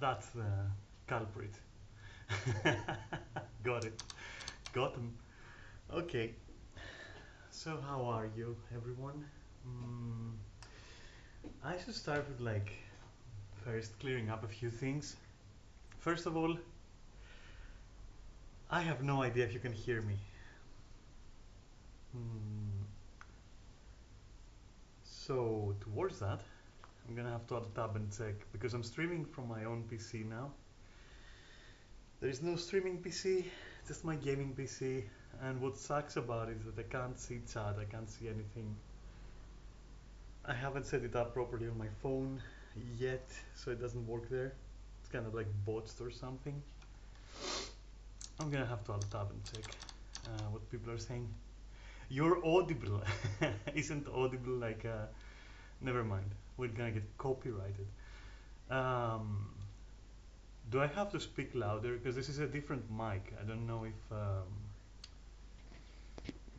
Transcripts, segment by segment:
That's the culprit. Got it. Got him. Okay. So how are you, everyone? Mm, I should start with first clearing up a few things. First of all, I have no idea if you can hear me. Hmm. So towards that, I'm gonna have to add a tab and check because I'm streaming from my own PC now. There is no streaming PC, just my gaming PC. And what sucks about it is that I can't see chat, I can't see anything. I haven't set it up properly on my phone yet, so it doesn't work there. It's kind of like botched or something. I'm gonna have to add a tab and check what people are saying. You're audible. Isn't audible never mind. We're gonna get copyrighted. Um, do I have to speak louder? Because this is a different mic. I don't know if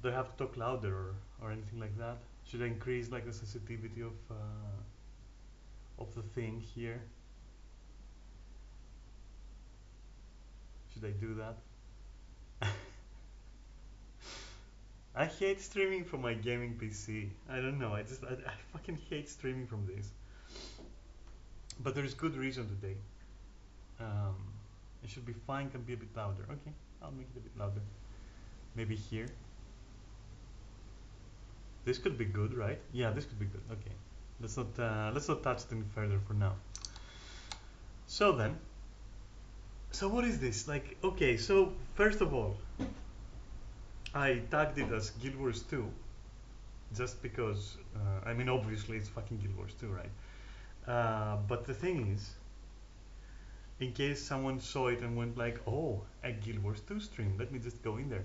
do I have to talk louder or anything like that? Should I increase like the sensitivity of the thing here? Should I do that? I hate streaming from my gaming PC. I don't know. I fucking hate streaming from this. But there's good reason today. Um, it should be fine. Can be a bit louder. Okay, I'll make it a bit louder. Maybe here. This could be good, right? Yeah, this could be good. Okay, let's not touch it any further for now. So then, so what is this? Like, okay, so first of all, I tagged it as Guild Wars 2 just because, I mean, obviously it's fucking Guild Wars 2, right? But the thing is, in case someone saw it and went like, oh, a Guild Wars 2 stream, let me just go in there.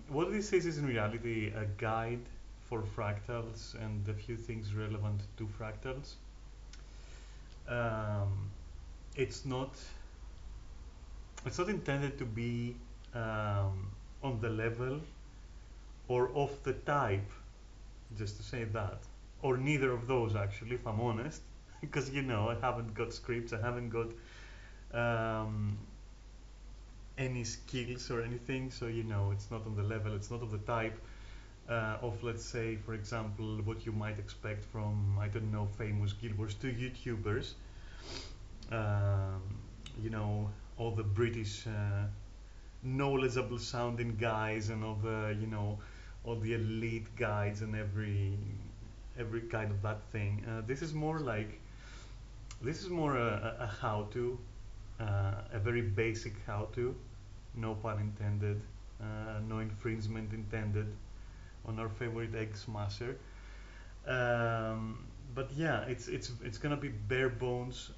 What this is in reality a guide for fractals and a few things relevant to fractals. Um, it's not it's not intended to be on the level or of the type, just to say that, or neither of those actually, if I'm honest, because you know I haven't got scripts, I haven't got um, any skills or anything, so you know it's not on the level, it's not of the type of, let's say, for example, what you might expect from, I don't know, famous Guild Wars 2 YouTubers. Um, you know, all the British knowledgeable sounding guys and all the, you know, all the elite guides and every kind of that thing. This is more a how-to, a very basic how-to, no pun intended, no infringement intended on our favorite egg smasher. Um, but yeah, it's gonna be bare bones.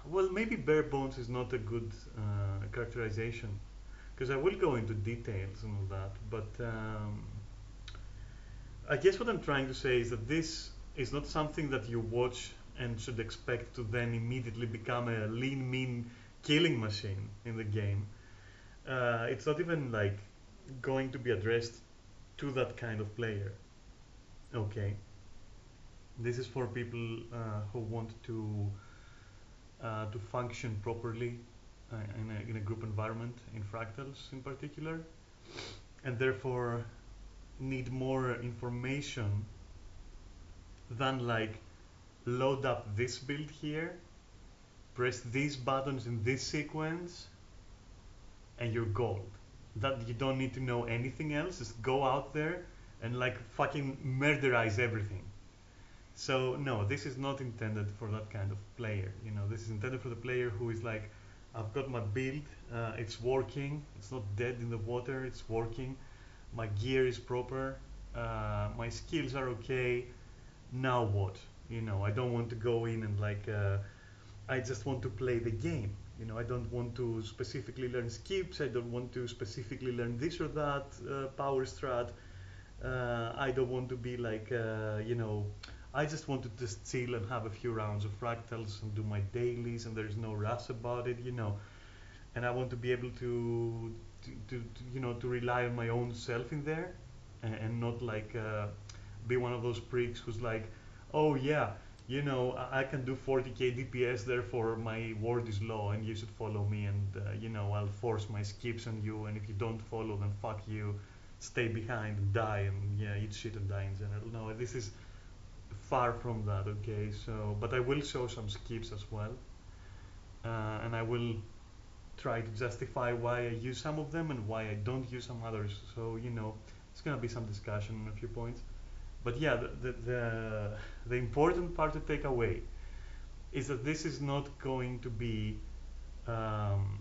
Well, maybe bare bones is not a good characterization because I will go into details and all that. But I guess what I'm trying to say is that this is not something that you watch and should expect to then immediately become a lean, mean killing machine in the game. It's not even like going to be addressed to that kind of player. Okay, this is for people who want to function properly in a group environment, in fractals in particular, and therefore need more information than like load up this build here, press these buttons in this sequence, and you're gold. That you don't need to know anything else, just go out there and like fucking murderize everything. So no, this is not intended for that kind of player. You know, this is intended for the player who is like, I've got my build, it's working, it's not dead in the water, it's working, my gear is proper, my skills are okay. Now what? You know, I don't want to go in and I just want to play the game. You know, I don't want to specifically learn skips. I don't want to specifically learn this or that power strat. I don't want to be you know, I just want to just chill and have a few rounds of fractals and do my dailies, and there's no rush about it, you know. And I want to be able to you know, to rely on my own self in there, and not be one of those pricks who's like, oh yeah, you know, I can do 40k DPS, therefore my ward is low and you should follow me, and you know, I'll force my skips on you, and if you don't follow, then fuck you, stay behind and die, and yeah, eat shit and die in general. No, this is far from that, okay? So, but I will show some skips as well, and I will try to justify why I use some of them and why I don't use some others. So, you know, it's gonna be some discussion on a few points. But yeah, the important part to take away is that this is not going to be um,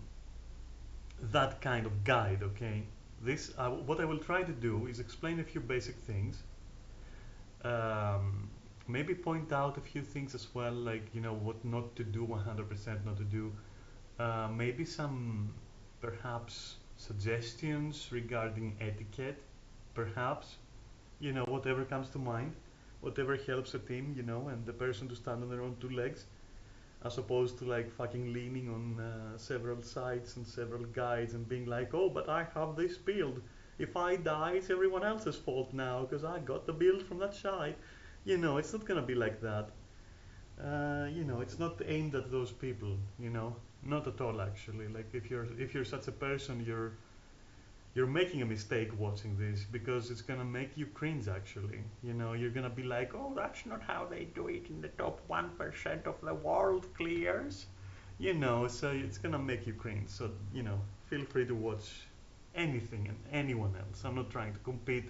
that kind of guide, okay? This, what I will try to do is explain a few basic things, um, maybe point out a few things as well, like, you know, what not to do, 100% not to do, maybe some perhaps suggestions regarding etiquette, perhaps, you know, whatever comes to mind, whatever helps a team, you know, and the person to stand on their own two legs, as opposed to like fucking leaning on several sides and several guides and being like, oh, but I have this build. If I die, it's everyone else's fault now because I got the build from that side. You know, it's not gonna be like that. You know, it's not aimed at those people. You know, not at all actually. Like if you're such a person, you're making a mistake watching this, because it's gonna make you cringe actually. You know, you're gonna be like, oh, that's not how they do it in the top 1% of the world clears. You know, so it's gonna make you cringe. So, you know, feel free to watch anything and anyone else. I'm not trying to compete.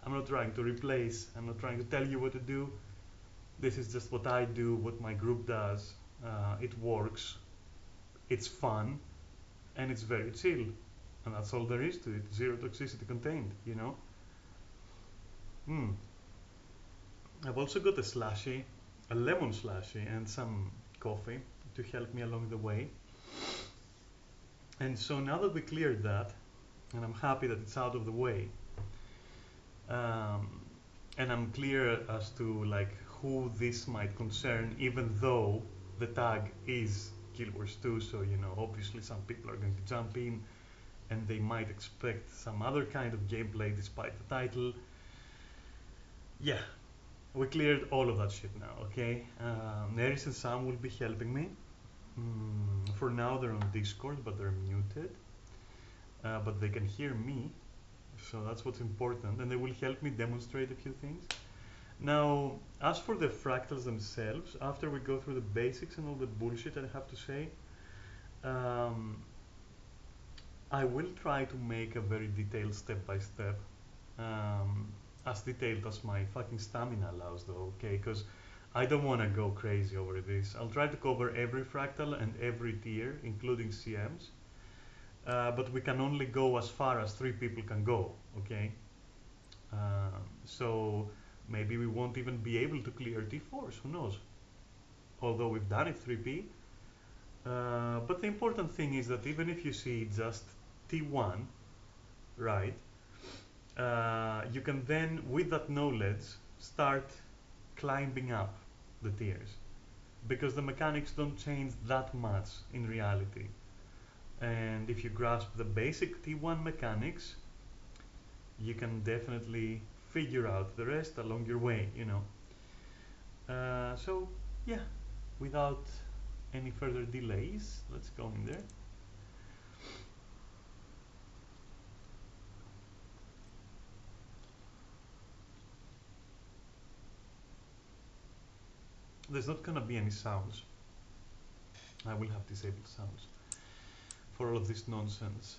I'm not trying to replace. I'm not trying to tell you what to do. This is just what I do, what my group does. It works. It's fun, and it's very chill. And that's all there is to it. Zero toxicity contained, you know? Hmm. I've also got a slushy, a lemon slushy, and some coffee to help me along the way. And so now that we cleared that, and I'm happy that it's out of the way, um, and I'm clear as to like who this might concern, even though the tag is Guild Wars 2, so you know, obviously some people are going to jump in and they might expect some other kind of gameplay despite the title. Yeah, we cleared all of that shit now, okay? Neris and Sam will be helping me. For now they're on Discord, but they're muted. But they can hear me, so that's what's important, and they will help me demonstrate a few things. Now, as for the fractals themselves, after we go through the basics and all the bullshit I have to say, um, I will try to make a very detailed step-by-step, as detailed as my fucking stamina allows though, okay? Because I don't want to go crazy over this. I'll try to cover every fractal and every tier, including CMs, but we can only go as far as 3 people can go, okay? So maybe we won't even be able to clear T4s, who knows? Although we've done it 3P. But the important thing is that even if you see just T1, right, you can then, with that knowledge, start climbing up the tiers, because the mechanics don't change that much in reality. And if you grasp the basic T1 mechanics, you can definitely figure out the rest along your way, you know. So yeah, without any further delays, let's go in there. There's not gonna be any sounds. I will have disabled sounds for all of this nonsense.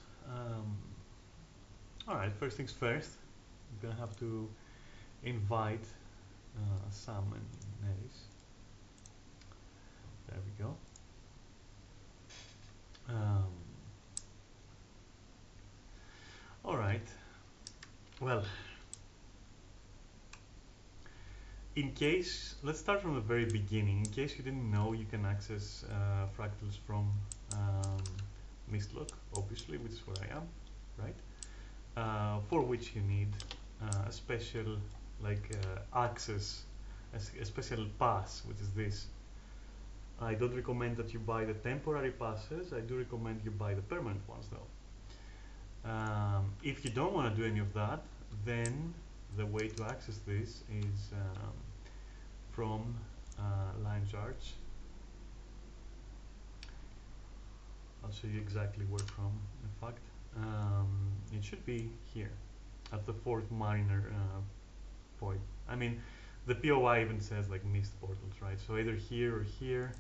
Alright, first things first, I'm gonna have to invite Sam and Neris. There we go. Alright, well, in case, let's start from the very beginning. In case you didn't know, you can access fractals from Mistlock, obviously, which is where I am, right? For which you need a special access, a special pass, which is this. I don't recommend that you buy the temporary passes. I do recommend you buy the permanent ones though. If you don't want to do any of that, then the way to access this is from line charts. I'll show you exactly where from, in fact. It should be here, at the fourth Mariner point. I mean, the POI even says like missed portals, right? So either here or here,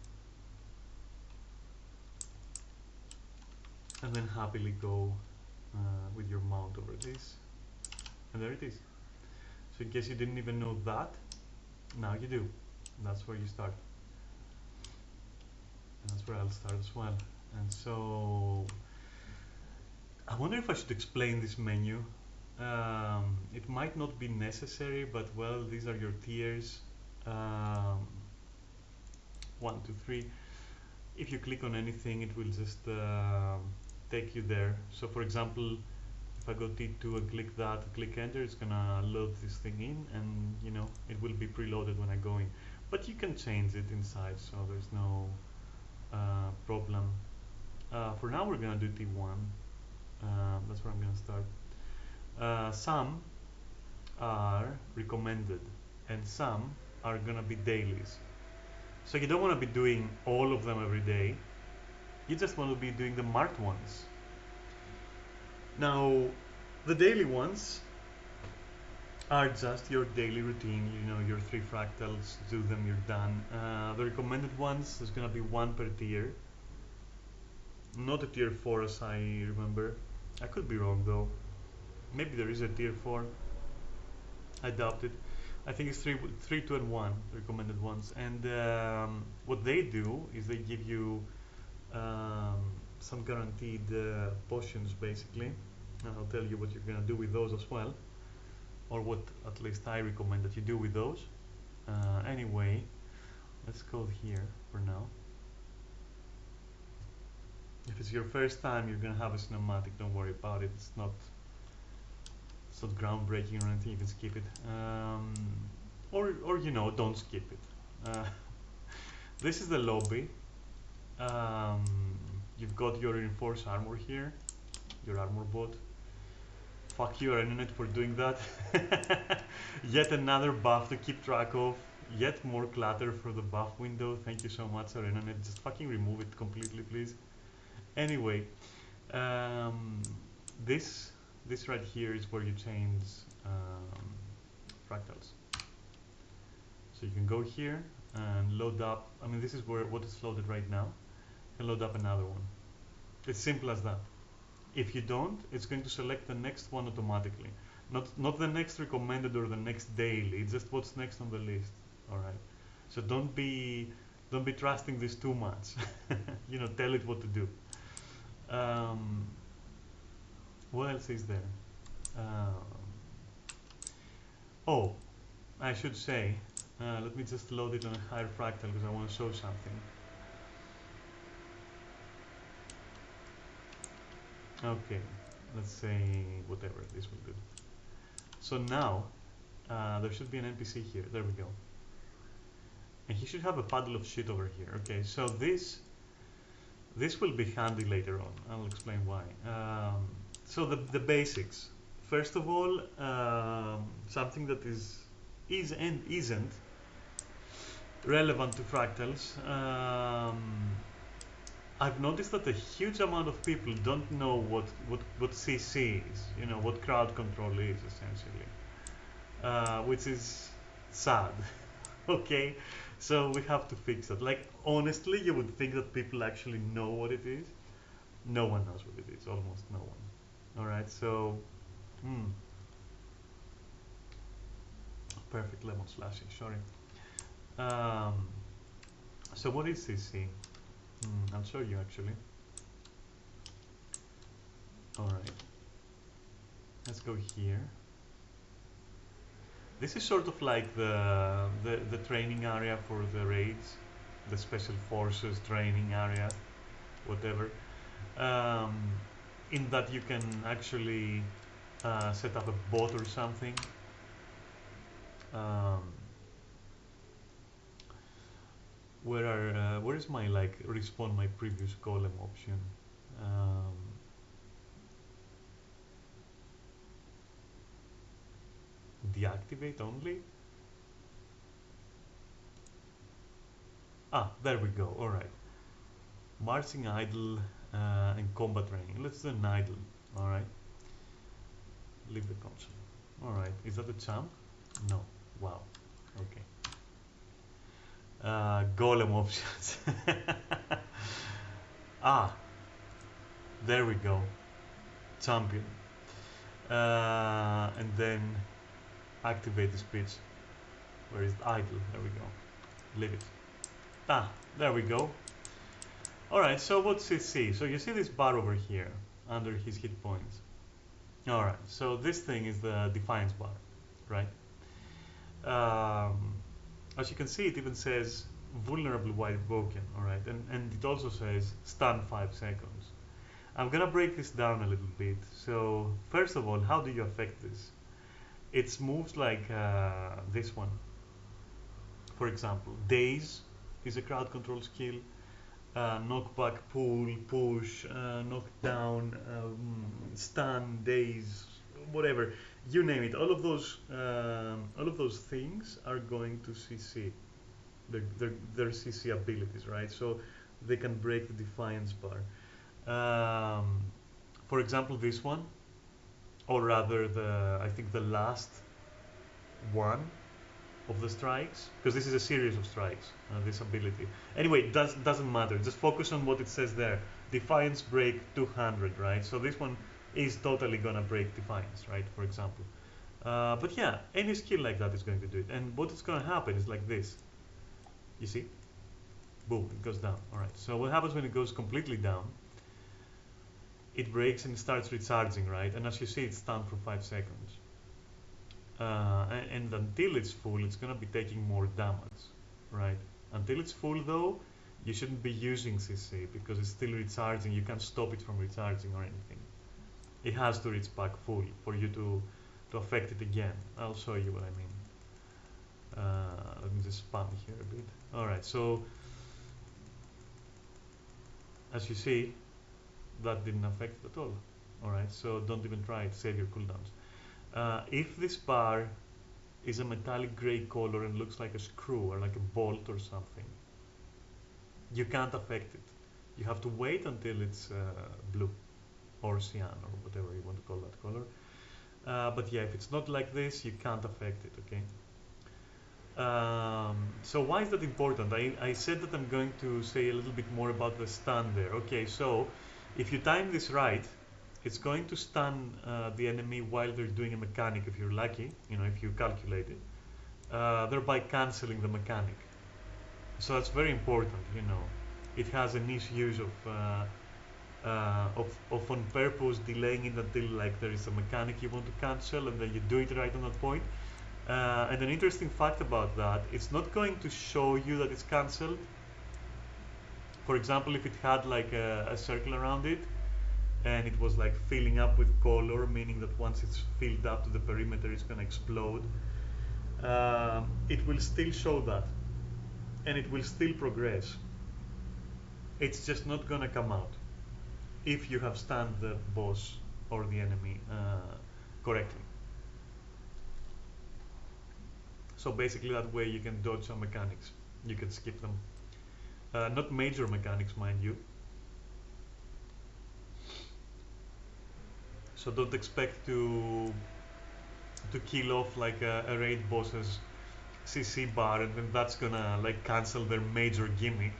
and then happily go with your mount over this, and there it is. So in case you didn't even know that, now you do. That's where you start. And that's where I'll start as well. And so I wonder if I should explain this menu. It might not be necessary, but well, these are your tiers. 1, 2, 3. If you click on anything, it will just take you there. So for example, if I go T2 and click that, click enter, it's gonna load this thing in, and you know, it will be preloaded when I go in. But you can change it inside, so there's no problem. For now, we're gonna do T1. That's where I'm gonna start. Some are recommended, and some are gonna be dailies. So you don't want to be doing all of them every day. You just want to be doing the marked ones. Now, the daily ones are just your daily routine. You know, your 3 fractals, do them, you're done. The recommended ones, there's gonna be 1 per tier. Not a tier 4 as I remember. I could be wrong though. Maybe there is a tier 4. I doubt it. I think it's 3, 2, and 1 recommended ones. And what they do is they give you some guaranteed potions basically. And I'll tell you what you're gonna do with those as well, or what at least I recommend that you do with those. Anyway, let's go here for now. If it's your first time, you're gonna have a cinematic. Don't worry about it. It's not groundbreaking or anything. You can skip it, or you know, don't skip it. This is the lobby. You've got your reinforced armor here, your armor bot. Fuck you, Internet, for doing that. Yet another buff to keep track of. Yet more clutter for the buff window. Thank you so much, Internet. Just fucking remove it completely, please. Anyway, this right here is where you change fractals. So you can go here and load up. I mean, this is what is loaded right now. You can load up another one. It's simple as that. If you don't, it's going to select the next one automatically. Not the next recommended or the next daily. It's just what's next on the list. All right. So don't be trusting this too much. You know, tell it what to do. What else is there? Oh, I should say, let me just load it on a higher fractal because I want to show something. Okay, let's say whatever, this will do. So now, there should be an NPC here. There we go. And he should have a puddle of shit over here. Okay, so this will be handy later on. I'll explain why. So the basics. First of all, something that is and isn't relevant to fractals. I've noticed that a huge amount of people don't know what CC is, you know, what crowd control is essentially, which is sad. Okay, so we have to fix that. Like, honestly, you would think that people actually know what it is. No one knows what it is, almost no one. All right, so perfect lemon slashing, sorry. So what is CC? I'll show you actually. Alright, let's go here. This is sort of like the training area for the raids, the special forces training area, whatever. In that you can actually set up a bot or something. Where is my like respawn my previous golem option? Deactivate only? Ah, there we go. All right. Marching idle and combat training. Let's do an idle. All right. Leave the console. All right. Is that a champ? No. Wow. Okay. Golem options. Ah, there we go. Champion. And then activate the speech. Where is the idle? There we go. Leave it. Ah, there we go. Alright, so what's it see? So you see this bar over here under his hit points. Alright, so this thing is the defiance bar, right? Um, as you can see, it even says vulnerable while broken, alright? And it also says stun 5 seconds. I'm gonna break this down a little bit. So, first of all, how do you affect this? It's moves like this one. For example, daze is a crowd control skill. Knockback, pull, push, knockdown, stun, daze, whatever you name it. All of those things are going to CC their CC abilities, right? So they can break the defiance bar. Um, for example, this one, or rather the I think the last one of the strikes, because this is a series of strikes, this ability. Anyway, it doesn't matter. Just focus on what it says there. Defiance break 200, right? So this one is totally gonna break Defiance, right? For example. But yeah, any skill like that is going to do it. And what is gonna happen is like this. You see? Boom, it goes down. All right. So what happens when it goes completely down? It breaks and starts recharging, right? And as you see, it's stunned for 5 seconds. And until it's full, it's gonna be taking more damage, right? Until it's full, though, you shouldn't be using CC because it's still recharging. You can't stop it from recharging or anything. It has to reach back full for you to affect it again. I'll show you what I mean. Let me just spam here a bit. All right, so as you see, that didn't affect it at all. All right, so don't even try it. Save your cooldowns. If this bar is a metallic gray color and looks like a screw or like a bolt or something, you can't affect it. You have to wait until it's blue or cyan or whatever you want to call that color. But yeah, if it's not like this, you can't affect it, okay? So why is that important? I said that I'm going to say a little bit more about the stun there. Okay, so if you time this right, it's going to stun the enemy while they're doing a mechanic if you're lucky, you know, if you calculate it, thereby cancelling the mechanic. So that's very important, you know. It has a niche use of on purpose delaying it until like there is a mechanic you want to cancel and then you do it right on that point. And an interesting fact about that, it's not going to show you that it's cancelled. For example, if it had like a circle around it, and it was like filling up with color, meaning that once it's filled up to the perimeter it's going to explode, it will still show that and it will still progress. It's just not going to come out if you have stunned the boss or the enemy correctly. So basically that way you can dodge some mechanics, you can skip them. Not major mechanics, mind you. So don't expect to kill off like a raid boss's CC bar and then that's gonna like cancel their major gimmick.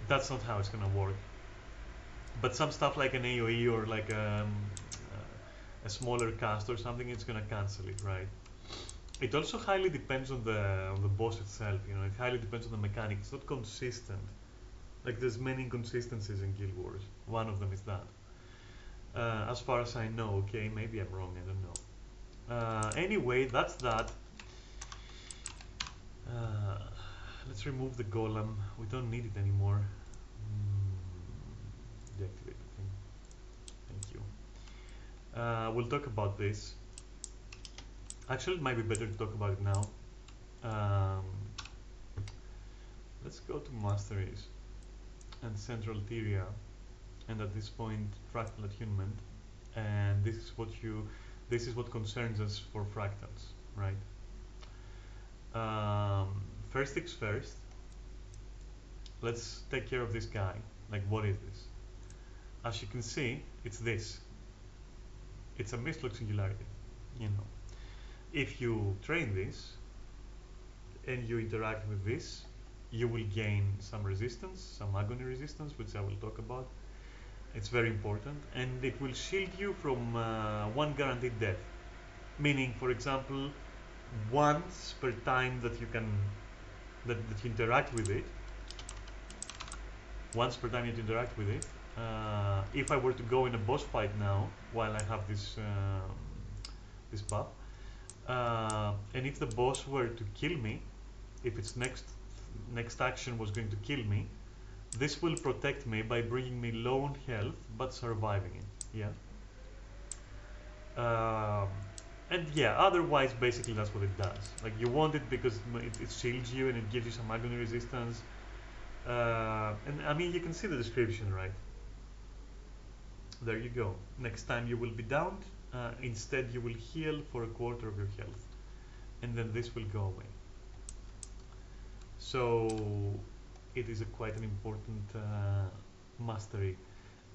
That's not how it's gonna work. But some stuff like an AoE or like a smaller cast or something, it's gonna cancel it, right? It also highly depends on the boss itself. You know, it highly depends on the mechanic. It's not consistent. Like there's many inconsistencies in Guild Wars. One of them is that. As far as I know, okay, maybe I'm wrong. I don't know. Anyway, that's that. Let's remove the golem. We don't need it anymore. Deactivate the thing. Thank you. We'll talk about this. Actually, it might be better to talk about it now. Let's go to masteries and central theria, and at this point, fractal attunement. And this is what concerns us for fractals, right? First things first. let's take care of this guy. Like, what is this? As you can see, it's this. It's a mistlog singularity. You know, if you train this and you interact with this, you will gain some resistance, some agony resistance, which I will talk about. It's very important, and it will shield you from one guaranteed death. Meaning, for example, once per time that you can that you interact with it, once per time you interact with it. If I were to go in a boss fight now, while I have this buff, and if the boss were to kill me, if its next action was going to kill me, this will protect me by bringing me low on health but surviving it. Yeah. And yeah, otherwise, basically that's what it does. Like, you want it because it shields you and it gives you some agony resistance. And I mean, you can see the description, right? There you go. Next time you will be downed, instead you will heal for a quarter of your health, and then this will go away. So it is quite an important mastery.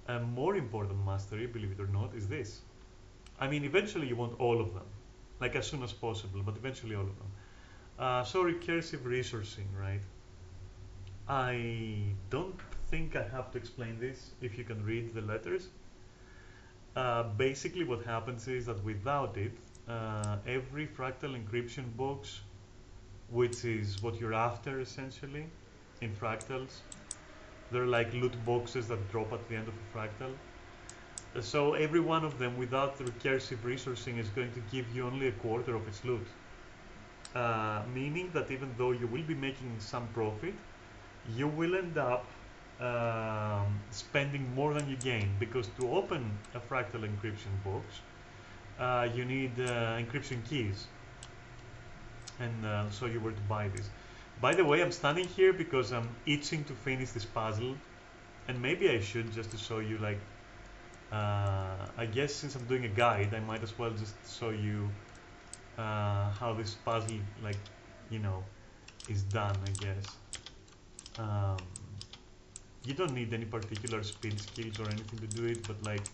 A more important mastery, believe it or not, is this. I mean, eventually you want all of them, like as soon as possible, but eventually all of them. So recursive resourcing, right? I don't think I have to explain this if you can read the letters. Basically what happens is that without it, every fractal encryption box, which is what you're after essentially in fractals, they're like loot boxes that drop at the end of a fractal. So every one of them without the recursive resourcing is going to give you only a quarter of its loot. Meaning that even though you will be making some profit, you will end up spending more than you gain, because to open a fractal encryption box, you need encryption keys, and so you were to buy this. By the way, I'm standing here because I'm itching to finish this puzzle, and maybe I should, just to show you, like, I guess since I'm doing a guide, I might as well just show you how this puzzle, like, you know, is done, I guess. You don't need any particular speed skills or anything to do it, but like,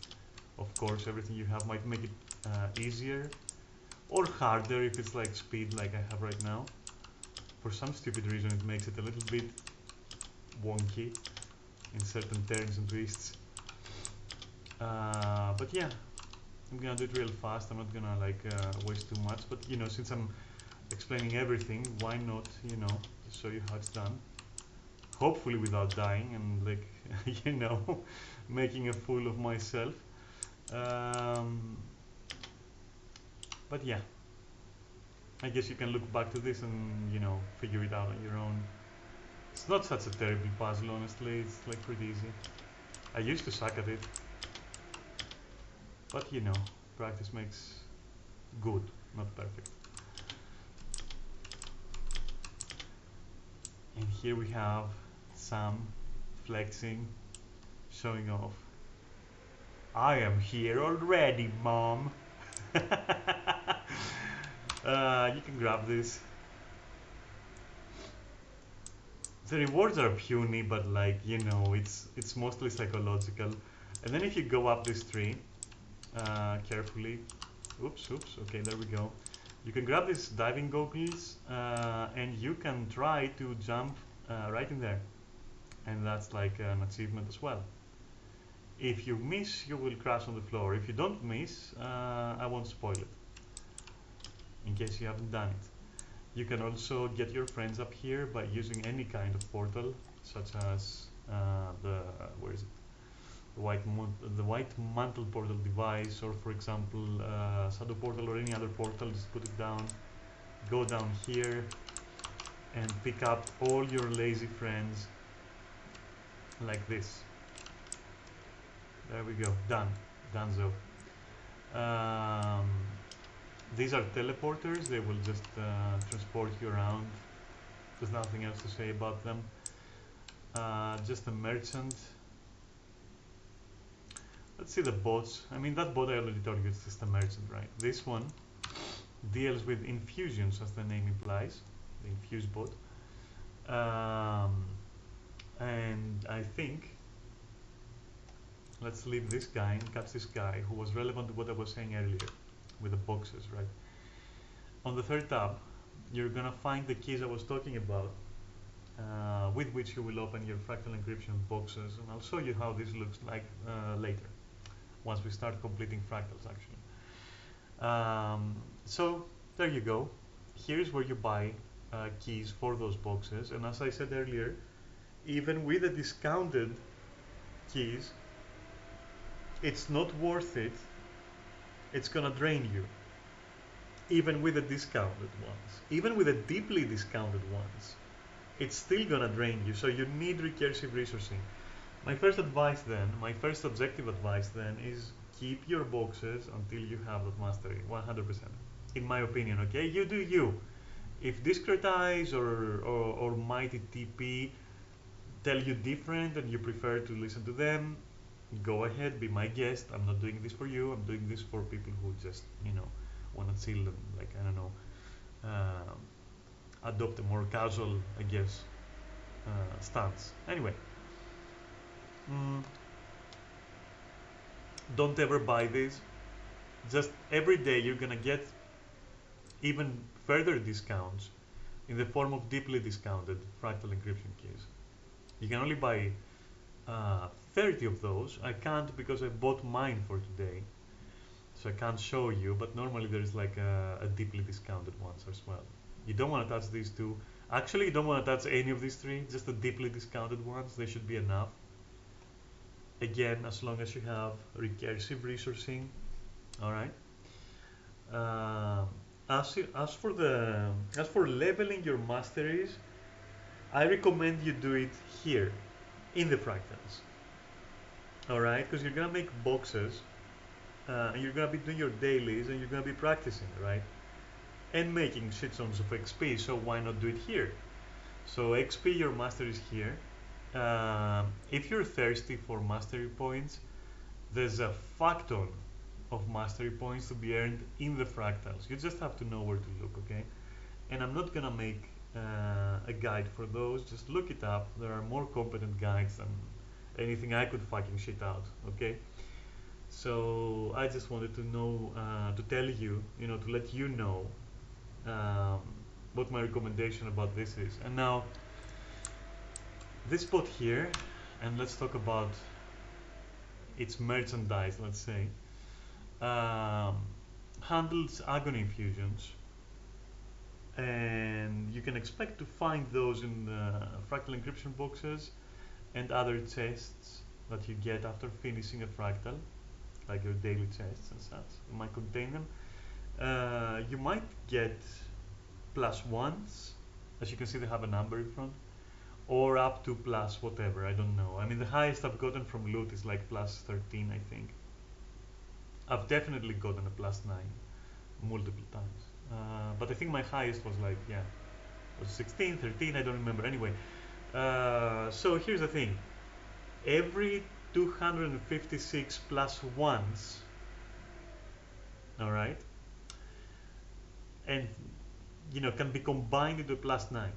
of course, everything you have might make it easier or harder if it's like speed like I have right now. For some stupid reason it makes it a little bit wonky in certain turns and twists. But yeah, I'm gonna do it real fast. I'm not gonna like waste too much, but you know, since I'm explaining everything, why not, you know, show you how it's done. Hopefully without dying and like, you know, making a fool of myself. But yeah, I guess you can look back to this and, you know, figure it out on your own. It's not such a terrible puzzle, honestly. It's like pretty easy. I used to suck at it, but you know, practice makes good, not perfect. And here we have Sam flexing, showing off. I am here already, Mom. You can grab this. The rewards are puny, but like, you know, it's mostly psychological. And then if you go up this tree, carefully, oops, okay, there we go. You can grab these diving goggles, and you can try to jump right in there. And that's like an achievement as well. If you miss, you will crash on the floor. If you don't miss, I won't spoil it, in case you haven't done it. You can also get your friends up here by using any kind of portal, such as where is it? The white mantle portal device, or for example, shadow portal or any other portal. Just put it down, go down here, and pick up all your lazy friends like this. There we go, done, donezo. These are teleporters. They will just transport you around. There's nothing else to say about them. Just a merchant. Let's see the bots. I mean, that bot I already told you, it's just a merchant, right? This one deals with infusions, as the name implies, the infuse bot. And I think let's leave this guy and catch this guy who was relevant to what I was saying earlier with the boxes, right? On the third tab, you're gonna find the keys I was talking about, with which you will open your fractal encryption boxes, and I'll show you how this looks like later, once we start completing fractals actually. So there you go. Here's where you buy keys for those boxes, and as I said earlier, even with the discounted keys, it's not worth it. It's gonna drain you. Even with the discounted ones, even with the deeply discounted ones, it's still gonna drain you. So you need recursive resourcing. My first advice then, my first objective advice then, is keep your boxes until you have that mastery, 100%. In my opinion, okay? You do you. If Discretize or Mighty TP tell you different and you prefer to listen to them, go ahead, be my guest. I'm not doing this for you. I'm doing this for people who just, want to chill and, like, I don't know, adopt a more casual, I guess, stance. Anyway, mm, don't ever buy this. Just every day you're gonna get even further discounts in the form of deeply discounted fractal encryption keys. You can only buy 30 of those. I can't because I bought mine for today, so I can't show you, but normally there's like a deeply discounted ones as well. You don't want to touch these two. Actually, you don't want to touch any of these three, just the deeply discounted ones. They should be enough. Again, as long as you have recursive resourcing. All right. As for leveling your masteries, I recommend you do it here in the fractals. All right, because you're gonna make boxes, and you're gonna be doing your dailies, and you're gonna be practicing, right? And making shitstones of XP. So why not do it here? So XP, your master is here. If you're thirsty for mastery points, there's a fuck ton of mastery points to be earned in the fractals. You just have to know where to look, okay? And I'm not gonna make a guide for those. Just look it up. There are more competent guides than anything I could fucking shit out, okay? So I just wanted to know, to tell you, to let you know um, what my recommendation about this is. And now, this spot here, and let's talk about its merchandise, let's say, um, handles agony infusions, and you can expect to find those in the fractal encryption boxes and other chests that you get after finishing a fractal, like your daily chests and such. You might contain them. You might get +1s. As you can see, they have a number in front, or up to plus whatever, I don't know. I mean, the highest I've gotten from loot is like +13, I think. I've definitely gotten a +9 multiple times. But I think my highest was like, yeah, was 16, 13, I don't remember. Anyway, so here's the thing. Every 256 +1s, all right, and can be combined into +9.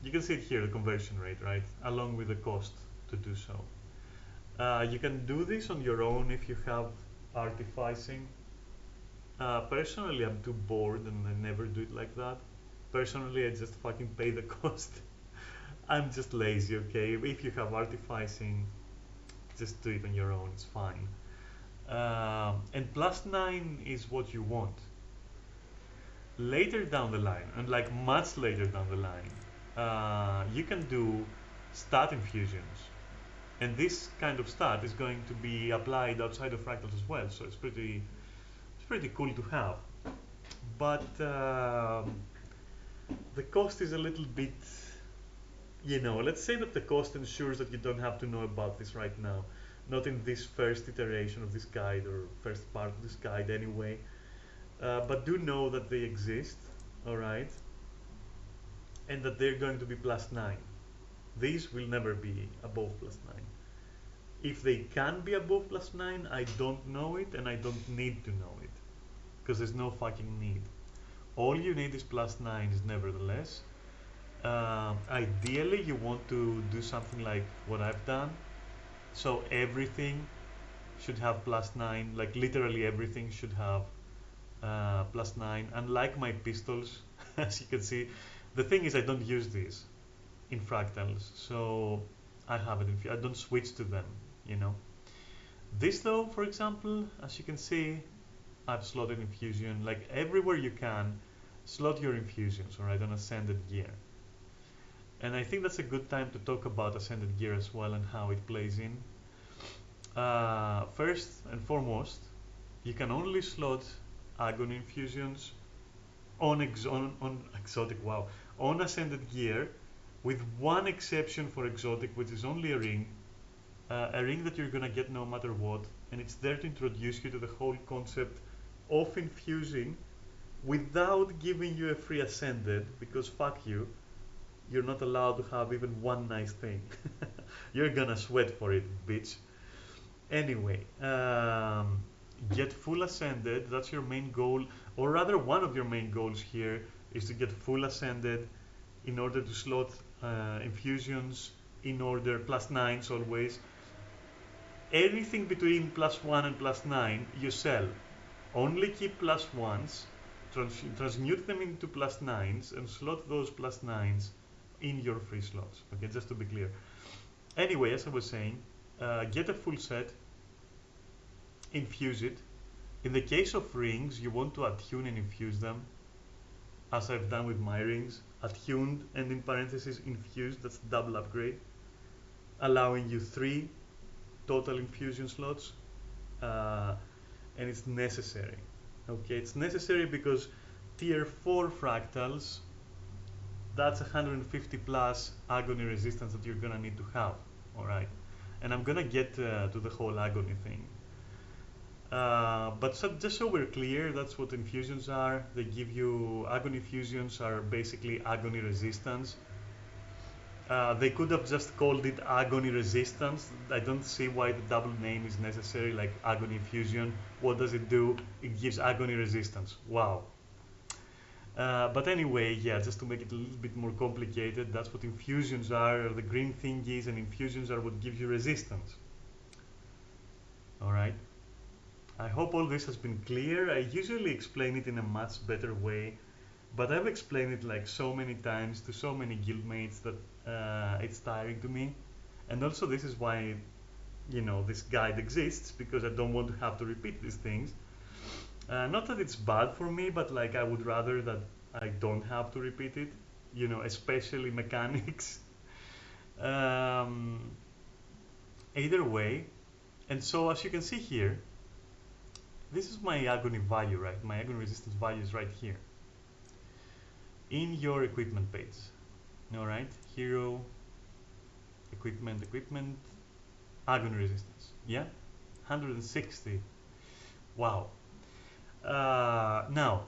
You can see it here, the conversion rate, right, along with the cost to do so. You can do this on your own if you have artificing. Personally, I'm too bored and I never do it like that. Personally, I just fucking pay the cost. I'm just lazy, okay? If you have artificing, just do it on your own, it's fine. And +9 is what you want. Later down the line, and like much later down the line, you can do stat infusions. And this kind of stat is going to be applied outside of fractals as well, so it's pretty cool to have. But the cost is a little bit, let's say that the cost ensures that you don't have to know about this right now. Not in this first iteration of this guide or first part of this guide anyway. But do know that they exist, alright? And that they're going to be +9. These will never be above +9. If they can be above +9, I don't know it and I don't need to know it. Because there's no fucking need. All you need is +9s nevertheless. Ideally, you want to do something like what I've done. So everything should have +9, like literally everything should have +9. Unlike my pistols, as you can see, the thing is I don't use these in fractals, so I have it. I don't switch to them, you know. This though, for example, as you can see, I've slotted infusion. Like everywhere you can, slot your infusions, all right, on ascended gear. And I think that's a good time to talk about ascended gear as well and how it plays in. First and foremost, you can only slot agony infusions on exotic, wow, on ascended gear, with one exception for exotic, which is only a ring that you're gonna get no matter what, and it's there to introduce you to the whole concept of infusing without giving you a free ascended, because fuck you, you're not allowed to have even one nice thing. You're gonna sweat for it, bitch. Anyway, get full ascended. That's your main goal, or rather, one of your main goals here is to get full ascended in order to slot infusions in order +9s always. Anything between +1 and +9 you sell. Only keep +1s, transmute them into +9s, and slot those +9s in your free slots. Okay, just to be clear. Anyway, as I was saying, get a full set, infuse it. In the case of rings, you want to attune and infuse them, as I've done with my rings. Attuned and in parentheses infused, that's double upgrade, allowing you 3 total infusion slots, and it's necessary. Okay, it's necessary because tier 4 fractals, that's 150 plus agony resistance that you're gonna need to have. All right, and I'm gonna get to the whole agony thing. But just so we're clear, that's what infusions are. They give you agony infusions are basically agony resistance. They could have just called it agony resistance. I don't see why the double name is necessary, like agony infusion. What does it do? It gives agony resistance. Wow. But anyway, yeah, just to make it a little bit more complicated, that's what infusions are. The green thingies and infusions are what gives you resistance. All right. I hope all this has been clear. I usually explain it in a much better way, but I've explained it like so many times to so many guildmates that it's tiring to me. And also this is why, you know, this guide exists, because I don't want to have to repeat these things. Not that it's bad for me, but like I would rather that I don't have to repeat it, you know, especially mechanics. Um, Either way, and so as you can see here, this is my agony value, right? My agony resistance value is right here in your equipment page. All right, hero, equipment, agony resistance. Yeah, 160. Wow. Now,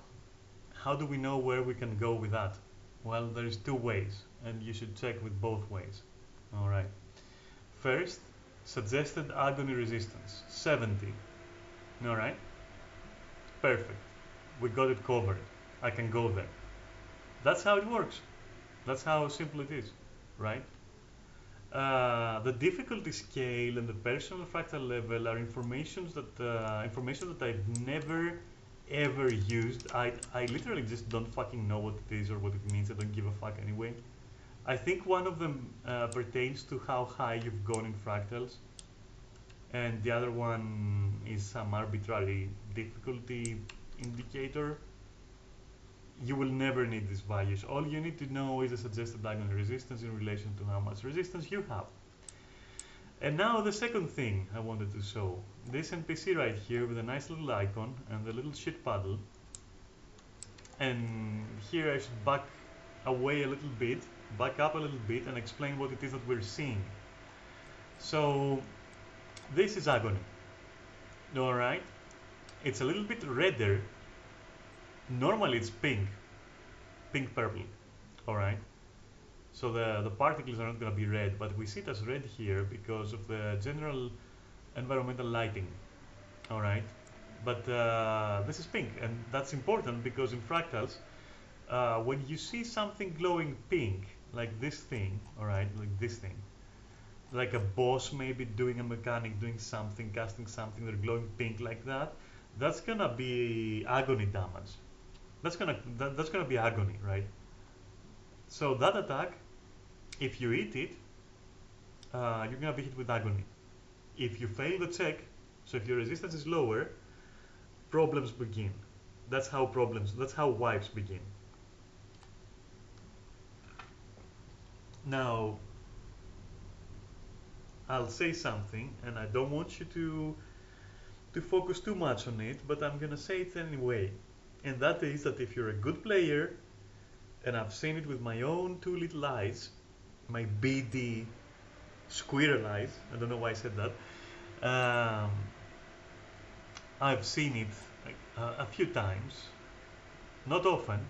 how do we know where we can go with that? Well, there's 2 ways, and you should check with both ways. All right. First, suggested agony resistance, 70. All right. Perfect. We got it covered. I can go there. That's how it works. That's how simple it is, right? The difficulty scale and the personal fractal level are information that I've never ever used. I literally just don't fucking know what it is or what it means. I don't give a fuck anyway. I think one of them pertains to how high you've gone in fractals, and the other one is some arbitrary difficulty indicator. You will never need these values. All you need to know is the suggested agony resistance in relation to how much resistance you have. And now the second thing I wanted to show. This NPC right here with a nice little icon and the little shit paddle. And here I should back away a little bit, back up a little bit, and explain what it is that we're seeing. So this is agony. Alright? It's a little bit redder. Normally it's pink purple. Alright? So the particles are not going to be red, but we see it as red here because of the general environmental lighting. Alright? But this is pink, and that's important because in fractals, when you see something glowing pink, like this thing, all right, like this thing, like a boss maybe doing a mechanic, doing something, casting something, they're glowing pink like that, that's gonna be agony damage. That's gonna be agony, right? So that attack, if you hit it, you're gonna be hit with agony. If you fail the check, so if your resistance is lower, problems begin. That's how wipes begin. Now, I'll say something, and I don't want you to focus too much on it, but I'm gonna say it anyway. And that is that if you're a good player, and I've seen it with my own two little eyes, my beady squirrel eyes, I don't know why I said that, um, I've seen it like, a few times, not often.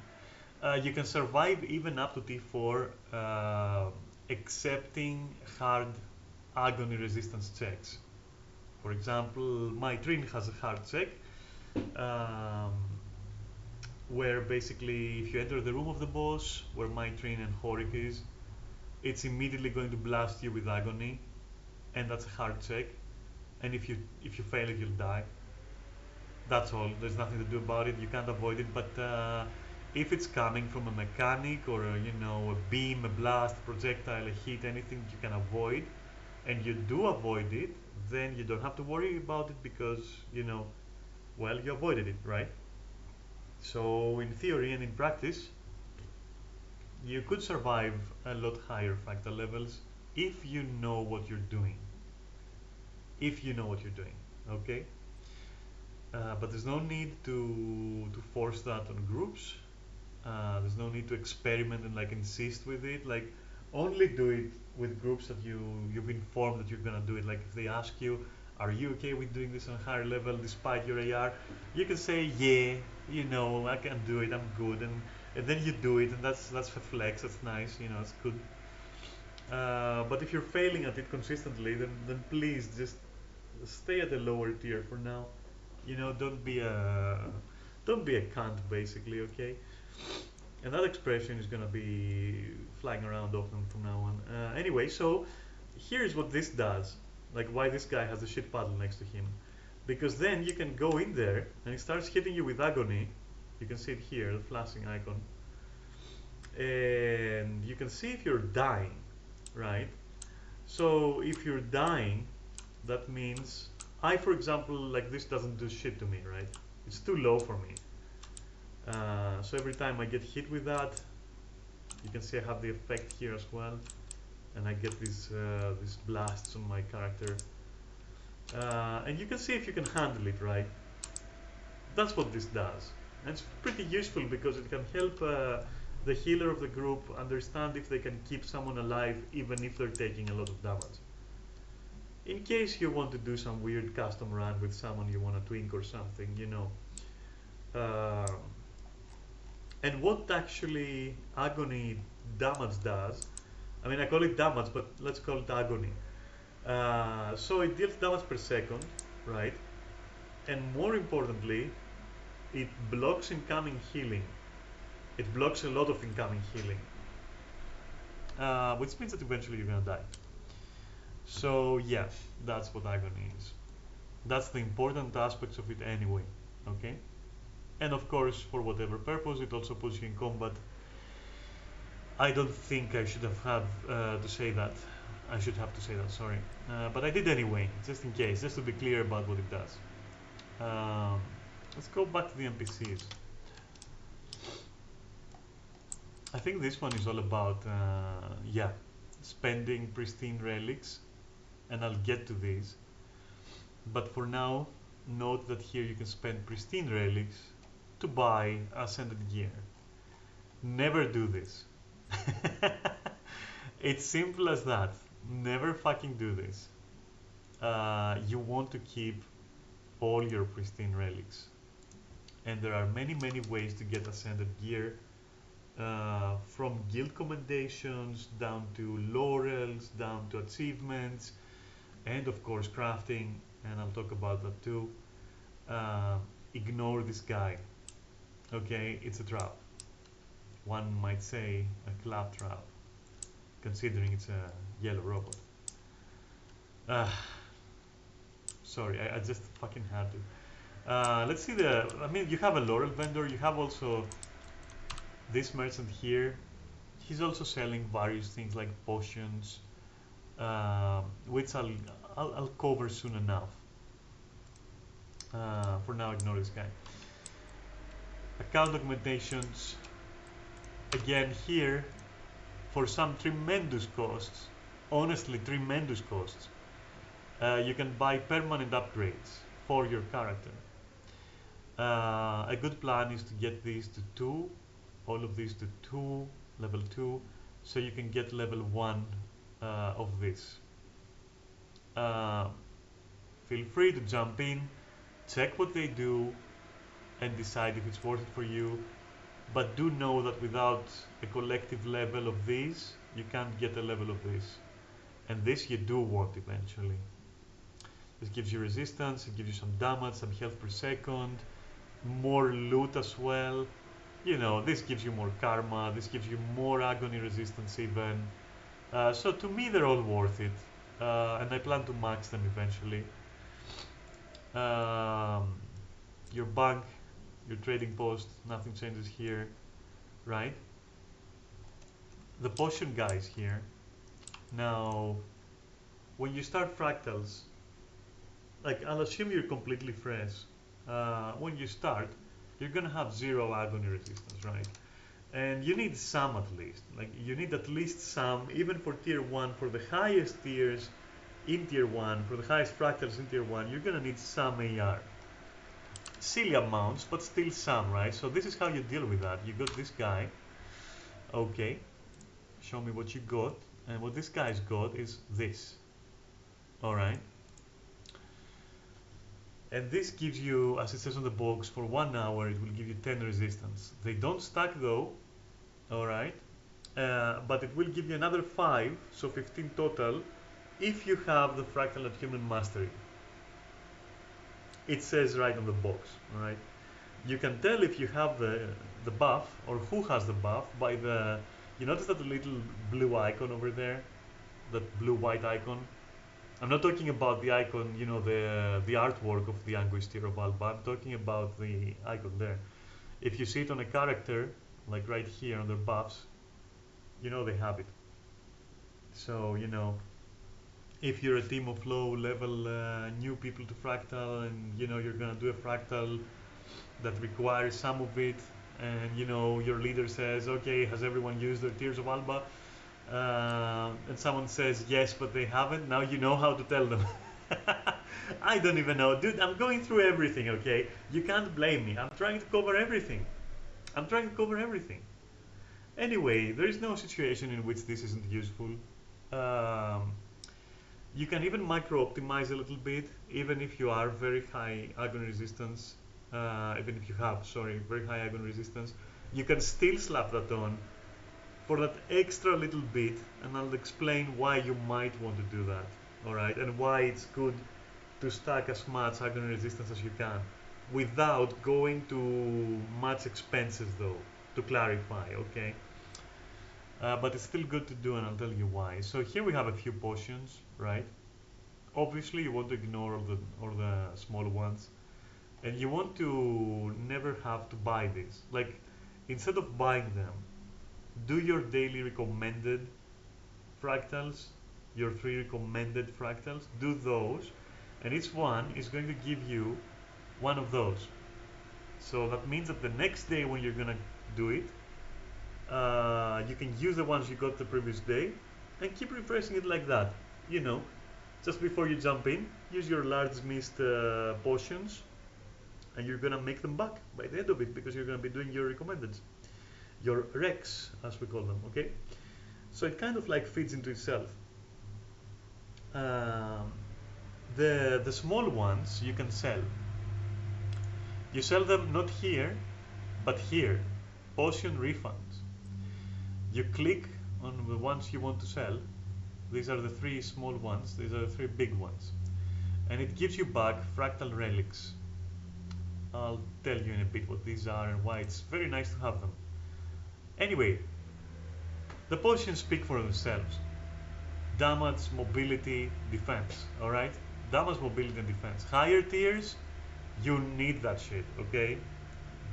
You can survive even up to T4, accepting hard agony resistance checks. For example, my Trin has a hard check, um, where basically if you enter the room of the boss, where my Trin and Horik is, it's immediately going to blast you with agony, and that's a hard check. And if you fail it, you'll die. That's all. There's nothing to do about it. You can't avoid it. But if it's coming from a mechanic or a beam, a blast, a projectile, a hit, anything you can avoid, and you do avoid it, then you don't have to worry about it because well, you avoided it, right? So in theory and in practice, you could survive a lot higher fractal levels if you know what you're doing. If you know what you're doing, okay? But there's no need to force that on groups. There's no need to experiment and like insist with it. Like only do it with groups that you've informed that you're gonna do it. Like if they ask you, are you okay with doing this on a higher level despite your AR? You can say, yeah, I can do it. I'm good, and then you do it, and that's a flex. That's nice. It's good. But if you're failing at it consistently, then please just stay at the lower tier for now. Don't be a cunt, basically, okay? And that expression is gonna be flying around often from now on. Anyway, so here's what this does. Like why this guy has a shit paddle next to him. Because then you can go in there and it starts hitting you with agony. You can see it here, the flashing icon. And you can see if you're dying, right? So if you're dying, that means for example, like this doesn't do shit to me, right? It's too low for me. So every time I get hit with that, you can see I have the effect here as well, and I get these blasts on my character. And you can see if you can handle it, right? That's what this does. And it's pretty useful because it can help the healer of the group understand if they can keep someone alive even if they're taking a lot of damage. In case you want to do some weird custom run with someone you want to twink or something, and what actually agony damage does, I mean I call it damage, but let's call it agony. So it deals damage per second, right? And more importantly, it blocks incoming healing. It blocks a lot of incoming healing, which means that eventually you're gonna die. So yeah, that's what agony is. That's the important aspects of it anyway, okay? And of course, for whatever purpose, it also puts you in combat. I don't think I should have had to say that. I should have to say that, sorry. But I did anyway, just in case, just to be clear about what it does. Let's go back to the NPCs. I think this one is all about, spending pristine relics, and I'll get to these. But for now, note that here you can spend pristine relics to buy ascended gear. Never do this. It's simple as that. Never fucking do this. You want to keep all your pristine relics. And there are many ways to get ascended gear. From guild commendations, down to laurels, down to achievements, and of course crafting, and I'll talk about that too. Ignore this guy. Okay, it's a trap. One might say a clap trap. considering it's a yellow robot. Uh, Sorry, I just fucking had to. Let's see I mean, you have a laurel vendor. You have also this merchant here. He's also selling various things like potions, which I'll cover soon enough. For now, ignore this guy. Account documentations. Again here, for some tremendous costs, honestly tremendous costs, you can buy permanent upgrades for your character. A good plan is to get these to 2, all of these to 2, level 2, so you can get level 1 of this. Feel free to jump in, check what they do, and decide if it's worth it for you. But do know that without a collective level of these, you can't get a level of this. And this you do want eventually. This gives you resistance, it gives you some damage, some health per second, more loot as well. You know, this gives you more karma, this gives you more agony resistance even. So to me they're all worth it. And I plan to max them eventually. Your bank, your trading post, nothing changes here, right? The potion guys here. Now, when you start fractals, like I'll assume you're completely fresh. When you start, you're gonna have 0 agony resistance, right? And you need some at least. Like you need at least some, even for tier 1, for the highest tiers in tier 1, for the highest fractals in tier 1, you're gonna need some AR. Silly amounts, but still some, right? So this is how you deal with that. You got this guy. Okay, show me what you got. And what this guy's got is this. Alright. And this gives you, as it says on the box, for 1 hour it will give you 10 resistance. They don't stack though, alright, but it will give you another 5, so 15 total, if you have the Fractal at Human Mastery. It says right on the box, alright. You can tell if you have the buff, or who has the buff, by the, you notice that little blue icon over there? That blue-white icon? I'm not talking about the icon, you know, the artwork of the Anguished Tier of Alba. I'm talking about the icon there. If you see it on a character, like right here on their buffs, you know they have it. So, you know, if you're a team of low level new people to Fractal, and you know you're gonna do a Fractal that requires some of it, and you know your leader says, okay, has everyone used their Tears of Alba? And someone says yes, but they haven't. Now you know how to tell them. I don't even know, dude. I'm going through everything, okay? You can't blame me. I'm trying to cover everything. I'm trying to cover everything. Anyway, there is no situation in which this isn't useful. You can even micro-optimize a little bit, even if you are very high agony resistance. Even if you have, sorry, very high agony resistance, you can still slap that on for that extra little bit, and I'll explain why you might want to do that, alright, and why it's good to stack as much agony resistance as you can without going to much expenses though, to clarify, okay? But it's still good to do, and I'll tell you why. So here we have a few potions, right? Obviously you want to ignore all the small ones, and you want to never have to buy these. Like, instead of buying them, do your daily recommended fractals, your 3 recommended fractals, do those, and each one is going to give you one of those. So that means that the next day when you're gonna do it, you can use the ones you got the previous day and keep refreshing it like that. You know, just before you jump in, use your large mist potions, and you're gonna make them back by the end of it, because you're gonna be doing your recommended, your recs as we call them, okay? So it kind of like feeds into itself. The small ones you can sell. You sell them not here, but here. Potion refunds. You click on the ones you want to sell. These are the 3 small ones. These are the 3 big ones. And it gives you back fractal relics. I'll tell you in a bit what these are and why it's very nice to have them. Anyway, The potions speak for themselves. Damage, mobility, defense. Alright? Damage, mobility, and defense. Higher tiers, you need that shit, okay?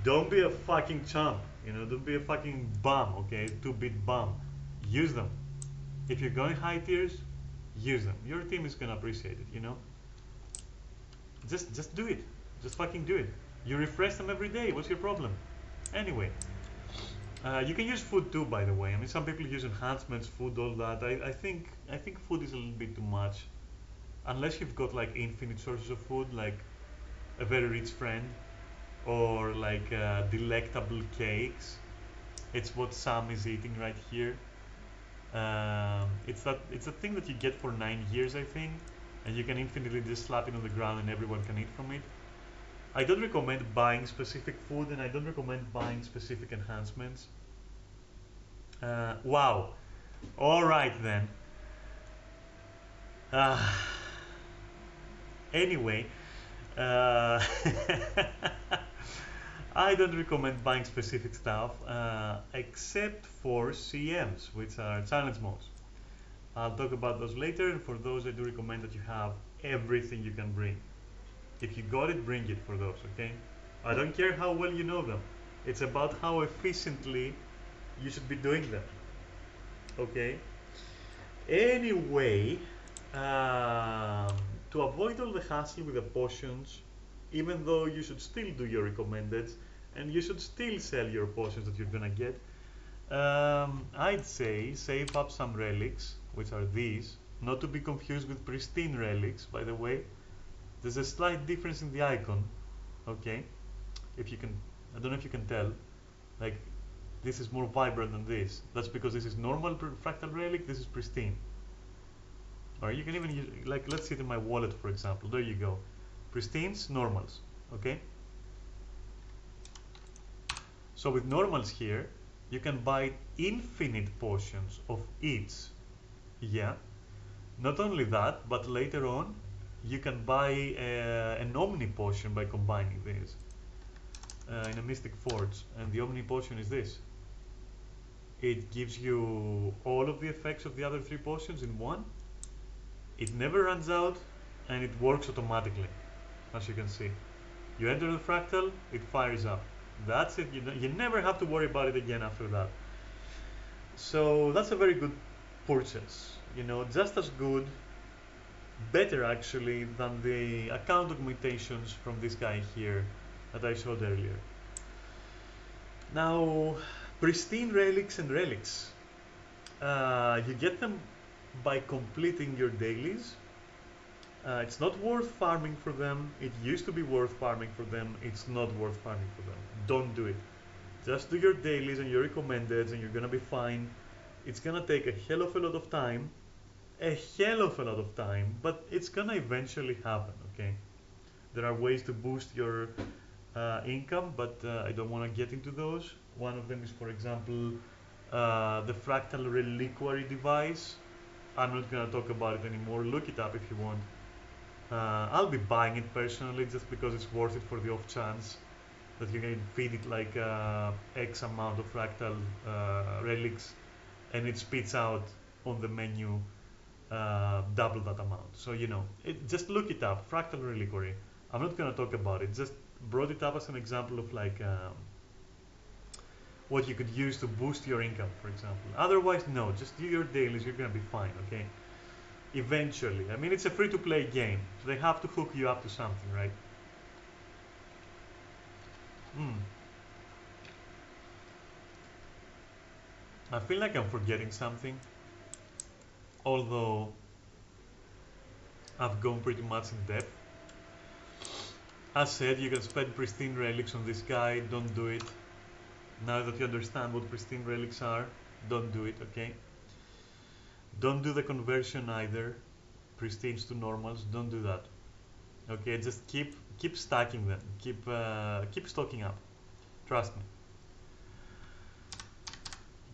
Don't be a fucking chump, you know, don't be a fucking bum, okay? 2-bit bum. Use them. If you're going high tiers, use them. Your team is gonna appreciate it, you know? Just do it. Just fucking do it. You refresh them every day. What's your problem? Anyway, you can use food too, by the way. I mean, some people use enhancements, food, all that. I think food is a little bit too much, unless you've got like infinite sources of food, like a very rich friend, or like delectable cakes. It's what Sam is eating right here. It's a thing that you get for 9 years, I think, and you can infinitely just slap it on the ground and everyone can eat from it. I don't recommend buying specific food, and I don't recommend buying specific enhancements. Wow. All right then. Uh, anyway, uh, I don't recommend buying specific stuff except for CMs, which are challenge modes. I'll talk about those later, and for those I do recommend that you have everything you can bring. If you got it, bring it for those, okay? I don't care how well you know them. It's about how efficiently you should be doing them, okay? Anyway, to avoid all the hassle with the potions, even though you should still do your recommended and you should still sell your potions that you're gonna get, I'd say save up some relics, which are these, not to be confused with pristine relics, by the way. There's a slight difference in the icon, okay? If you can, I don't know if you can tell, like this is more vibrant than this. That's because this is normal fractal relic, this is pristine. Or you can even use, like, let's see it in my wallet, for example. There you go. Pristines, normals, okay? So with normals here, you can buy infinite potions of each. Yeah. Not only that, but later on, you can buy an Omni potion by combining these in a Mystic Forge. And the Omni potion is this. It gives you all of the effects of the other 3 potions in one. It never runs out, and it works automatically, as you can see. You enter the fractal, it fires up. That's it. You never have to worry about it again after that. So that's a very good purchase. You know, just as good, better actually, than the account augmentations from this guy here that I showed earlier. Now, pristine relics and relics. You get them by completing your dailies. It's not worth farming for them. It used to be worth farming for them. It's not worth farming for them. Don't do it. Just do your dailies and your recommendeds and you're gonna be fine. It's gonna take a hell of a lot of time. A hell of a lot of time, but it's gonna eventually happen, okay? There are ways to boost your income, but I don't want to get into those. One of them is, for example, the fractal reliquary device. I'm not gonna talk about it anymore. Look it up if you want. I'll be buying it personally just because it's worth it for the off chance that you can feed it like X amount of fractal relics and it spits out on the menu double that amount. So, you know, just look it up, fractal reliquary. I'm not gonna talk about it, just brought it up as an example of like what you could use to boost your income, for example. Otherwise, no, just do your dailies, you're gonna be fine, okay? Eventually. I mean, it's a free-to-play game, so they have to hook you up to something, right? I feel like I'm forgetting something, although I've gone pretty much in depth. As said, you can spend pristine relics on this guy, don't do it. Now that you understand what pristine relics are, don't do it, okay? Don't do the conversion either, pristines to normals, don't do that. Okay, just keep stacking them, keep stocking up, trust me.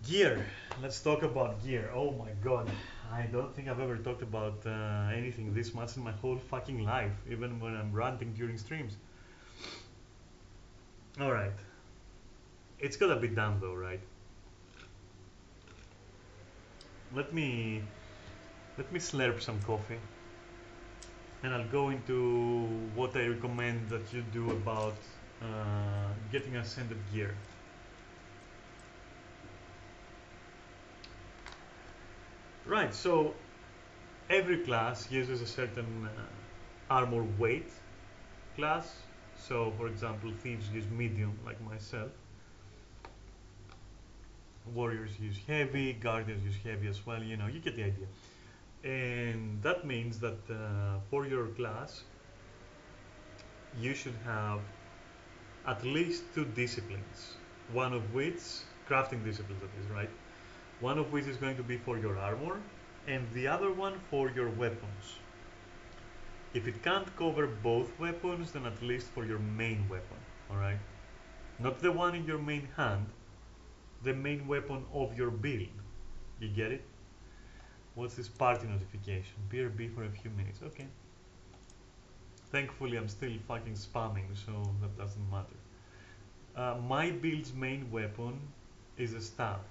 Gear, let's talk about gear. Oh my god, I don't think I've ever talked about anything this much in my whole fucking life, even when I'm ranting during streams. Alright, it's gotta be done though, right? let me slurp some coffee, and I'll go into what I recommend that you do about getting ascended gear. Right, so every class uses a certain armor weight class. So, for example, thieves use medium, like myself. Warriors use heavy, guardians use heavy as well. You know, you get the idea. And that means that for your class, you should have at least two disciplines. One of which, crafting disciplines, that is, right? One of which is going to be for your armor, and the other one for your weapons. If it can't cover both weapons, then at least for your main weapon, alright? Not the one in your main hand, the main weapon of your build. You get it? What's this party notification? BRB for a few minutes. Okay. Thankfully, I'm still fucking spamming, so that doesn't matter. My build's main weapon is a staff.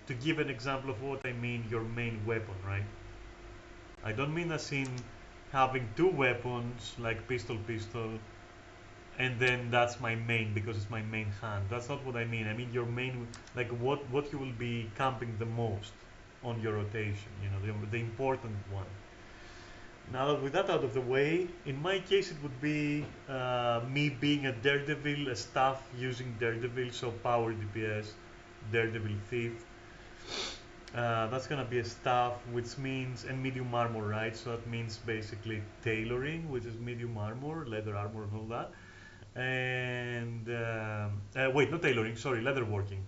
To give an example of what I mean, your main weapon, right? I don't mean as in having two weapons, like pistol, and then that's my main because it's my main hand. That's not what I mean. I mean your main, like what you will be camping the most on your rotation, you know, the important one. Now, with that out of the way, in my case, it would be me being a daredevil, a staff using daredevil, so power DPS, daredevil thief. That's gonna be a staff, which means, and medium armor, right? So that means basically tailoring, which is medium armor, leather armor, and all that. And wait, not tailoring, sorry, leatherworking.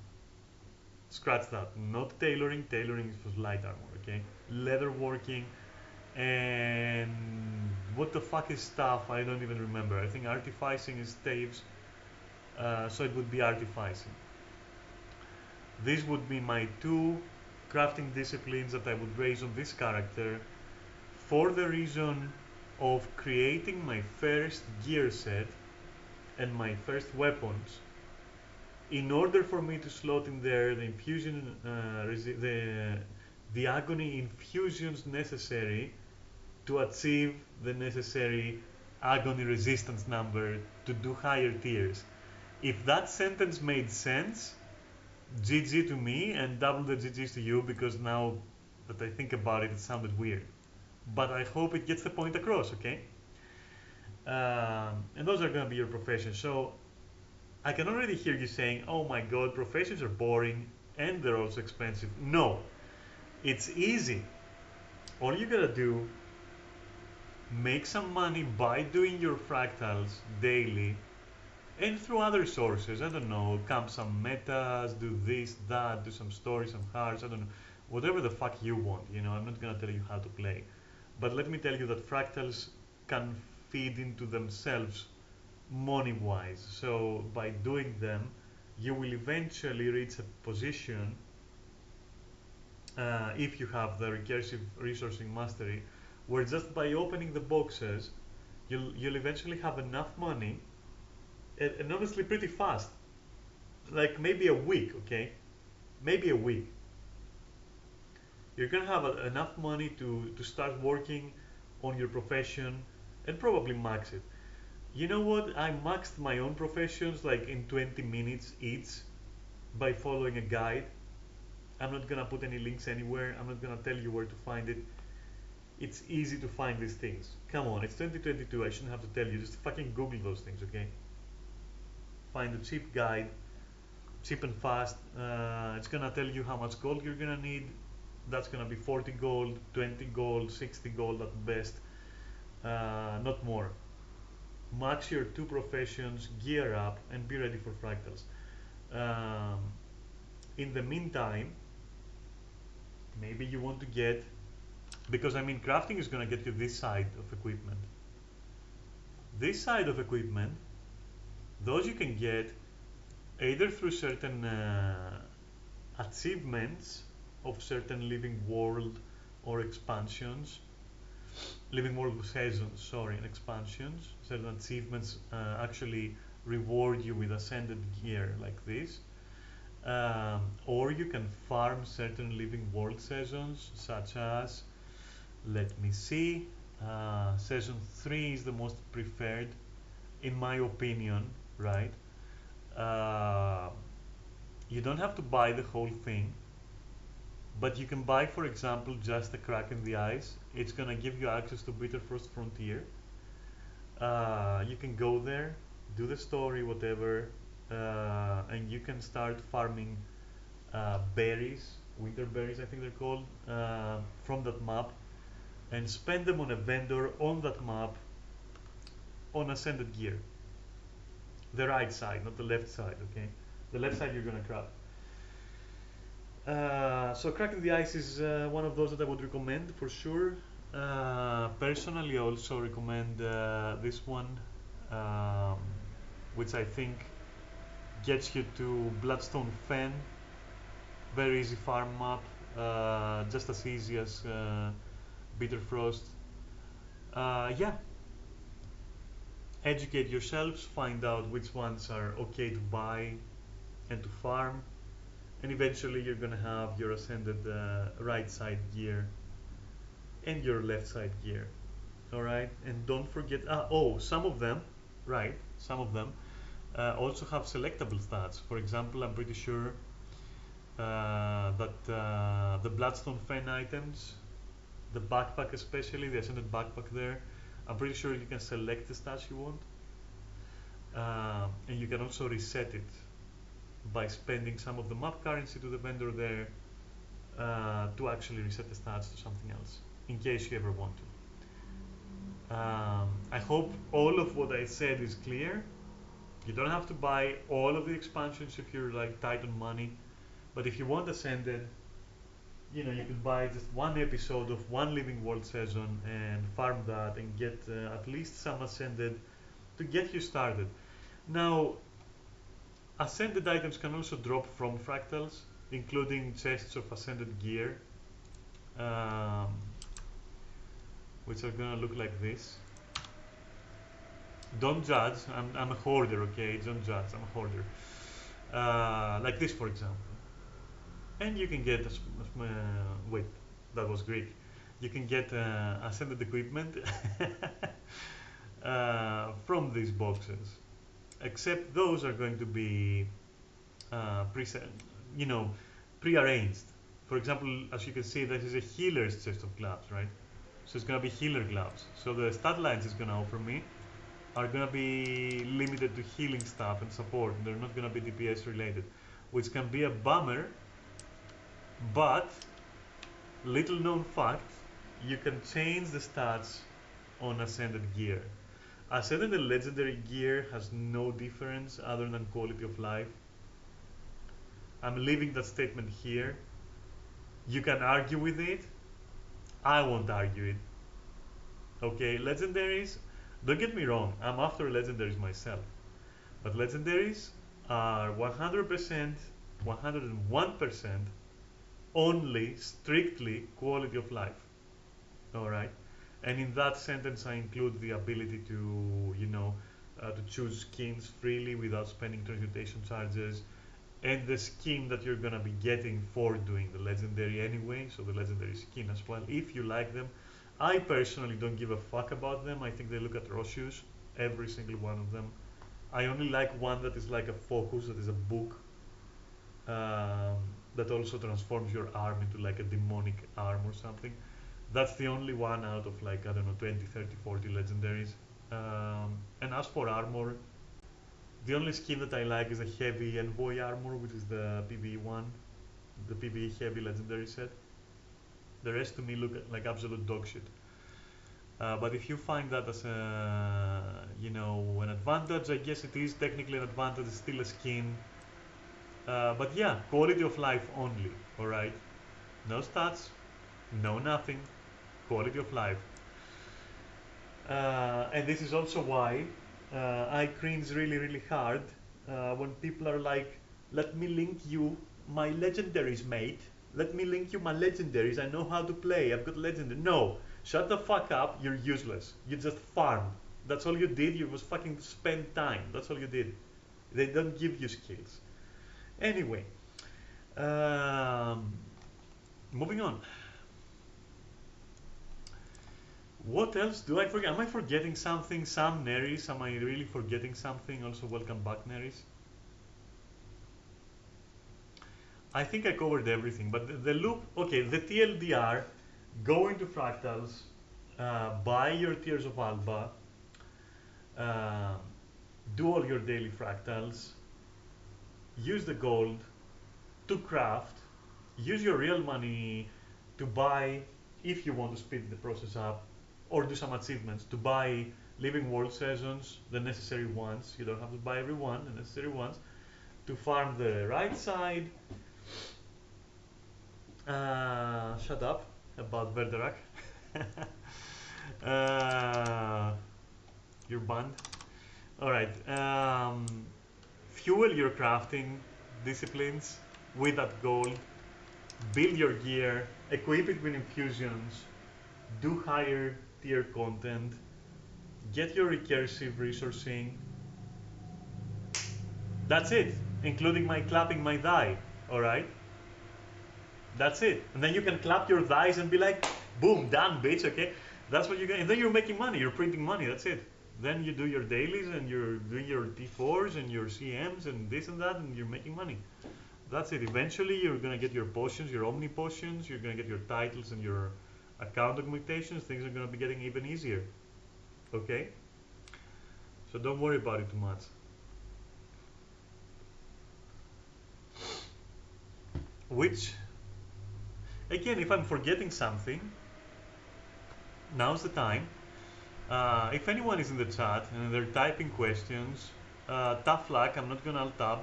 Scratch that. Not tailoring. Tailoring is for light armor, okay? Leatherworking. And what the fuck is staff? I don't even remember. I think artificing is staves, so it would be artificing. These would be my two crafting disciplines that I would raise on this character for the reason of creating my first gear set and my first weapons in order for me to slot in there the infusion, the agony infusions necessary to achieve the necessary agony resistance number to do higher tiers. If that sentence made sense, GG to me and double the GGs to you, because now that I think about it, it sounded weird. But I hope it gets the point across, okay? And those are going to be your professions. So I can already hear you saying, oh my god, professions are boring and they're also expensive. No, it's easy. All you gotta do, make some money by doing your fractals daily and through other sources. I don't know, camp some metas, do this, that, do some stories, some hearts, I don't know, whatever the fuck you want, you know. I'm not gonna tell you how to play, but let me tell you that fractals can feed into themselves money wise. So by doing them, you will eventually reach a position, if you have the recursive resourcing mastery, where just by opening the boxes, you'll eventually have enough money, and honestly pretty fast, like maybe a week, okay, maybe a week, you're gonna have enough money to start working on your profession and probably max it. You know what, I maxed my own professions like in 20 minutes each by following a guide. I'm not gonna put any links anywhere, I'm not gonna tell you where to find it. It's easy to find these things. Come on, it's 2022, I shouldn't have to tell you, just fucking Google those things, okay? Find a cheap guide, cheap and fast. It's gonna tell you how much gold you're gonna need. That's gonna be 40 gold, 20 gold, 60 gold at best, not more. Max your two professions, gear up, and be ready for fractals. Um, in the meantime, maybe you want to get, because I mean crafting is gonna get you this side of equipment. This side of equipment, those you can get either through certain achievements of certain living world or expansions, living world seasons, sorry, and expansions. Certain achievements actually reward you with ascended gear like this. Or you can farm certain living world seasons, such as, let me see, season 3 is the most preferred, in my opinion, right? Uh, you don't have to buy the whole thing, but you can buy, for example, just a crack in the ice. It's gonna give you access to Bitterfrost Frontier. You can go there, do the story, whatever, and you can start farming berries, winter berries, I think they're called, from that map, and spend them on a vendor on that map on ascended gear. The right side, not the left side, okay? The left side you're gonna craft. So cracking the ice is one of those that I would recommend for sure. Personally, I also recommend this one, um, which I think gets you to Bloodstone Fen. Very easy farm map, just as easy as Bitterfrost. Yeah, educate yourselves, find out which ones are okay to buy and to farm, and eventually you're gonna have your ascended right side gear and your left side gear. All right, and don't forget. Oh, some of them, right? Some of them also have selectable stats. For example, I'm pretty sure that the Bloodstone Fen items, the backpack especially, the ascended backpack there, I'm pretty sure you can select the stats you want, and you can also reset it by spending some of the map currency to the vendor there to actually reset the stats to something else, in case you ever want to. I hope all of what I said is clear. You don't have to buy all of the expansions if you're like tight on money, but if you want Ascended, you know, you could buy just one episode of one Living World season and farm that and get at least some Ascended to get you started. Now, Ascended items can also drop from Fractals, including chests of Ascended gear, um, which are gonna look like this. Don't judge. I'm a hoarder, okay? Don't judge. I'm a hoarder. Like this, for example. And you can get wait, that was Greek. You can get ascended equipment from these boxes. Except those are going to be pre, you know, pre-arranged. For example, as you can see, this is a healer's chest of gloves, right? So it's gonna be healer gloves. So the stat lines it's gonna offer me are gonna be limited to healing stuff and support. They're not gonna be DPS related, which can be a bummer. But little known fact, you can change the stats on Ascended gear. Ascended and Legendary gear has no difference other than quality of life. I'm leaving that statement here. You can argue with it. I won't argue it. Okay, legendaries, don't get me wrong, I'm after legendaries myself. But legendaries are 100%, 101% only strictly quality of life. All right, and in that sentence, I include the ability to, to choose skins freely without spending transmutation charges, and the skin that you're gonna be getting for doing the legendary anyway. So the legendary skin as well, if you like them. I personally don't give a fuck about them. I think they look atrocious, every single one of them. I only like one that is like a focus, that is a book, um, that also transforms your arm into like a demonic arm or something. That's the only one out of like, I don't know, 20, 30, 40 legendaries. And as for armor, the only skin that I like is a heavy envoy armor, which is the PvE one, the PvE heavy legendary set. The rest to me look like absolute dog shit. But if you find that as a, an advantage, I guess it is technically an advantage. It's still a skin. But yeah, quality of life only. All right, no stats, no nothing. Quality of life. And this is also why I cringe really, really hard when people are like, "Let me link you my legendaries, mate. Let me link you my legendaries. I know how to play. I've got legendary." No, shut the fuck up. You're useless. You just farmed. That's all you did. You was fucking spend time. That's all you did. They don't give you skills. Anyway, Um, moving on. What else do I forget? Am I forgetting something? Sam, Neris, am I really forgetting something? Also, welcome back, Neris. I think I covered everything, but the loop, okay, the TLDR, go into Fractals, buy your tiers of Alba, uh, do all your daily fractals, use the gold to craft, use your real money to buy, if you want to speed the process up, or do some achievements, to buy living world seasons, the necessary ones. You don't have to buy every one, the necessary ones, to farm the right side. Shut up about Verderak. uh, you're banned. Alright. Fuel your crafting disciplines with that gold. Build your gear. Equip it with infusions. Do higher tier content. Get your recursive resourcing. That's it, including my clapping my die. Alright? That's it. And then you can clap your thighs and be like, boom, done, bitch, okay? That's what you get. And then you're making money, you're printing money, that's it. Then you do your dailies and you're doing your T4s and your CMs and this and that, and you're making money. That's it. Eventually, you're gonna get your potions, your omni potions, you're gonna get your titles and your account augmentations. Things are gonna be getting even easier, okay? So don't worry about it too much. Which, again, if I'm forgetting something, now's the time. If anyone is in the chat and they're typing questions, tough luck, I'm not gonna alt tab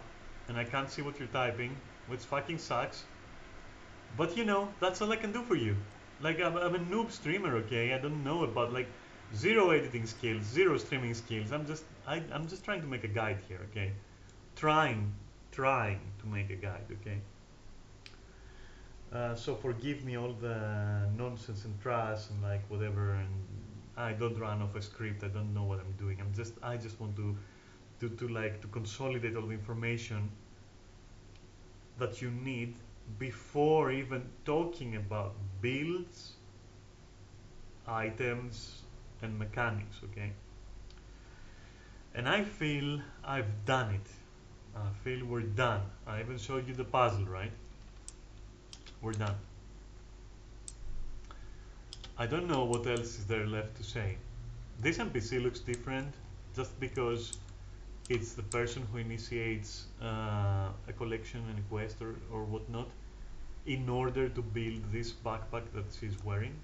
and I can't see what you're typing, which fucking sucks. But you know, that's all I can do for you. Like, I'm a noob streamer, okay? I don't know about, like, zero editing skills, zero streaming skills. I'm just trying to make a guide here, okay? Trying to make a guide, okay? So forgive me all the nonsense and trash and like whatever, and I don't run off a script. I don't know what I'm doing. I just want to consolidate all the information that you need before even talking about builds, items, and mechanics, okay? And I feel I've done it. I feel we're done. I even showed you the puzzle, right? We're done. I don't know what else is there left to say. This NPC looks different just because it's the person who initiates a collection and a quest or whatnot in order to build this backpack that she's wearing,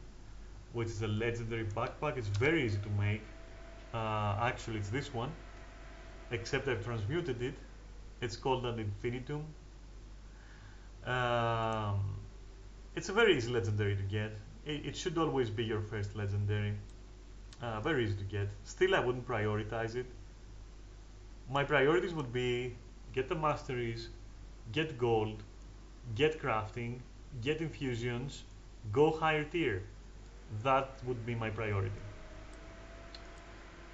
which is a legendary backpack. It's very easy to make. Actually, it's this one, except I've transmuted it. It's called an infinitum. Um, it's a very easy legendary to get. It should always be your first legendary. Very easy to get. Still, I wouldn't prioritize it. My priorities would be get the masteries, get gold, get crafting, get infusions, go higher tier. That would be my priority.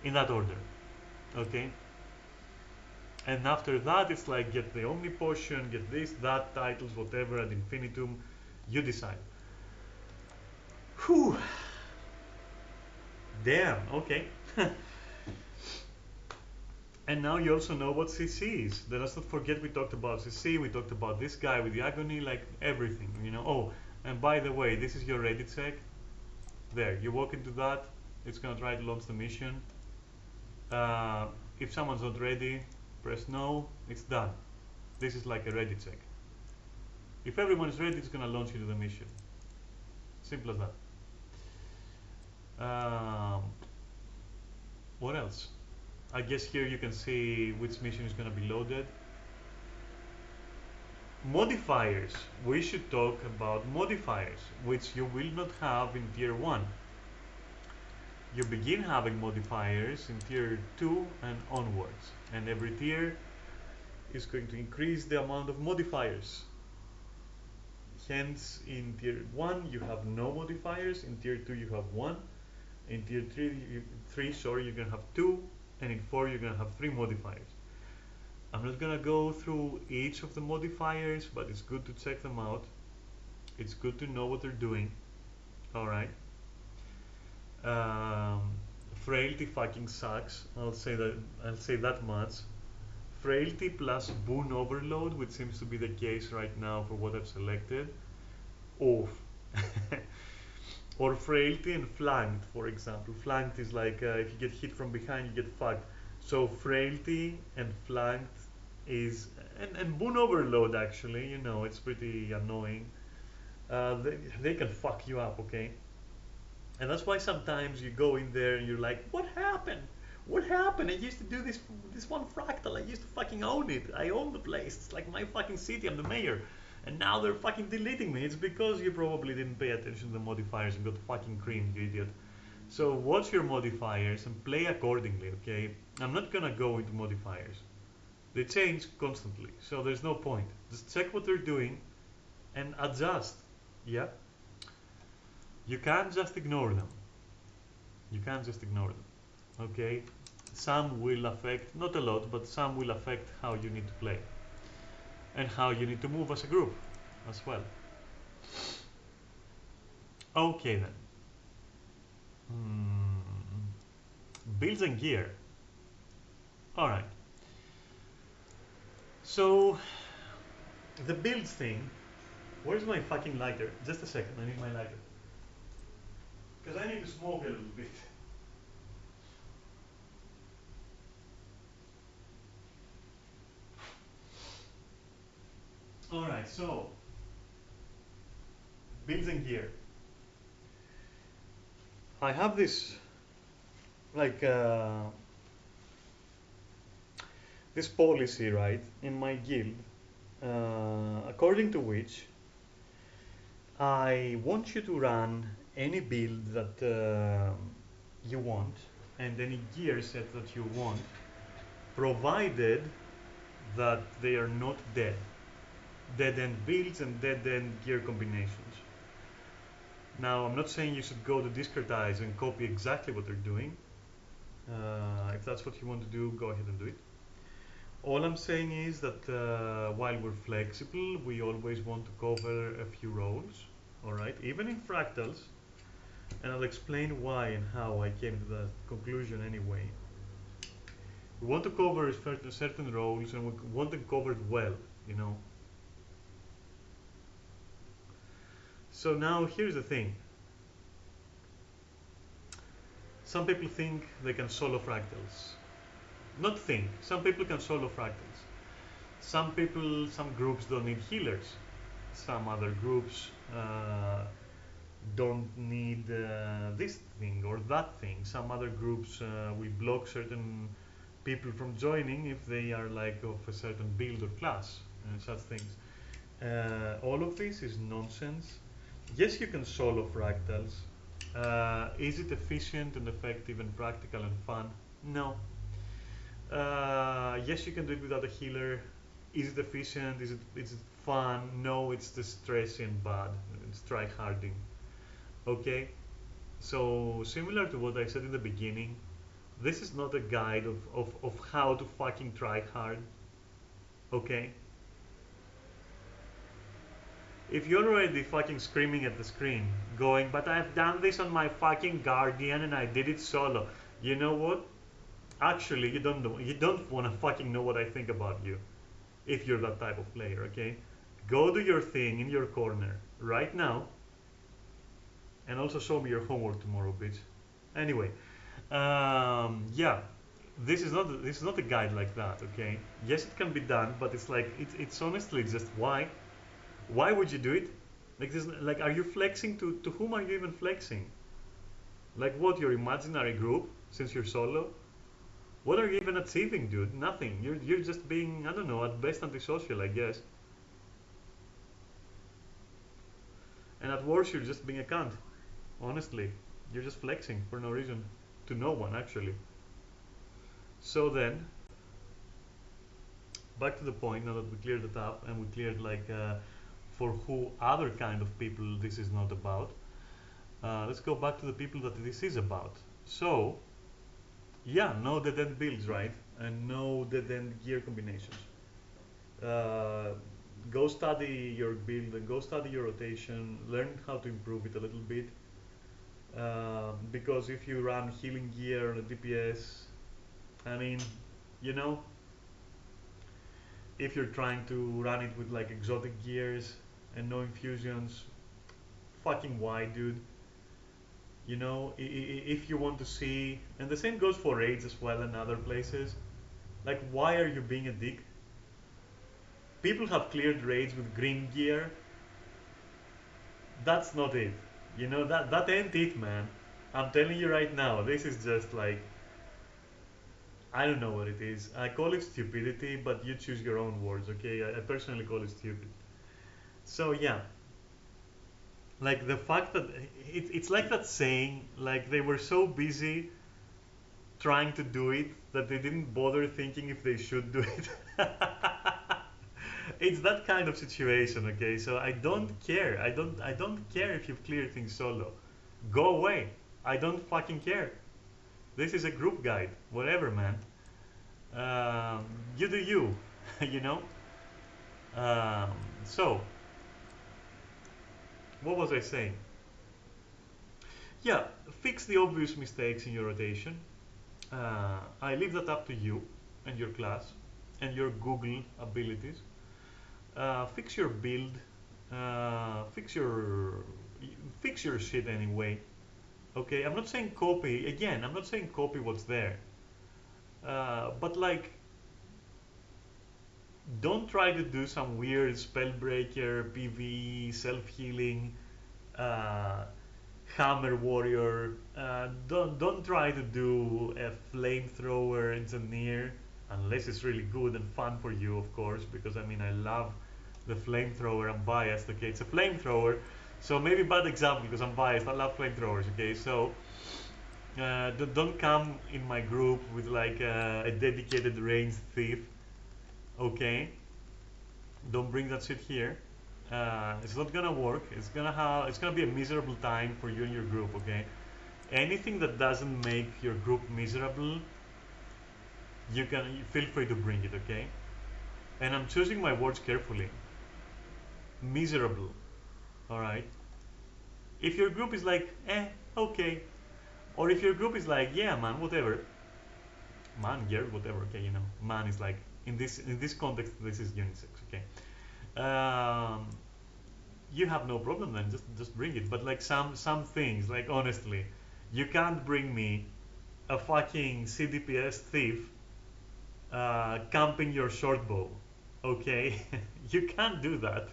In that order. Okay? And after that, it's like get the Omni Potion, get this, that, titles, whatever, ad infinitum. You decide. Whew. Damn, okay. And now you also know what CC is. Let us not forget we talked about CC, we talked about this guy with the agony, like everything, you know. Oh, and by the way, this is your ready check. There, you walk into that, it's gonna try to launch the mission. If someone's not ready, press no, it's done. This is like a ready check. If everyone is ready, it's gonna launch you to the mission. Simple as that. What else? I guess here you can see which mission is going to be loaded. Modifiers. We should talk about modifiers, which you will not have in tier 1. You begin having modifiers in tier 2 and onwards, and every tier is going to increase the amount of modifiers. Hence, in tier 1 you have no modifiers, in tier 2 you have 1, in tier 3, sorry, you're going to have 2, and in 4 you're going to have 3 modifiers. I'm not gonna go through each of the modifiers, but it's good to check them out. It's good to know what they're doing. All right. Um, Frailty fucking sucks. I'll say that. I'll say that much. Frailty plus boon overload, which seems to be the case right now for what I've selected. Oof. Or frailty and flanked, for example. Flanked is like if you get hit from behind, you get fucked. So frailty and flanked is, and boon overload actually, you know, it's pretty annoying. They can fuck you up, okay? And that's why sometimes you go in there and you're like, what happened? What happened? I used to do this one fractal. I used to fucking own it. I own the place. It's like my fucking city. I'm the mayor. And now they're fucking deleting me. It's because you probably didn't pay attention to the modifiers and got fucking creamed, you idiot. So watch your modifiers and play accordingly, okay? I'm not gonna go into modifiers. They change constantly, so there's no point. Just check what they're doing and adjust. Yeah? You can't just ignore them. You can't just ignore them. Okay? Some will affect, not a lot, but some will affect how you need to play and how you need to move as a group as well. Okay then. Builds and gear. Alright. So, the builds thing. Where's my fucking lighter? Just a second, I need my lighter. Because I need to smoke a little bit. Alright, so builds and gear. I have this like this policy, right, in my guild, according to which I want you to run any build that you want and any gear set that you want, provided that they are not dead end builds and dead end gear combinations. Now, I'm not saying you should go to discardize and copy exactly what they're doing. If that's what you want to do, go ahead and do it. All I'm saying is that while we're flexible, we always want to cover a few roles, all right? Even in fractals, and I'll explain why and how I came to that conclusion anyway. We want to cover certain roles, and we want them covered well, you know. So now here's the thing. Some people think they can solo fractals. Not think, some people can solo fractals. Some people, some groups don't need healers. Some other groups don't need this thing or that thing. Some other groups will block certain people from joining if they are like of a certain build or class and such things. All of this is nonsense. Yes, you can solo fractals. Is it efficient and effective and practical and fun? No. Yes, you can do it without a healer. Is it efficient? Is it fun? No, it's just stressy and bad. It's try harding. Okay? So, similar to what I said in the beginning, this is not a guide of how to fucking try hard. Okay? If you're already fucking screaming at the screen, going, but I've done this on my fucking Guardian and I did it solo. You know what? Actually, you don't know. You don't want to fucking know what I think about you. If you're that type of player, okay? Go do your thing in your corner right now, and also show me your homework tomorrow, bitch. Anyway, yeah, this is not a guide like that, okay? Yes, it can be done, but it's like it's honestly just why would you do it? Like this, like are you flexing to whom are you even flexing? Like what, your imaginary group since you're solo? What are you even achieving, dude? Nothing. You're just being, I don't know, at best antisocial, I guess. And at worst, you're just being a cunt. Honestly, you're just flexing for no reason, to no one actually. So then, back to the point. Now that we cleared it up and we cleared like for who other kind of people this is not about. Let's go back to the people that this is about. So, yeah, no dead end builds, right? and no dead-end gear combinations. Uh, Go study your build and go study your rotation. Learn how to improve it a little bit. Because if you run healing gear on a DPS, I mean, you know, if you're trying to run it with like exotic gears and no infusions, fucking why, dude? You know, if you want to see, and the same goes for raids as well and other places. Like, why are you being a dick? People have cleared raids with green gear. That's not it. You know, that ain't it, man. I'm telling you right now, this is just like, I don't know what it is. I call it stupidity, but you choose your own words, okay? I personally call it stupid. So yeah, like the fact that it's like that saying, like they were so busy trying to do it that they didn't bother thinking if they should do it. It's that kind of situation, okay? So I don't care. I don't care if you clear things solo. Go away. I don't fucking care. This is a group guide. Whatever, man. You do you. You know. Um, so what was I saying? Yeah, fix the obvious mistakes in your rotation. I leave that up to you and your class and your Google abilities. Fix your build. Fix your shit anyway. Okay, I'm not saying copy. Again, I'm not saying copy what's there. But like, don't try to do some weird spellbreaker, PvE, self-healing, uh, hammer warrior. Don't try to do a flamethrower engineer unless it's really good and fun for you, of course. Because I mean, I love the flamethrower. I'm biased. Okay, it's a flamethrower, so maybe bad example because I'm biased. I love flamethrowers. Okay, so don't come in my group with like a dedicated ranged thief. Okay, don't bring that shit here. It's not gonna work. It's gonna be a miserable time for you and your group. Okay, anything that doesn't make your group miserable, you feel free to bring it. Okay, and I'm choosing my words carefully. Miserable. All right. If your group is like, okay, or if your group is like, yeah, man, whatever, man, girl, whatever. Okay, you know, man is like in this context, this is unisex. Okay. Um, you have no problem then. Just bring it. But like some things, like honestly, you can't bring me a fucking CDPS thief camping your short bow. Okay, you can't do that.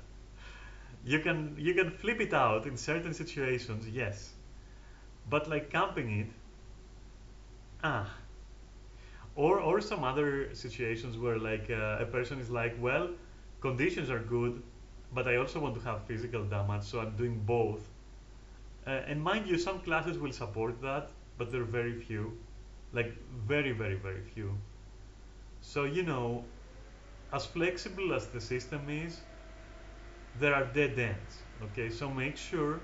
You can flip it out in certain situations, yes, but like camping it, ah. Or some other situations where like a person is like, well, conditions are good, but I also want to have physical damage, so I'm doing both. And mind you, some classes will support that, but there are very few, like very, very, very few. So you know, as flexible as the system is, there are dead ends. Okay, so make sure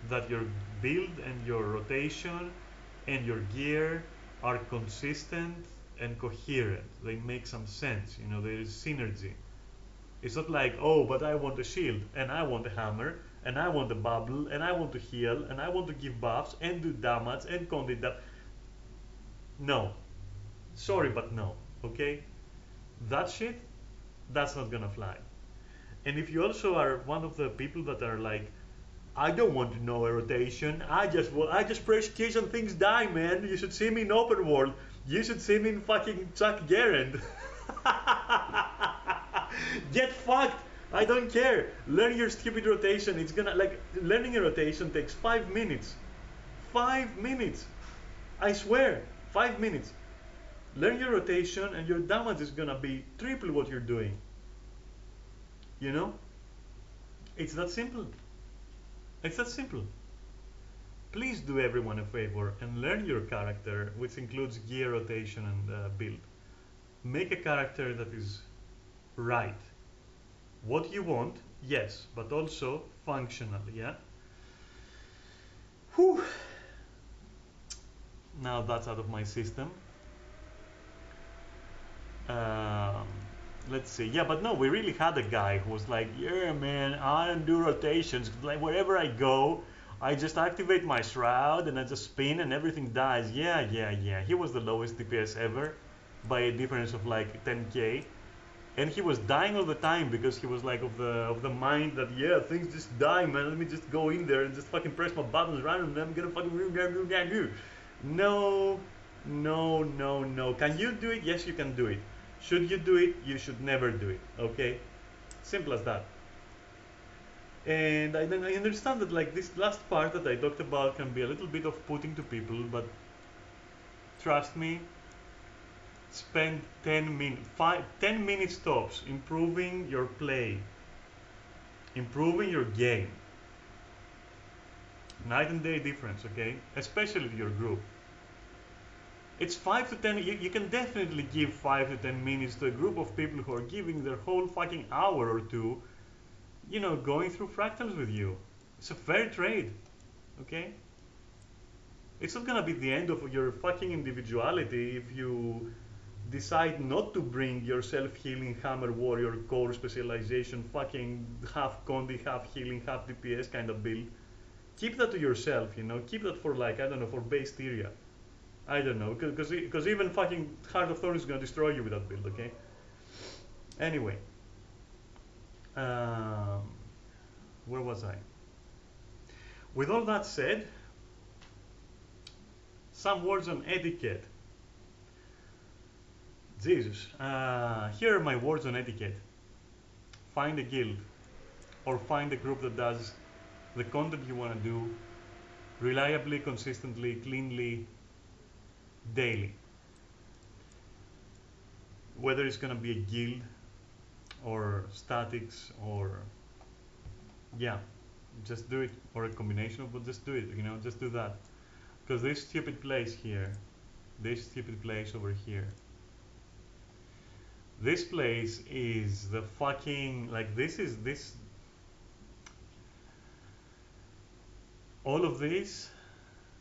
that your build and your rotation and your gear are consistent and coherent. They make some sense. You know, there is synergy. It's not like, oh, but I want a shield and I want a hammer and I want a bubble and I want to heal and I want to give buffs and do damage and content that. No, sorry, but no. Okay, that shit, that's not gonna fly. And if you also are one of the people that are like, I don't want to know a rotation. I just press keys and things die, man. You should see me in open world. You should see me in fucking Chuck Garand. Get fucked. I don't care. Learn your stupid rotation. It's gonna like learning a rotation takes 5 minutes. 5 minutes. I swear. 5 minutes. Learn your rotation and your damage is gonna be triple what you're doing. You know? It's that simple. It's that simple. Please do everyone a favor and learn your character, which includes gear rotation and build. Make a character that is right. What you want, yes, but also functional, yeah? Whew. Now that's out of my system. Um, let's see. Yeah, but no, we really had a guy who was like, yeah, man, I don't do rotations. Like wherever I go, I just activate my shroud and I just spin and everything dies. Yeah, yeah, yeah. He was the lowest DPS ever by a difference of like 10k. And he was dying all the time because he was like of the mind that yeah, things just die, man. Let me just go in there and just fucking press my buttons randomly. I'm gonna fucking do. No, no, no, no. Can you do it? Yes, you can do it. Should you do it? You should never do it. Okay, simple as that. And I understand that like this last part that I talked about can be a little bit off-putting to people, but trust me, spend 10 minutes, 10 minutes tops improving your play, improving your game. Night and day difference, okay? Especially your group. It's 5 to 10, you can definitely give 5 to 10 minutes to a group of people who are giving their whole fucking hour or two, going through fractals with you. It's a fair trade, okay? It's not gonna be the end of your fucking individuality if you decide not to bring your self-healing hammer warrior core specialization fucking half condi, half healing, half DPS kind of build. Keep that to yourself, keep that for like, I don't know, for base Tyria. I don't know, because even fucking Heart of Thorns is gonna destroy you with that build, okay? Anyway, um, where was I? With all that said, some words on etiquette. Jesus, here are my words on etiquette. Find a guild or find a group that does the content you want to do reliably, consistently, cleanly, daily. Whether it's going to be a guild or statics or yeah, just do it, or a combination of, but just do it, just do that. Because this stupid place here, this stupid place over here, this place is the fucking, like, this, all of this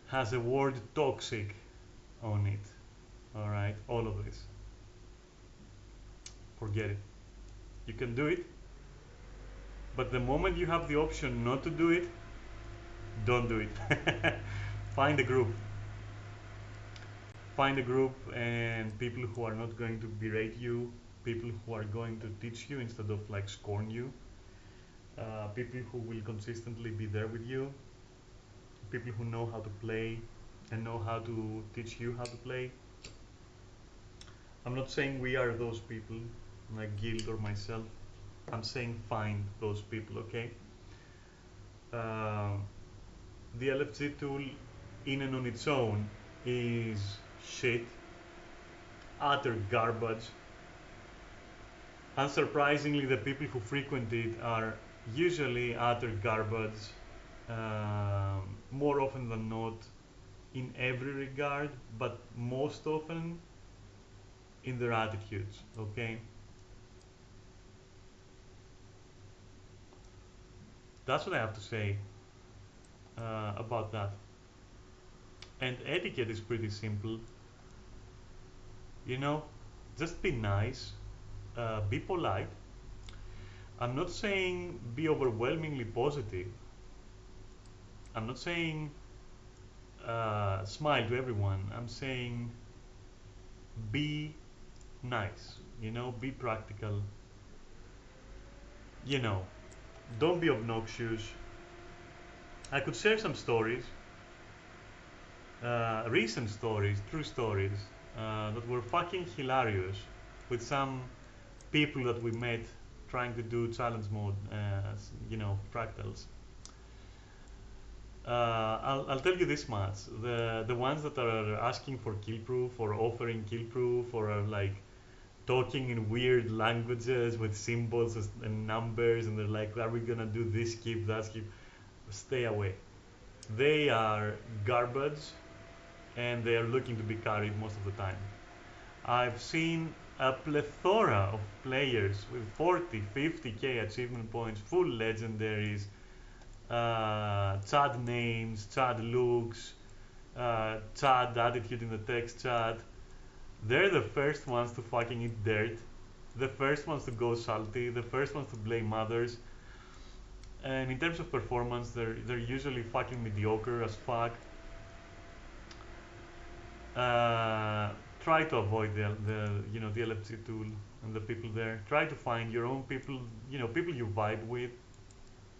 has a word toxic on it. Alright, all of this. Forget it. You can do it, but the moment you have the option not to do it, don't do it. Find a group. Find a group and people who are not going to berate you, people who are going to teach you instead of like scorn you, people who will consistently be there with you, people who know how to play and know how to teach you how to play. I'm not saying we are those people, like Guild or myself. I'm saying find those people, okay? Uh, the LFG tool in and on its own is shit, utter garbage. Unsurprisingly, the people who frequent it are usually utter garbage, more often than not in every regard, but most often in their attitudes, okay? That's what I have to say about that. And etiquette is pretty simple, you know, just be nice, be polite. I'm not saying be overwhelmingly positive. I'm not saying smile to everyone. I'm saying be nice, be practical, you know, don't be obnoxious. I could share some stories, recent stories, true stories, that were fucking hilarious with some people that we met trying to do challenge mode, fractals. I'll tell you this much: the ones that are asking for kill proof or offering kill proof or are like talking in weird languages with symbols and numbers, and they're like, "Are we gonna do this skip, that skip?" Stay away. They are garbage, and they are looking to be carried most of the time. I've seen a plethora of players with 40, 50k achievement points, full legendaries, Chad names, Chad looks, Chad attitude in the text chat, They're the first ones to fucking eat dirt, the first ones to go salty, the first ones to blame others. And in terms of performance, they're usually fucking mediocre as fuck. Uh, Try to avoid the LFC tool and the people there. Try to find your own people, people you vibe with,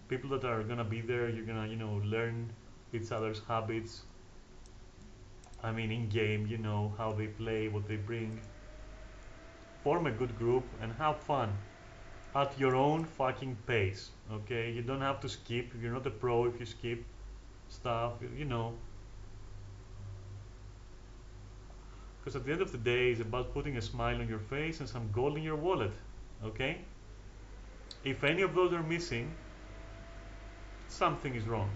people that are gonna be there. You're gonna learn each other's habits. I mean, in game, how they play, what they bring. Form a good group and have fun at your own fucking pace. Okay, you don't have to skip. You're not a pro if you skip stuff. Because at the end of the day, it's about putting a smile on your face and some gold in your wallet. Okay? If any of those are missing, something is wrong.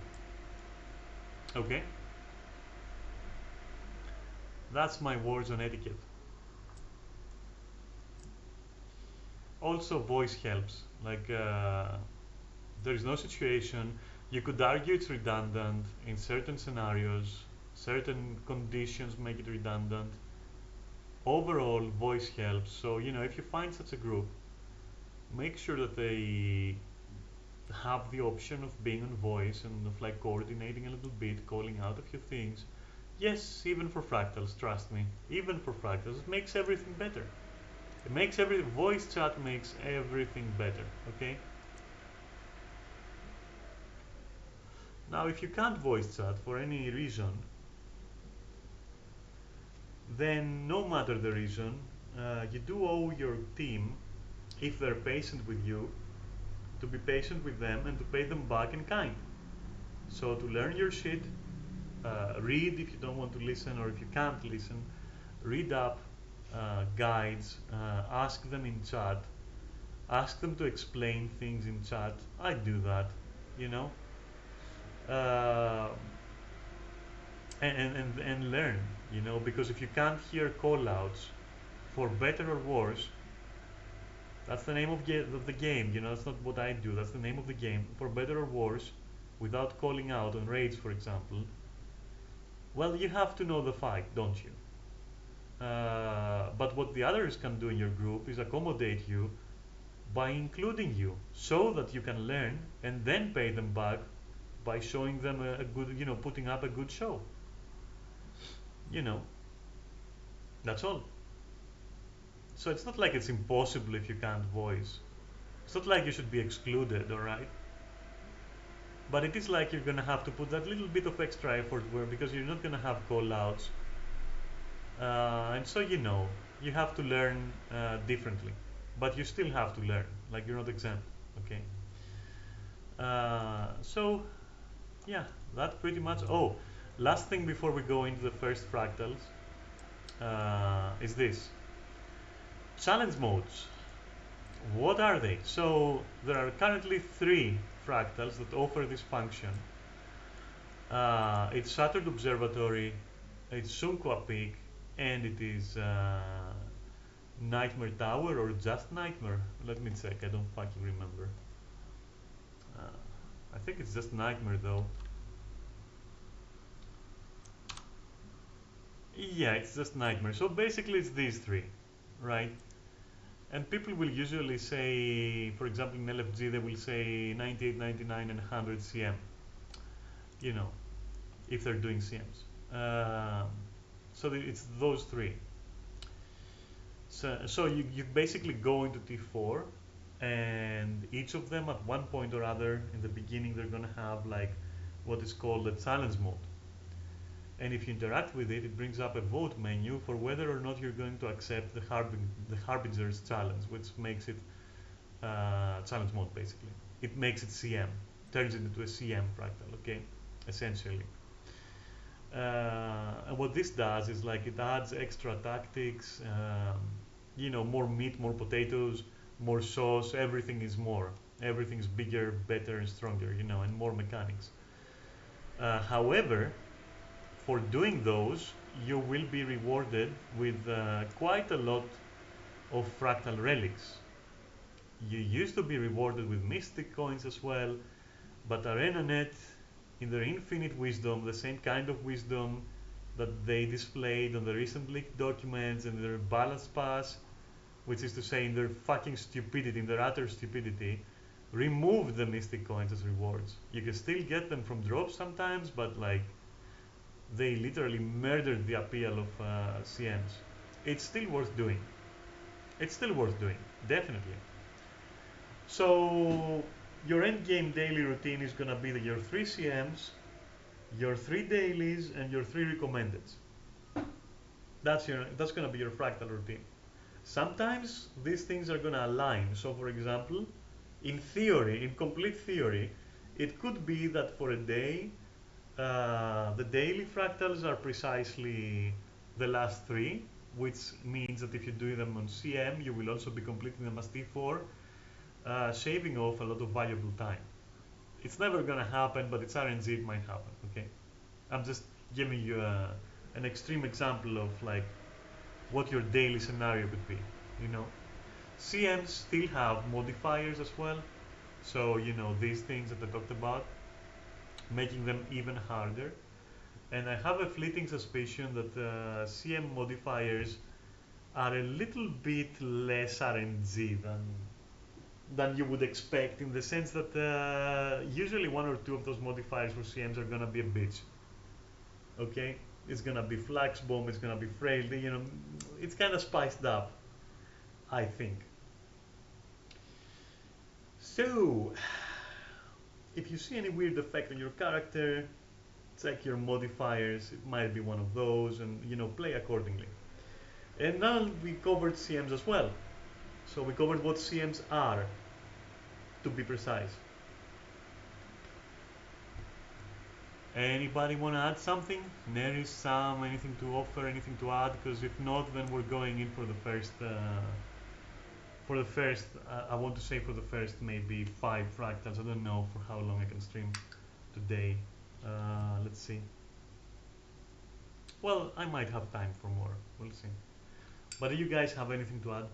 Okay? That's my words on etiquette. Also, voice helps. Like, there is no situation. You could argue it's redundant in certain scenarios, certain conditions make it redundant. Overall, voice helps. So, if you find such a group, make sure that they have the option of being on voice and of like coordinating a little bit, calling out a few things. Yes, even for fractals, trust me, even for fractals, it makes everything better. It makes every voice chat makes everything better. Okay. Now, if you can't voice chat for any reason, then no matter the reason, you do owe your team, if they're patient with you, to be patient with them and to pay them back in kind. So to learn your shit, read if you don't want to listen or if you can't listen, read up guides, ask them in chat, ask them to explain things in chat. I do that, you know, uh, and learn, because if you can't hear call outs, for better or worse, that's the name of the game, that's not what I do, that's the name of the game, for better or worse, without calling out on raids, for example. Well, you have to know the fight, don't you? But what the others can do in your group is accommodate you by including you so that you can learn and then pay them back by showing them a good, putting up a good show. You know, that's all. So it's not like it's impossible if you can't voice. It's not like you should be excluded, alright? But it is like you're gonna have to put that little bit of extra effort where because you're not gonna have call outs. And so you have to learn differently. But you still have to learn. Like you're not exempt. Okay. So yeah, that pretty much. Oh, last thing before we go into the first fractals is this. Challenge modes. What are they? So there are currently 3 fractals that offer this function. It's Shattered Observatory, it's Sunqua Peak, and it is Nightmare Tower or just Nightmare. Let me check, I don't fucking remember. I think it's just Nightmare though. Yeah, it's just Nightmare. So basically it's these 3, right? And people will usually say, for example in LFG they will say 98, 99 and 100 CM. If they're doing CMs. So it's those 3. So you basically go into T4 and each of them at one point or other in the beginning they're gonna have like what is called a challenge mode. And if you interact with it, it brings up a vote menu for whether or not you're going to accept the Harbinger's challenge, which makes it challenge mode basically. It makes it CM, turns it into a CM fractal, okay, essentially. And what this does is like it adds extra tactics, more meat, more potatoes, more sauce, everything is more. Everything's bigger, better, and stronger, and more mechanics. However, for doing those, you will be rewarded with quite a lot of fractal relics. You used to be rewarded with mystic coins as well, but ArenaNet, in their infinite wisdom, the same kind of wisdom, that they displayed on the recent leaked documents and their balance pass, which is to say in their fucking stupidity, in their utter stupidity, remove the mystic coins as rewards. You can still get them from drops sometimes, but like they literally murdered the appeal of CMs. It's still worth doing. It's still worth doing, definitely. So your end game daily routine is gonna be your 3 CMs, your 3 dailies, and your 3 recommendeds. That's gonna be your fractal routine. Sometimes these things are gonna align. So for example, in theory, in complete theory, it could be that for a day, the daily fractals are precisely the last 3, which means that if you do them on CM, you will also be completing them as T4, shaving off a lot of valuable time. It's never gonna happen, but it's RNG, it might happen, okay? I'm just giving you an extreme example of like what your daily scenario could be, you know? CMs still have modifiers as well, so you know these things that I talked about, making them even harder. And I have a fleeting suspicion that CM modifiers are a little bit less RNG than you would expect, in the sense that usually 1 or 2 of those modifiers for CMs are gonna be a bitch. Okay, it's gonna be Flux Bomb, it's gonna be Frailty, you know, it's kind of spiced up, I think. So, if you see any weird effect on your character, check your modifiers. It might be one of those, and you know, play accordingly. And now we covered CMs as well. So we covered what CMs are, to be precise. Anybody want to add something? Neris, Sam, anything to offer, anything to add? Because if not, then we're going in for the first. I want to say for the first maybe 5 fractals. I don't know for how long I can stream today. Let's see. Well, I might have time for more. We'll see. But do you guys have anything to add?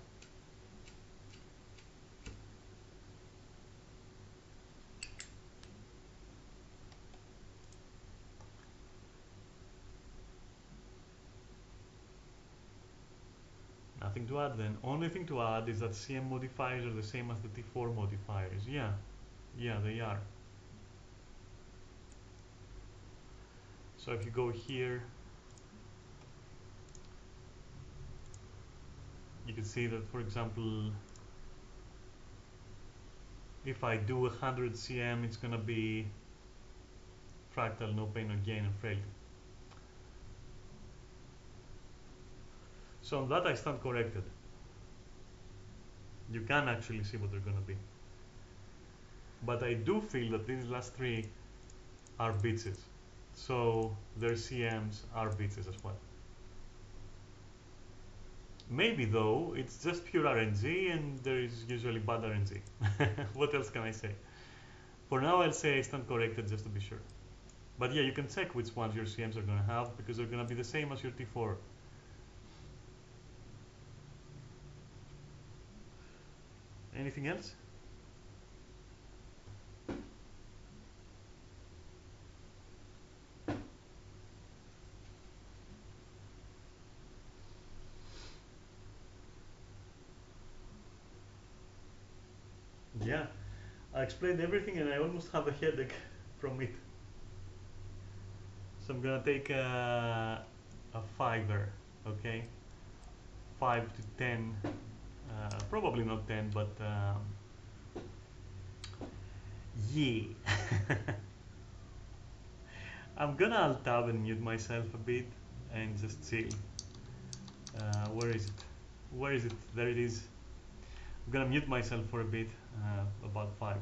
Nothing to add then. Only thing to add is that CM modifiers are the same as the T4 modifiers. Yeah, they are. So if you go here, you can see that, for example, if I do 100 CM, it's gonna be fractal, no pain, no gain, and frailty. So on that I stand corrected. You can actually see what they're gonna be. But I do feel that these last 3 are bitches. So their CMs are bitches as well. Maybe though, it's just pure RNG and there is usually bad RNG. What else can I say? For now I'll say I stand corrected just to be sure. But yeah, you can check which ones your CMs are gonna have, because they're gonna be the same as your T4. Anything else? Yeah, I explained everything and I almost have a headache from it. So I'm gonna take a fiver, okay? 5 to 10, probably not 10, but yeah. I'm gonna alt tab and mute myself a bit and just chill. Where is it? Where is it? There it is. I'm gonna mute myself for a bit, about 5.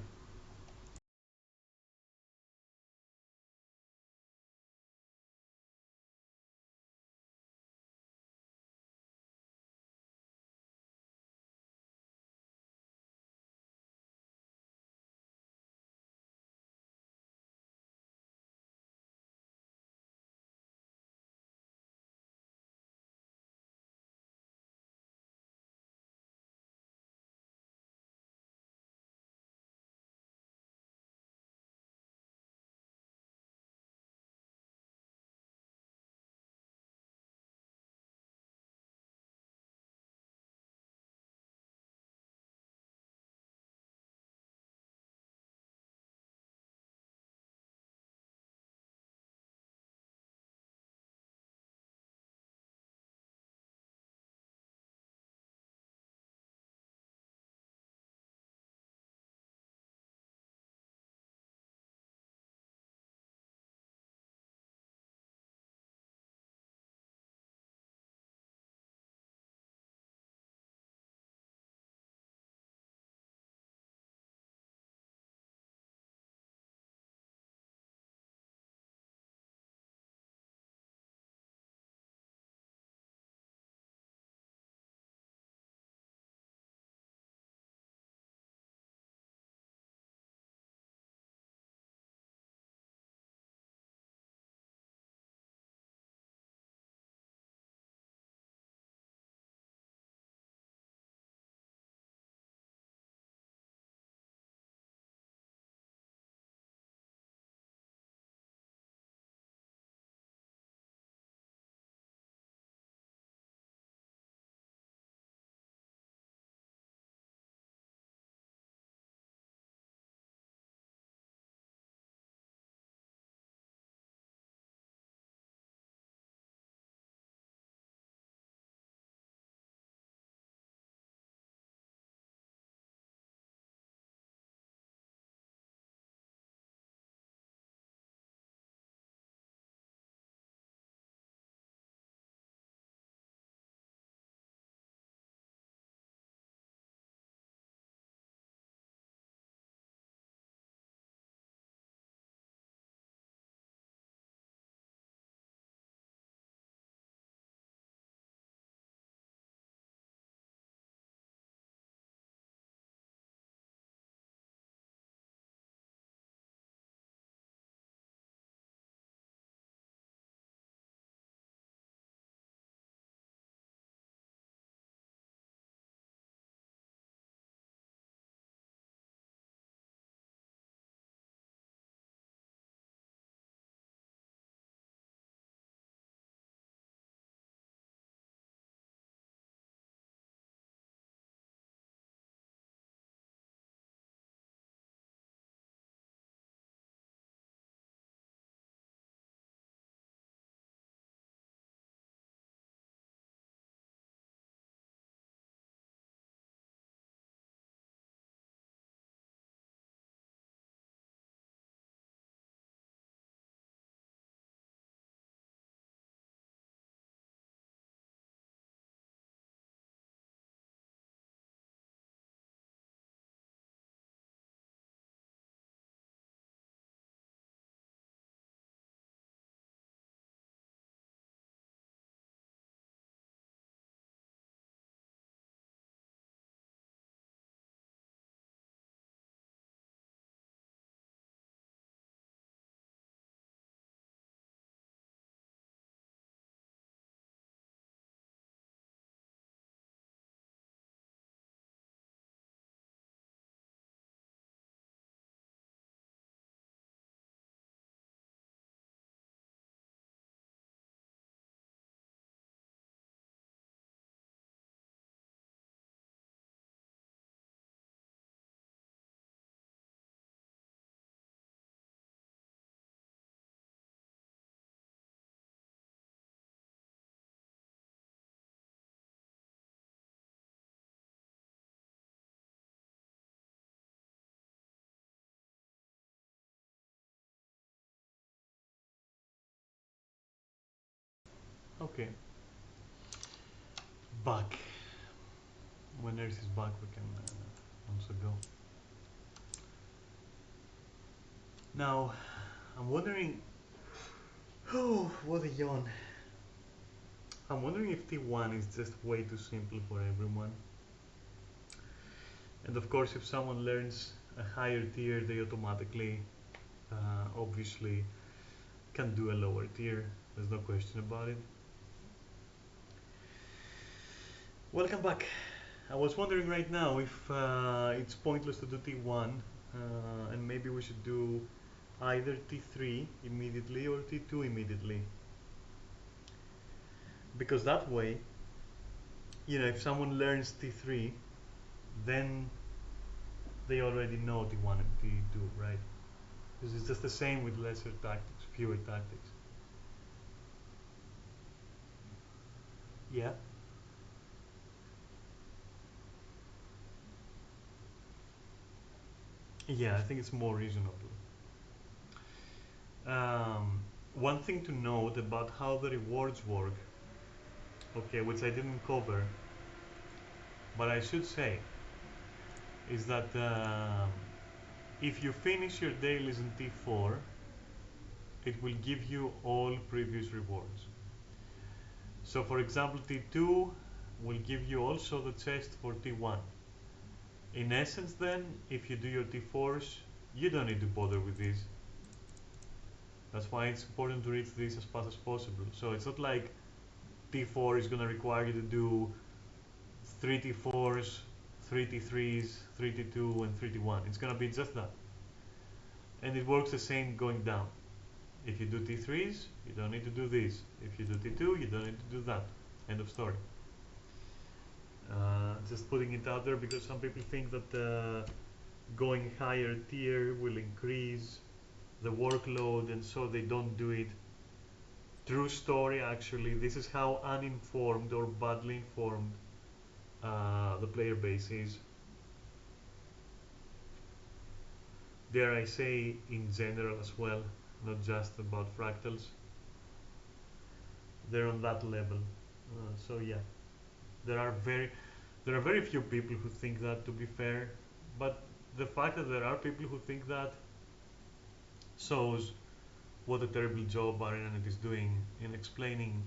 Okay, back. When Earth is back, we can also go. Now, I'm wondering. Oh, what a yawn. I'm wondering if T1 is just way too simple for everyone. And of course, if someone learns a higher tier, they automatically, obviously, can do a lower tier. There's no question about it. Welcome back. I was wondering right now if it's pointless to do T1 and maybe we should do either T3 immediately or T2 immediately. Because that way, you know, if someone learns T3, then they already know T1 and T2, right? Because it's just the same with lesser tactics, fewer tactics. Yeah. Yeah, I think it's more reasonable. One thing to note about how the rewards work, okay, which I didn't cover, but I should say, is that if you finish your dailies in T4, it will give you all previous rewards. So for example, T2 will give you also the chest for T1. In essence then, if you do your T4s, you don't need to bother with these. That's why it's important to reach this as fast as possible. So it's not like T4 is going to require you to do 3 T4s, 3 T3s, 3 T2 and 3 T1. It's going to be just that. And it works the same going down. If you do T3s, you don't need to do this. If you do T2, you don't need to do that. End of story. Just putting it out there because some people think that going higher tier will increase the workload and so they don't do it. True story, actually, this is how uninformed or badly informed the player base is. Dare I say, in general as well, not just about fractals. They're on that level. So yeah, there are very few people who think that, to be fair, but the fact that there are people who think that shows what a terrible job ArenaNet is doing in explaining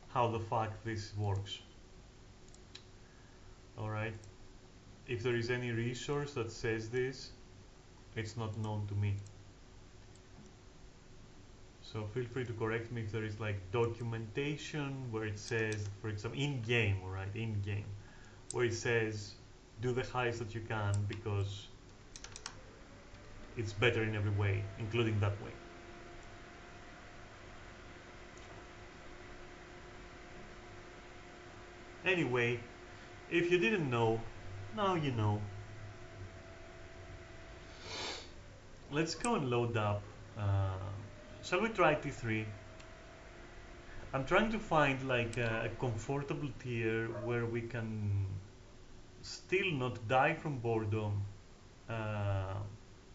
how the fuck this works. Alright? If there is any resource that says this, it's not known to me. So feel free to correct me if there is like documentation where it says, for example, in-game, alright, in-game, where it says do the highest that you can because it's better in every way, including that way. Anyway, if you didn't know, now you know. Let's go and load up. Shall we try T3? I'm trying to find like a comfortable tier where we can still not die from boredom.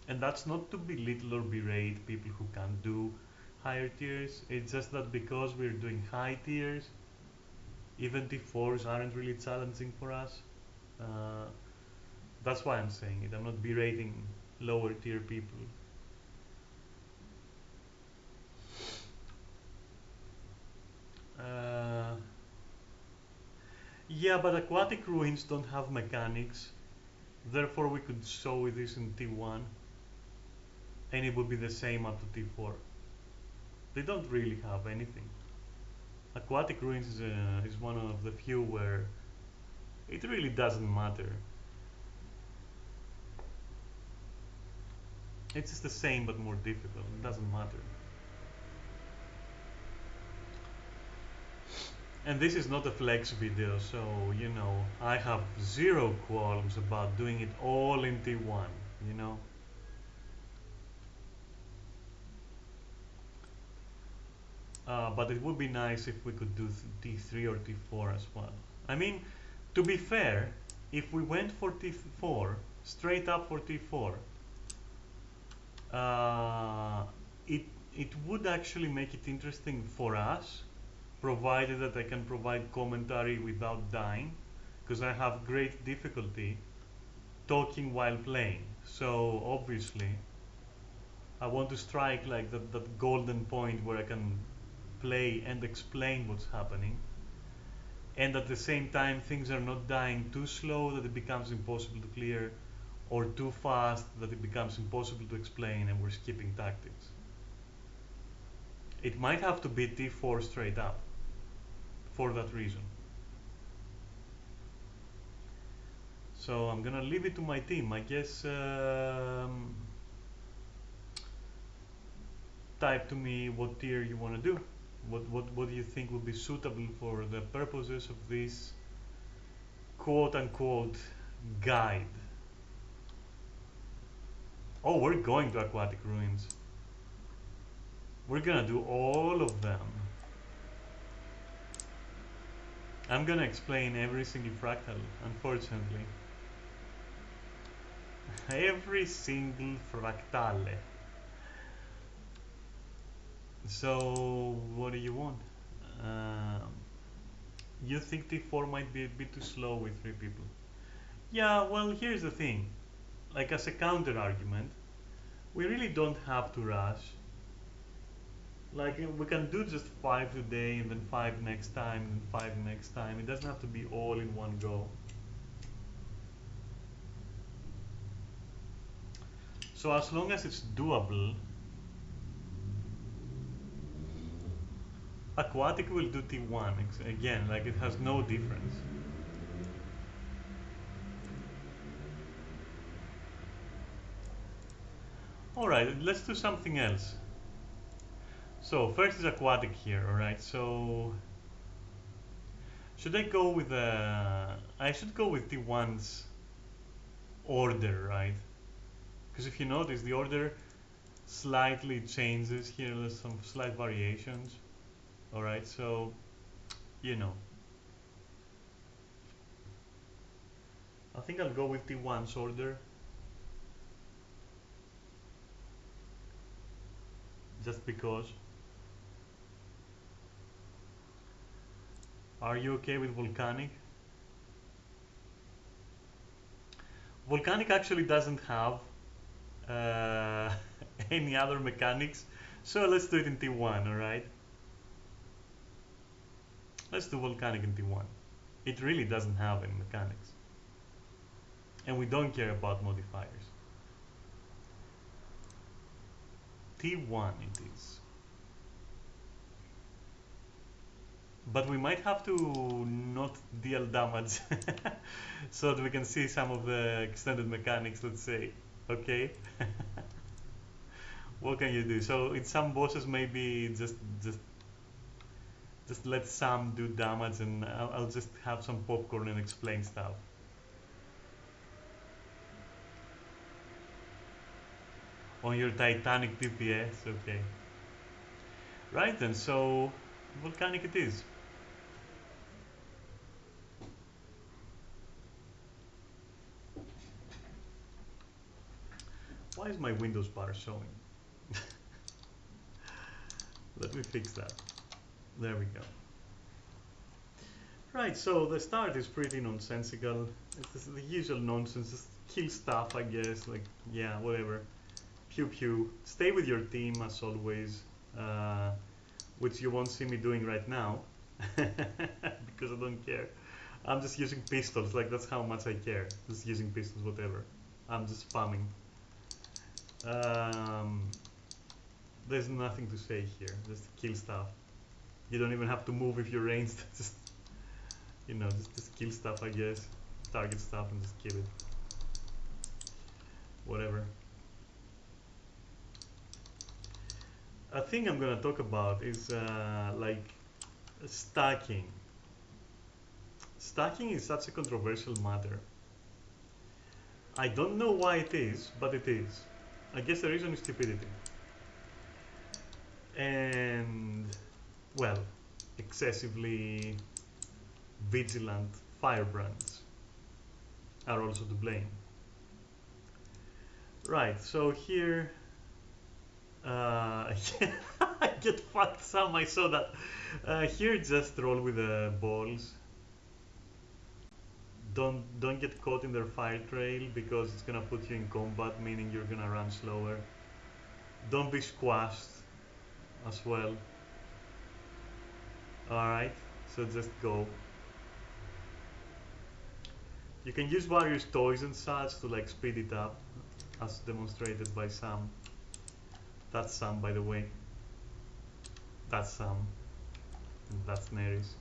And that's not to belittle or berate people who can't do higher tiers. It's just that because we're doing high tiers, even T4s aren't really challenging for us. Uh, that's why I'm saying it. I'm not berating lower tier people. Uh, yeah, but aquatic ruins don't have mechanics. Therefore, we could show this in T1, and it would be the same up to T4. They don't really have anything. Aquatic ruins is one of the few where it really doesn't matter. It's just the same but more difficult. It doesn't matter. And this is not a flex video, so you know, I have zero qualms about doing it all in T1, you know. But it would be nice if we could do T3 or T4 as well. I mean, to be fair, if we went for T4, straight up for T4, uh, it would actually make it interesting for us provided that I can provide commentary without dying, because I have great difficulty talking while playing. So obviously I want to strike like that golden point where I can play and explain what's happening, and at the same time things are not dying too slow that it becomes impossible to clear, or too fast that it becomes impossible to explain and we're skipping tactics. It might have to be T4 straight up for that reason. So I'm gonna leave it to my team. I guess type to me what tier you want to do. What do you think would be suitable for the purposes of this quote unquote guide? Oh, we're going to aquatic ruins. We're gonna do all of them. I'm gonna explain every single fractal, unfortunately. Every single fractale. So, what do you want? Um, you think T4 might be a bit too slow with 3 people? Yeah, well, here's the thing. Like, as a counter argument, we really don't have to rush. Like, we can do just 5 today and then 5 next time and 5 next time. It doesn't have to be all in one go. So as long as it's doable, aquatic will do T1 again, like it has no difference. Alright, let's do something else. So first is aquatic here, alright, so should I go with I should go with T1's order, right? Because if you notice, the order slightly changes here, there's some slight variations. Alright, so you know, I think I'll go with T1's order, just because. Are you okay with volcanic? Volcanic actually doesn't have uh, any other mechanics, so let's do it in T1, alright? Let's do volcanic in T1. It really doesn't have any mechanics. And we don't care about modifiers. T1 it is. But we might have to not deal damage so that we can see some of the extended mechanics, let's say. Okay? What can you do? So in some bosses maybe just let some do damage, and I'll just have some popcorn and explain stuff. On your Titanic DPS, okay. Right then, so volcanic it is. Why is my Windows bar showing? Let me fix that. There we go. Right, so the start is pretty nonsensical. It's the usual nonsense, just kill stuff, I guess, like, yeah, whatever. Pew pew. Stay with your team, as always, which you won't see me doing right now, because I don't care. I'm just using pistols, like, that's how much I care. Just using pistols, whatever. I'm just spamming. There's nothing to say here, just kill stuff. You don't even have to move if you're ranged, just, you know, just kill stuff, I guess. Target stuff and just kill it. Whatever. A thing I'm gonna talk about is like stacking. Stacking is such a controversial matter. I don't know why it is, but it is. I guess the reason is stupidity. And, well, excessively vigilant firebrands are also to blame. Right, so here I get fucked some, I saw that. Here just roll with the balls. Don't get caught in their fire trail because it's gonna put you in combat, meaning you're gonna run slower. Don't be squashed as well. Alright, so just go. You can use various toys and such to like speed it up, as demonstrated by Sam. That's Sam, by the way. That's Sam. And that's Neris.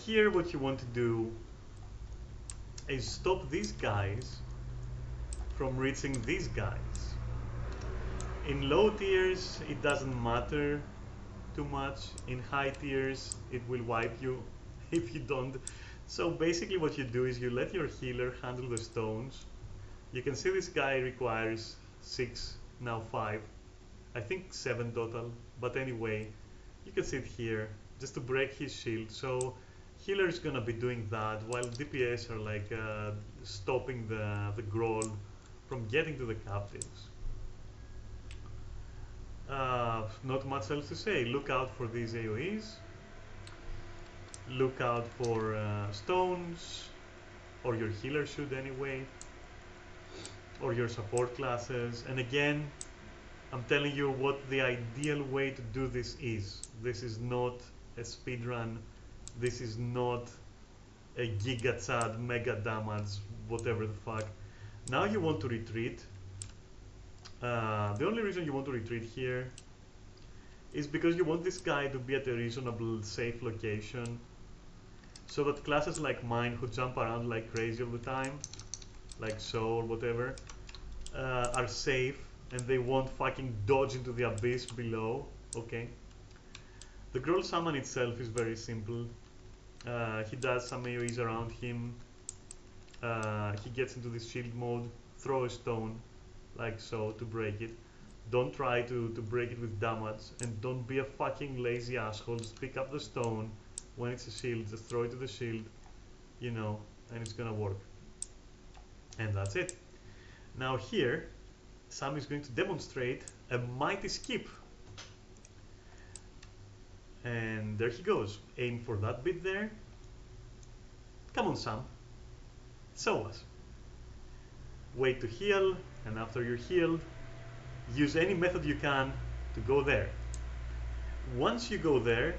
Here what you want to do is stop these guys from reaching these guys. In low tiers it doesn't matter too much. In high tiers it will wipe you if you don't. So basically what you do is you let your healer handle the stones. You can see this guy requires 6, now 5, I think 7 total, but anyway, you can see it here just to break his shield. So healer is gonna be doing that while DPS are like stopping the Groll from getting to the captives. Not much else to say. Look out for these AoEs. Look out for stones, or your healer should anyway, or your support classes. And again, I'm telling you what the ideal way to do this is. This is not a speed run. This is not a giga chad, mega damage, whatever the fuck. Now you want to retreat. The only reason you want to retreat here is because you want this guy to be at a reasonable safe location, so that classes like mine who jump around like crazy all the time, like so or whatever, are safe and they won't fucking dodge into the abyss below. Okay. The Groll summon itself is very simple. He does some AoEs around him. He gets into this shield mode, throw a stone, like so, to break it. Don't try to break it with damage, and don't be a fucking lazy asshole. Just pick up the stone. When it's a shield, just throw it to the shield, you know, and it's gonna work. And that's it. Now here, Sam is going to demonstrate a mighty skip. And there he goes. Aim for that bit there. Come on, Sam. Show us. Wait to heal, and after you're healed, use any method you can to go there. Once you go there,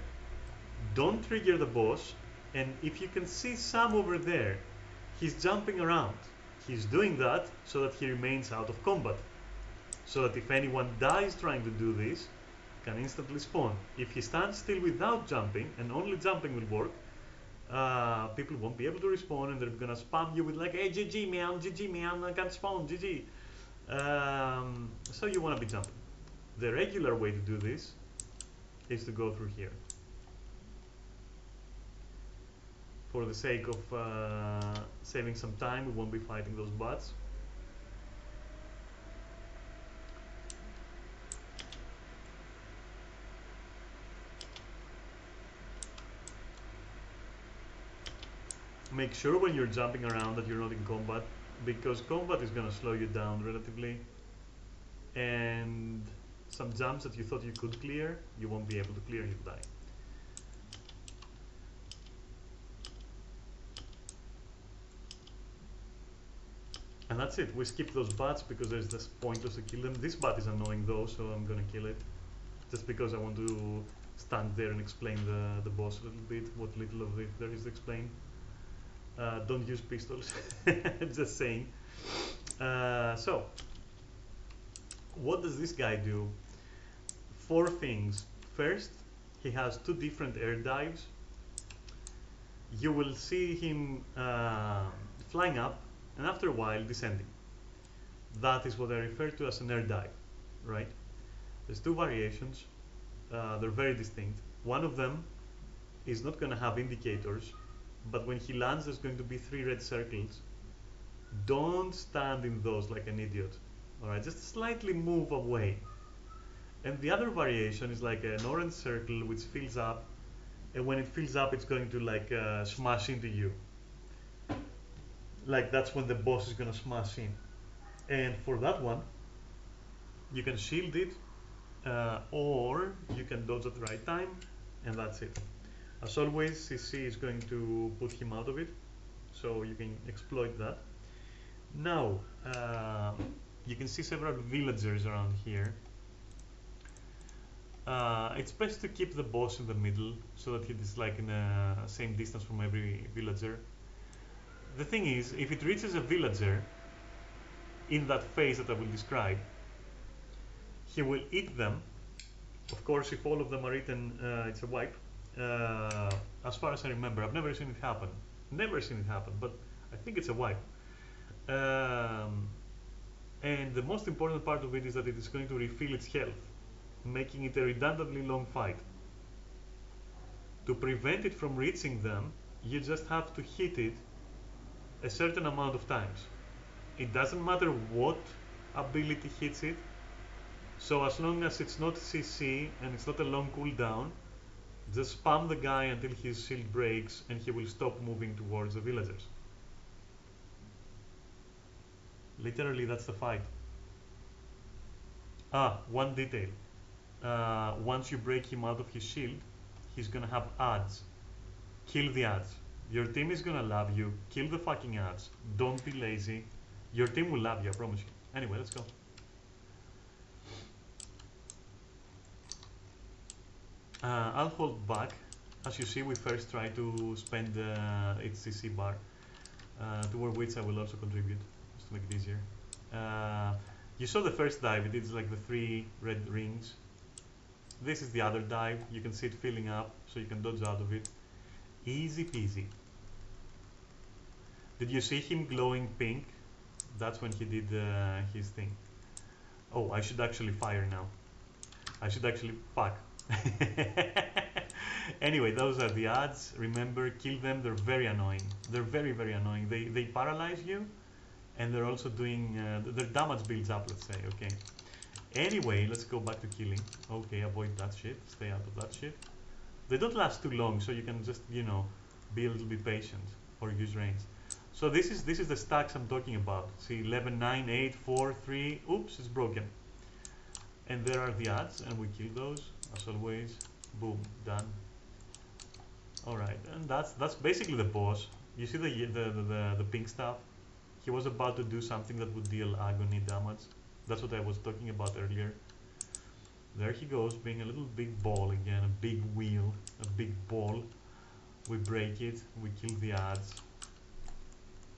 don't trigger the boss, and if you can see Sam over there, he's jumping around. He's doing that so that he remains out of combat, so that if anyone dies trying to do this, can instantly spawn. If he stands still without jumping, and only jumping will work, people won't be able to respawn, and they're gonna spam you with like, hey, GG man, I can't spawn, GG. So you wanna be jumping. The regular way to do this is to go through here. For the sake of saving some time, we won't be fighting those bots. Make sure when you're jumping around that you're not in combat, because combat is gonna slow you down relatively, and some jumps that you thought you could clear, you won't be able to clear, you'll die. And that's it. We skip those bats because there's this pointless to kill them. This bat is annoying though, so I'm gonna kill it. Just because I want to stand there and explain the boss a little bit, what little of it there is to explain. Don't use pistols, just saying. So, what does this guy do? 4 things. First, he has 2 different air dives. You will see him flying up, and after a while descending. That is what I refer to as an air dive, right? There's 2 variations. They're very distinct. One of them is not going to have indicators, but when he lands there's going to be 3 red circles. Don't stand in those like an idiot. Alright, just slightly move away. And the other variation is like an orange circle which fills up, and when it fills up it's going to like smash into you. Like that's when the boss is gonna smash in. And for that one, You can shield it, or you can dodge at the right time, and that's it. As always, CC is going to put him out of it, so you can exploit that. Now, you can see several villagers around here. It's best to keep the boss in the middle so that he is like in the same distance from every villager. The thing is, if it reaches a villager in that phase that I will describe, he will eat them. Of course, if all of them are eaten, it's a wipe. As far as I remember, I've never seen it happen. Never seen it happen, but I think it's a wipe. And the most important part of it is that it is going to refill its health, making it a redundantly long fight. To prevent it from reaching them, you just have to hit it a certain amount of times. It doesn't matter what ability hits it, so as long as it's not CC and it's not a long cooldown, just spam the guy until his shield breaks and he will stop moving towards the villagers. Literally, that's the fight. One detail. Once you break him out of his shield, he's gonna have ads. Kill the ads. Your team is gonna love you. Kill the fucking ads. Don't be lazy. Your team will love you, I promise you. Anyway, let's go. I'll hold back. As you see, we first try to spend its CC bar, toward which I will also contribute, just to make it easier. You saw the first dive, it is like the 3 red rings. This is the other dive, you can see it filling up, so you can dodge out of it. Easy peasy. Did you see him glowing pink? That's when he did his thing. Oh, I should actually fire now. I should actually, fuck. Anyway, those are the ads. Remember, kill them, they're very annoying. They're very, very annoying. They paralyze you, and they're also doing, their damage builds up, let's say, okay. Anyway, let's go back to killing. Okay, avoid that shit, stay out of that shit. They don't last too long, so you can just, you know, be a little bit patient or use range. So this is the stacks I'm talking about. See, 11, 9, 8, 4, 3, oops, it's broken. And there are the ads, and we kill those, as always. Boom, done. Alright, and that's basically the boss. You see the pink stuff? He was about to do something that would deal agony damage. That's what I was talking about earlier. There he goes, being a little big ball again, a big wheel, a big ball. We break it, we kill the ads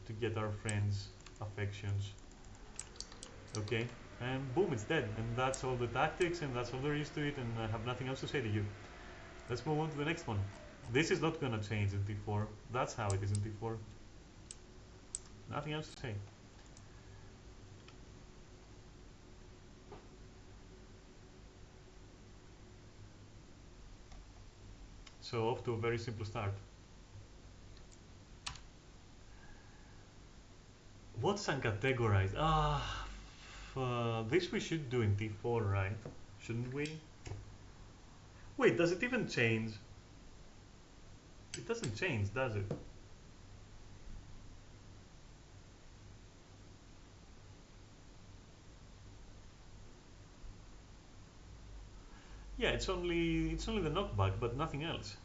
to get our friends' affections. Okay, and boom, it's dead. And that's all the tactics, and that's all there is to it, and I have nothing else to say to you. Let's move on to the next one. This is not gonna change in T4. That's how it is in T4. Nothing else to say. So off to a very simple start. What's uncategorized? This we should do in T4, right? Shouldn't we? Wait, does it even change? It doesn't change, does it? Yeah, it's only the knockback, but nothing else.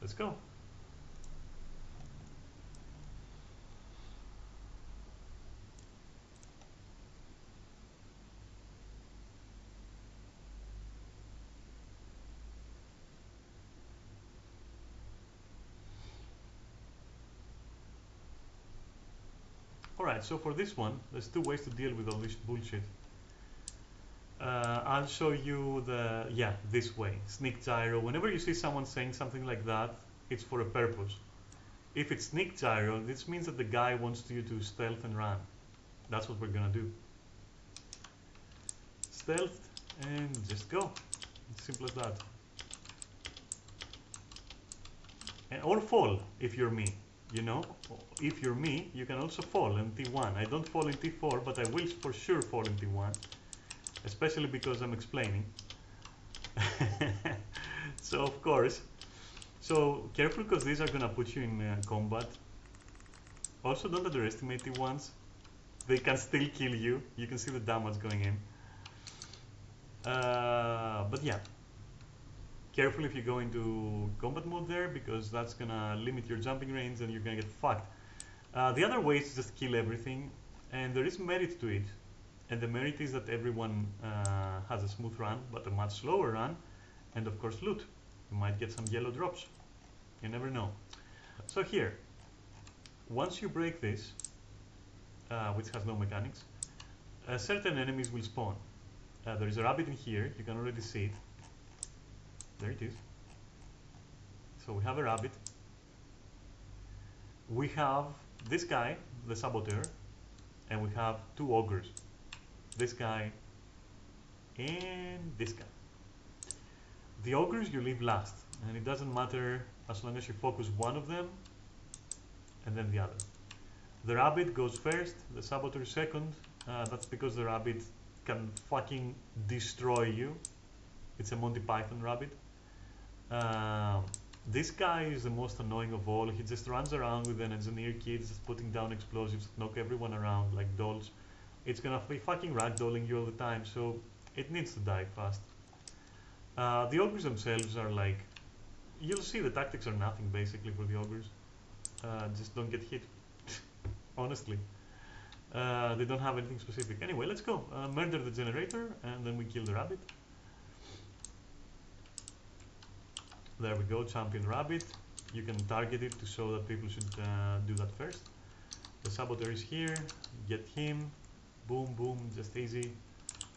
Let's go. Alright, so for this one, there's 2 ways to deal with all this bullshit. I'll show you this way, sneak gyro. Whenever you see someone saying something like that, it's for a purpose. If it's sneak gyro, this means that the guy wants you to stealth and run. That's what we're gonna do. Stealth and just go. It's simple as that. And, or fall if you're me. You know, if you're me, you can also fall in T1. I don't fall in T4, but I will for sure fall in T1. Especially because I'm explaining. So of course, so careful because these are gonna put you in combat. Also don't underestimate T1s. they can still kill you. You can see the damage going in. But yeah, careful if you go into combat mode there, because that's gonna limit your jumping range and you're gonna get fucked. The other way is to just kill everything, and there is merit to it. And the merit is that everyone has a smooth run, but a much slower run, and of course loot. You might get some yellow drops. You never know. So here, once you break this, which has no mechanics, certain enemies will spawn. There is a rabbit in here. You can already see it. There it is. So we have a rabbit. We have this guy, the saboteur, and we have two ogres. This guy and this guy. The ogres you leave last, and it doesn't matter as long as you focus one of them and then the other. The rabbit goes first, the saboteur second. That's because the rabbit can fucking destroy you. It's a Monty Python rabbit. This guy is the most annoying of all. He just runs around with an engineer kit, just putting down explosives that knock everyone around like dolls. It's gonna be fucking ragdolling you all the time, so it needs to die fast. The ogres themselves are like, you'll see the tactics are nothing basically for the ogres. Just don't get hit. Honestly. They don't have anything specific. Anyway, let's go. Murder the generator, and then we kill the rabbit. There we go, champion rabbit. You can target it to show that people should do that first. The saboteur is here. Get him. Boom, boom, just easy.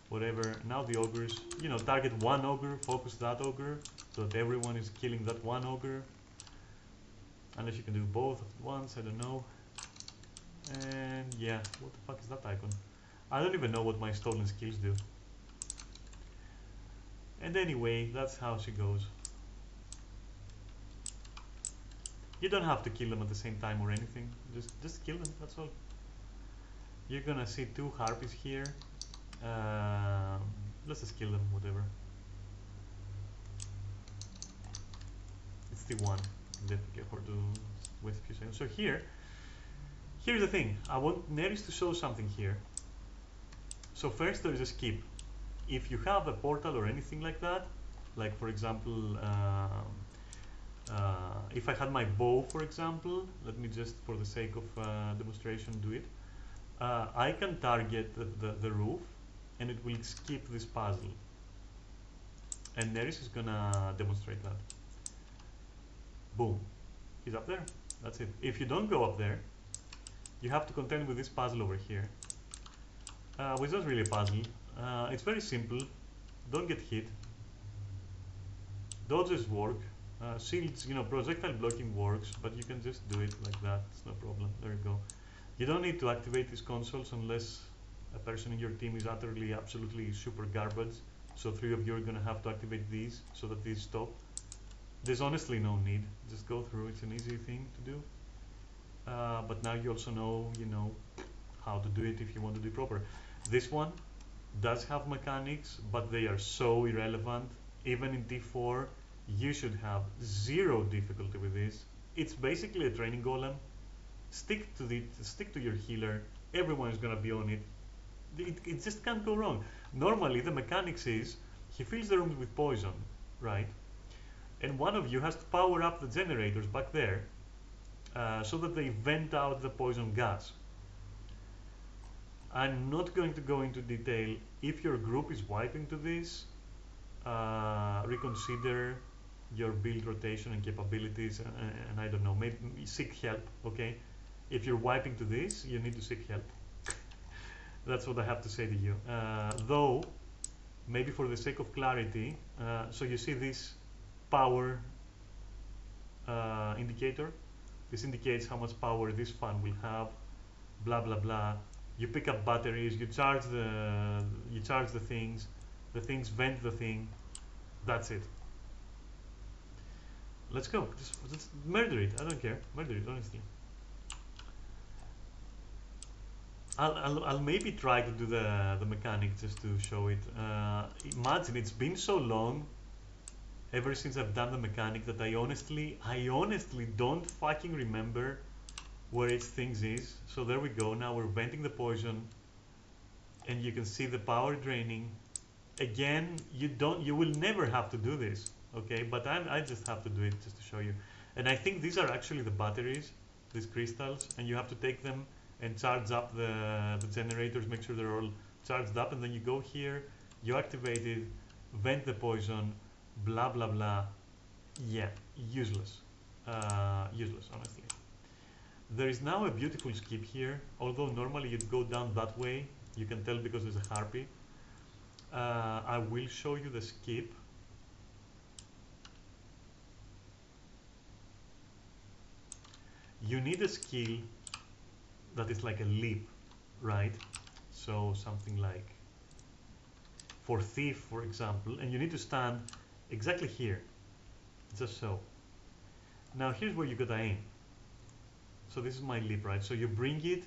Whatever. Now the ogres. You know, target one ogre, focus that ogre, so that everyone is killing that one ogre. Unless you can do both at once, I don't know. And yeah, what the fuck is that icon? I don't even know what my stolen skills do. And anyway, that's how she goes. You don't have to kill them at the same time or anything. Just kill them, that's all. You're gonna see two harpies here. Let's just kill them, whatever. It's the one. Definitely afford to waste a few seconds. So here's the thing. I want Neris to show something here. So first there is a skip. If you have a portal or anything like that, like for example, if I had my bow, for example, let me just, for the sake of demonstration, do it. I can target the roof, and it will skip this puzzle. And Neris is gonna demonstrate that. Boom. He's up there. That's it. If you don't go up there, you have to contend with this puzzle over here. Which is not really a puzzle. It's very simple. Don't get hit. Dodges work. Shields, you know, projectile blocking works, but you can just do it like that. It's no problem. There you go. You don't need to activate these consoles unless a person in your team is utterly, absolutely super garbage. So 3 of you are gonna have to activate these so that these stop. There's honestly no need. Just go through. It's an easy thing to do. But now you also know, you know, how to do it if you want to do it proper. This one does have mechanics, but they are so irrelevant. Even in D4, you should have 0 difficulty with this. It's basically a training golem. Stick to your healer. Everyone is gonna be on it. It just can't go wrong. Normally, the mechanics is he fills the rooms with poison, right? And one of you has to power up the generators back there so that they vent out the poison gas. I'm not going to go into detail. If your group is wiping to this, reconsider your build rotation and capabilities, and I don't know, maybe seek help, okay? If you're wiping to this, you need to seek help. That's what I have to say to you. Though, maybe for the sake of clarity, so you see this power indicator. This indicates how much power this fan will have, blah blah blah. You pick up batteries, you charge the things vent the thing. That's it. Let's go. Just murder it. I don't care. Murder it, honestly. I'll maybe try to do the mechanic just to show it. Imagine it's been so long ever since I've done the mechanic that I honestly don't fucking remember where its things is. So there we go. Now we're venting the poison, and you can see the power draining. Again, you will never have to do this, okay? But I just have to do it just to show you. And I think these are actually the batteries, these crystals, and you have to take them and charge up the generators, make sure they're all charged up, and then you go here, you activate it, vent the poison, blah blah blah. Yeah, useless. Useless, honestly. There is now a beautiful skip here, although normally you'd go down that way. You can tell because there's a harpy. I will show you the skip. You need a skill that is like a leap, right? So something like for thief, for example, and you need to stand exactly here, just so. Now here's where you gotta aim. So this is my leap, right? So you bring it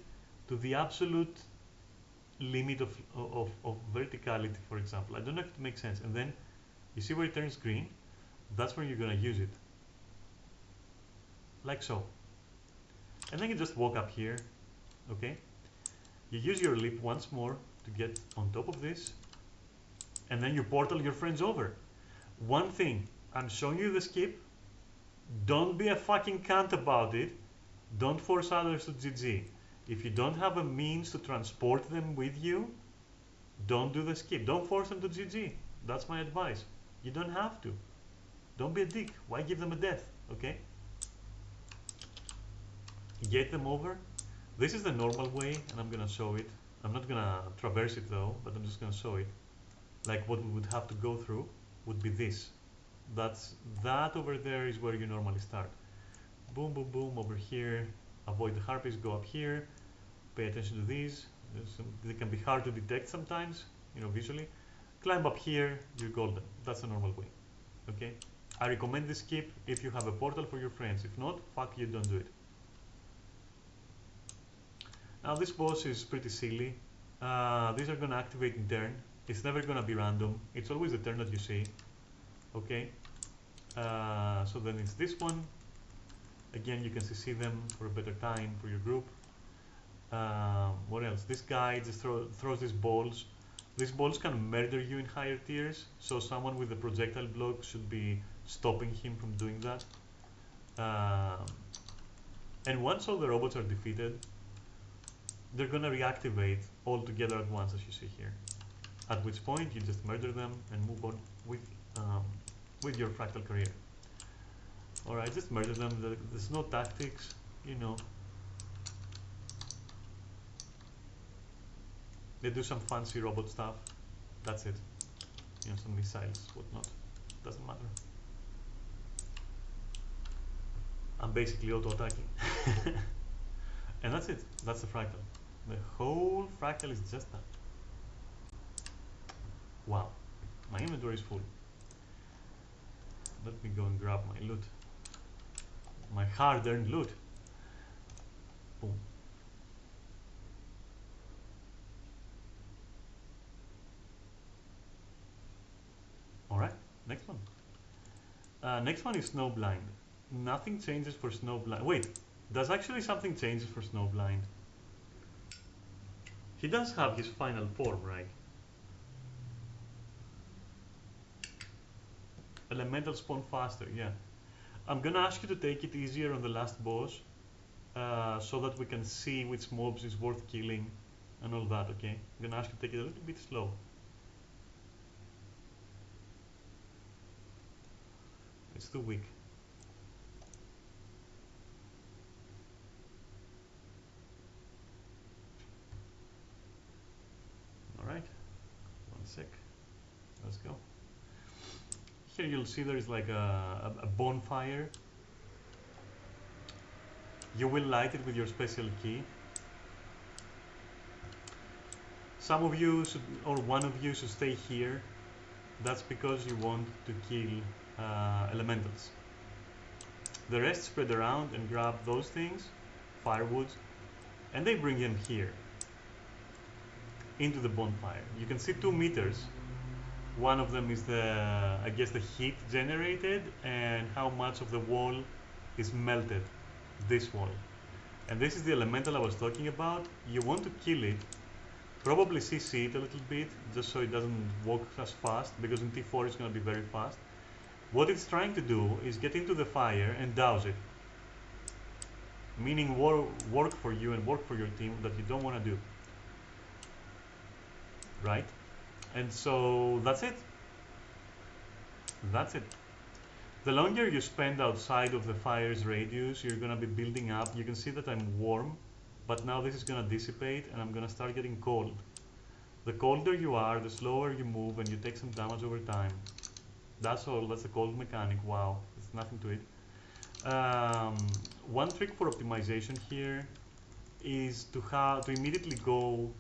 to the absolute limit of verticality, for example. I don't know if it makes sense. And then you see where it turns green? That's where you're gonna use it. Like so. And then you just walk up here, okay? You use your leap once more to get on top of this, and then you portal your friends over. One thing, I'm showing you the skip. Don't be a fucking cunt about it. Don't force others to GG. If you don't have a means to transport them with you, don't do the skip. Don't force them to GG. That's my advice. You don't have to. Don't be a dick. Why give them a death, okay? Get them over. This is the normal way, and I'm gonna show it. I'm not gonna traverse it though, but I'm just gonna show it. Like what we would have to go through would be this. That over there is where you normally start. Boom, boom, boom, over here. Avoid the harpies, go up here. Pay attention to these. They can be hard to detect sometimes, you know, visually. Climb up here, you're golden. That's the normal way, okay? I recommend this skip if you have a portal for your friends. If not, fuck you, don't do it. Now this boss is pretty silly. These are gonna activate in turn. It's never gonna be random. It's always the turn that you see, okay? So then it's this one. Again, you can see them for a better time for your group. What else? This guy just throws these balls. These balls can murder you in higher tiers, so someone with a projectile block should be stopping him from doing that. And once all the robots are defeated, they're gonna reactivate all together at once, as you see here. At which point you just murder them and move on with your fractal career. Alright, just murder them. There's no tactics, you know. They do some fancy robot stuff. That's it. You know, some missiles, whatnot. Doesn't matter. I'm basically auto-attacking. And that's it. That's the fractal. The whole fractal is just that. Wow. My inventory is full. Let me go and grab my loot. My hard-earned loot. Boom. Alright, next one. Next one is Snowblind. Nothing changes for Snowblind. Wait, does actually something changes for Snowblind? He does have his final form, right? Elemental spawn faster, yeah. I'm gonna ask you to take it easier on the last boss, so that we can see which mobs is worth killing and all that, okay? I'm gonna ask you to take it a little bit slow. It's too weak. Alright, one sec. Let's go. Here you'll see there is like a bonfire. You will light it with your special key. Some of you should, or one of you should stay here. That's because you want to kill elementals. The rest spread around and grab those things, firewood, and they bring them here into the bonfire. You can see 2 meters. One of them is the, I guess, the heat generated and how much of the wall is melted. This wall. And this is the elemental I was talking about. You want to kill it, probably CC it a little bit, just so it doesn't walk as fast, because in T4 it's going to be very fast. What it's trying to do is get into the fire and douse it. Meaning work for you and work for your team that you don't want to do. Right? And so that's it. That's it. The longer you spend outside of the fire's radius, you're gonna be building up. You can see that I'm warm, but now this is gonna dissipate and I'm gonna start getting cold. The colder you are, the slower you move and you take some damage over time. That's all. That's the cold mechanic. Wow, there's nothing to it. One trick for optimization here is to immediately go,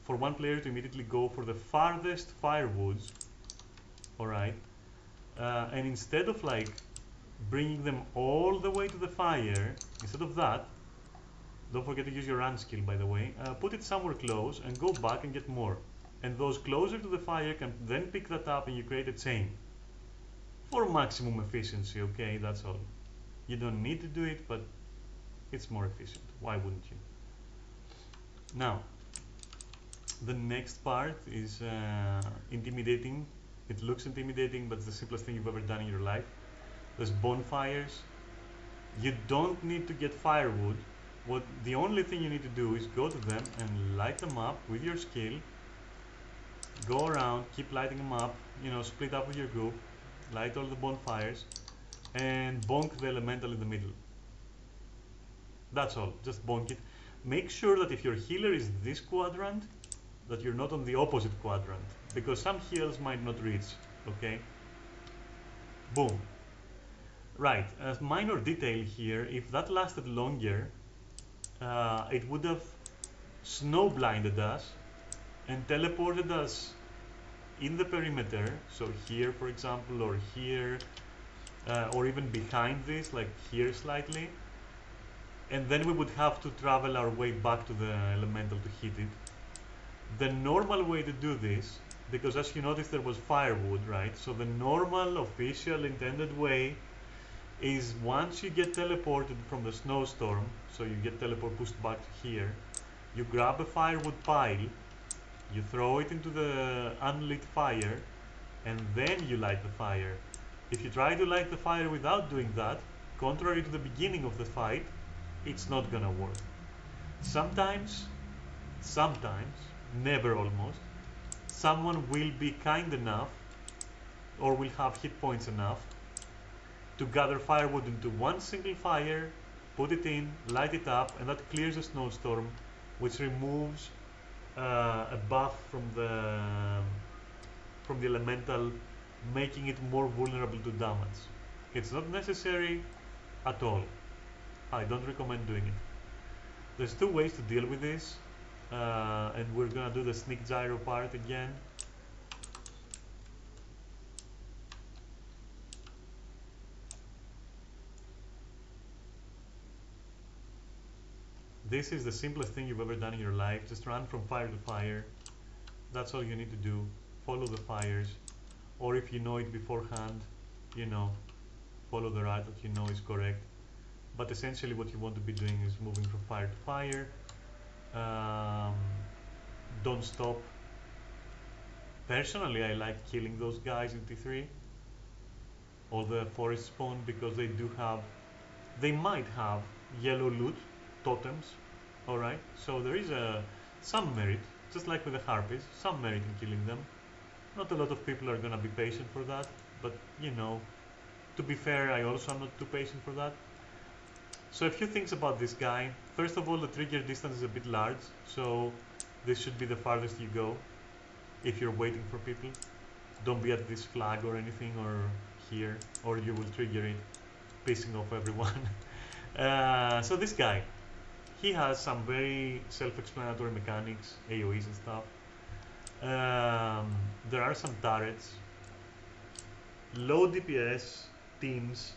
for one player to immediately go for the farthest firewoods, alright, and instead of like bringing them all the way to the fire, instead of that, don't forget to use your run skill by the way, put it somewhere close and go back and get more. And those closer to the fire can then pick that up and you create a chain. For maximum efficiency, okay, that's all. You don't need to do it, but it's more efficient. Why wouldn't you? Now, the next part is intimidating. It looks intimidating, but it's the simplest thing you've ever done in your life. There's bonfires. You don't need to get firewood. The only thing you need to do is go to them and light them up with your skill. Go around, keep lighting them up, split up with your group, light all the bonfires, and bonk the elemental in the middle. That's all, just bonk it. Make sure that if your healer is this quadrant, that you're not on the opposite quadrant, because some heals might not reach, okay? Boom. Right, a minor detail here, if that lasted longer, it would have snow blinded us and teleported us in the perimeter, so here for example, or here, or even behind this, like here slightly, and then we would have to travel our way back to the elemental to hit it. The normal way to do this, because as you noticed there was firewood, right? So the normal, official, intended way is once you get teleported from the snowstorm, so you get pushed back to here, you grab a firewood pile, you throw it into the unlit fire, and then you light the fire. If you try to light the fire without doing that, contrary to the beginning of the fight, it's not gonna work. Sometimes, never almost, someone will be kind enough or will have hit points enough to gather firewood into one single fire, put it in, light it up, and that clears a snowstorm, which removes a buff from the elemental, making it more vulnerable to damage. It's not necessary at all. I don't recommend doing it. There's two ways to deal with this, and we're gonna do the sneak gyro part again. This is the simplest thing you've ever done in your life. Just run from fire to fire. That's all you need to do. Follow the fires, or if you know it beforehand, follow the route that you know is correct. But essentially what you want to be doing is moving from fire to fire. Don't stop. Personally, I like killing those guys in T3, all the forest spawn, because they might have yellow loot totems, alright? So there is some merit, just like with the harpies, some merit in killing them. Not a lot of people are gonna be patient for that, but to be fair, I also am not too patient for that. So a few things about this guy. First of all, the trigger distance is a bit large, so this should be the farthest you go if you're waiting for people. Don't be at this flag or anything, or here, or you will trigger it, pissing off everyone. So this guy, he has some very self-explanatory mechanics, AoEs and stuff. There are some turrets. Low DPS teams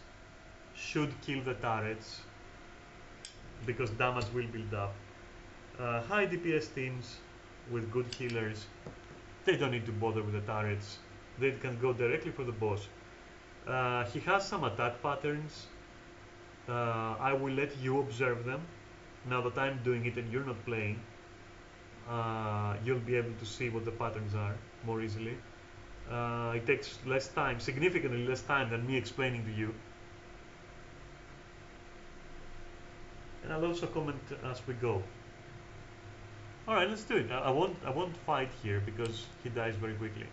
should kill the turrets because damage will build up. High DPS teams with good healers, they don't need to bother with the turrets. They can go directly for the boss. He has some attack patterns. I will let you observe them. Now that I'm doing it and you're not playing, you'll be able to see what the patterns are more easily. It takes less time, significantly less time than me explaining to you. And I'll also comment as we go. All right, let's do it. I won't fight here because he dies very quickly.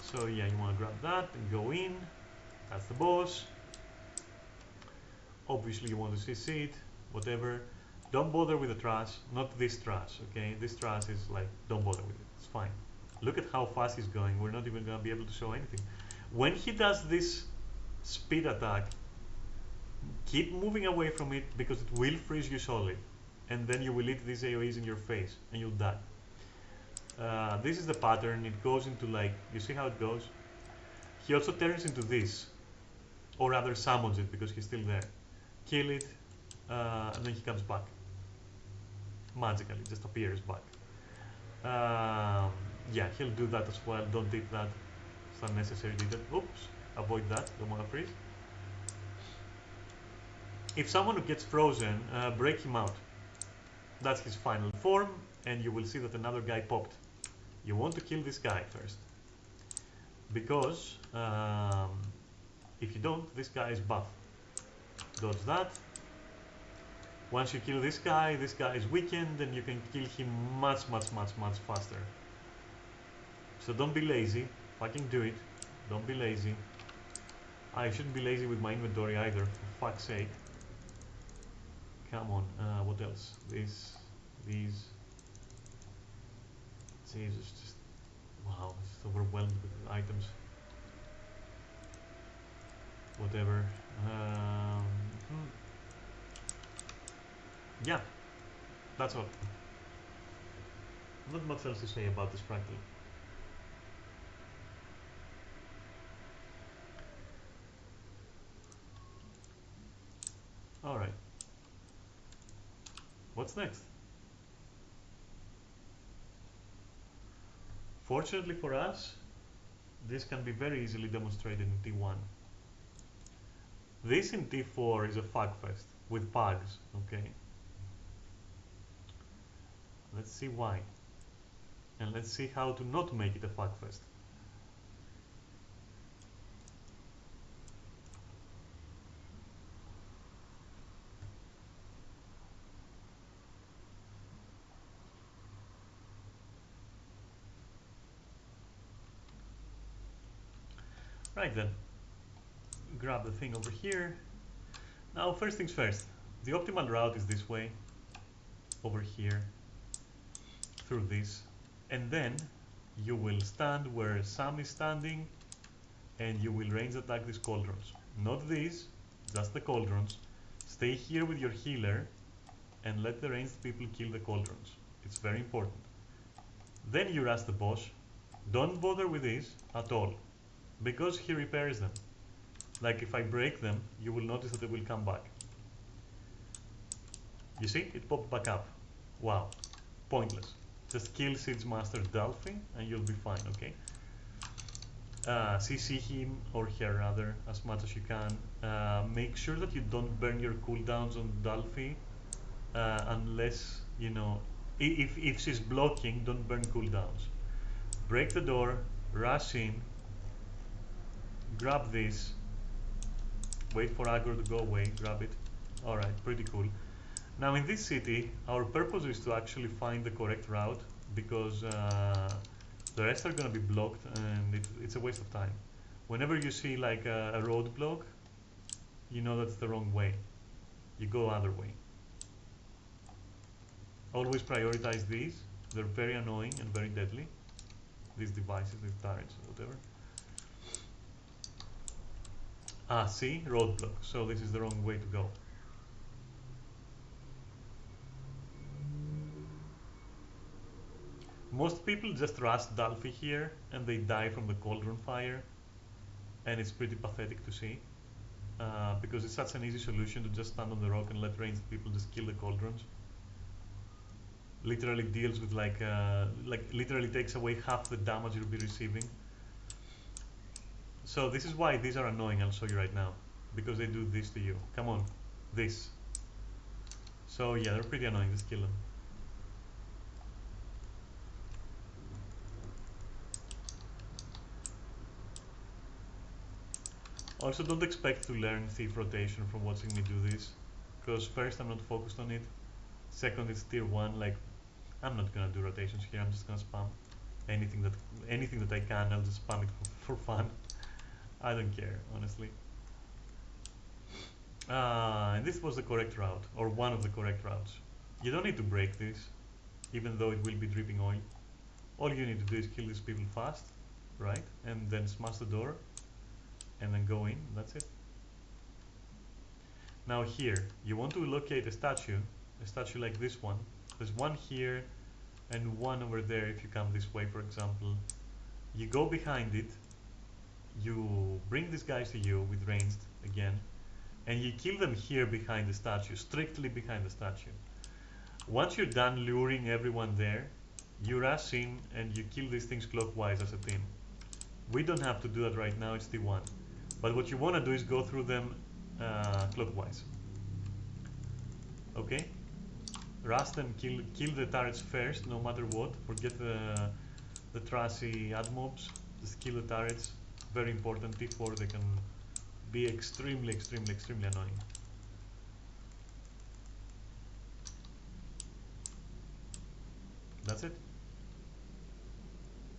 So yeah, you want to grab that and go in. That's the boss. Obviously you want to CC it, whatever. Don't bother with the trash, not this trash, okay? This trash is like, don't bother with it, it's fine. Look at how fast he's going, we're not even gonna be able to show anything. When he does this speed attack, keep moving away from it because it will freeze you solid. And then you will eat these AoEs in your face and you'll die. This is the pattern, it goes into like, you see how it goes? He also turns into this, or rather summons it because he's still there. Kill it, and then he comes back. Magically, just appears back. Yeah, he'll do that as well. Don't eat that. It's unnecessary detail. Oops, avoid that. Don't want to freeze. If someone gets frozen, break him out. That's his final form, and you will see that another guy popped. You want to kill this guy first, because if you don't, this guy is buff. Dodge that. Once you kill this guy is weakened, and you can kill him much faster. So don't be lazy, fucking do it. Don't be lazy. I shouldn't be lazy with my inventory either, for fuck's sake. Come on, what else? These. Jesus, just, wow, it's overwhelmed with items. Whatever. Yeah, that's all. Not much else to say about this fractal. Alright. What's next? Fortunately for us, this can be very easily demonstrated in T1. This in T4 is a fagfest with bugs, okay? Let's see why. And let's see how to not make it a fagfest. Right then, grab the thing over here. Now first things first, the optimal route is this way, over here, through this, and then you will stand where Sam is standing and you will range attack these cauldrons. Not these, just the cauldrons. Stay here with your healer and let the ranged people kill the cauldrons. It's very important. Then you rush the boss. Don't bother with these at all, because he repairs them. Like if I break them, you will notice that they will come back. You see? It popped back up. Wow. Pointless. Just kill Siege Master Delphi and you'll be fine, okay? CC him, or her rather, as much as you can. Make sure that you don't burn your cooldowns on Delphi, unless, you know, if she's blocking, don't burn cooldowns. Break the door, rush in, grab this, wait for aggro to go away, grab it. Alright, pretty cool. Now in this city, our purpose is to actually find the correct route, because the rest are gonna be blocked and it's a waste of time. Whenever you see like a roadblock, you know that's the wrong way. You go other way. Always prioritize these. They're very annoying and very deadly. These devices, these turrets, whatever. Ah, see? Roadblock. So this is the wrong way to go. Most people just rush Delphi here and they die from the cauldron fire. And it's pretty pathetic to see. Because it's such an easy solution to just stand on the rock and let ranged people just kill the cauldrons. Literally deals with like literally takes away half the damage you'll be receiving. So this is why these are annoying. I'll show you right now, because they do this to you. Come on, this. So yeah, they're pretty annoying. Just kill them. Also, don't expect to learn thief rotation from watching me do this, because first, I'm not focused on it. Second, it's tier 1, like, I'm not gonna do rotations here, I'm just gonna spam anything that I can. I'll just spam it for fun. I don't care, honestly. And this was the correct route, or one of the correct routes. You don't need to break this, even though it will be dripping oil. All you need to do is kill these people fast, right? And then smash the door, and then go in, that's it. Now here, you want to locate a statue like this one. There's one here, and one over there if you come this way, for example. You go behind it, you bring these guys to you with ranged again, and you kill them here behind the statue, strictly behind the statue. Once you're done luring everyone there, you rush in and you kill these things clockwise as a team. We don't have to do that right now, it's T1. But what you want to do is go through them clockwise. Okay? Rush them, kill the turrets first, no matter what. Forget the trashy ad mobs. Just kill the turrets. Very important. T4, they can be extremely annoying. That's it.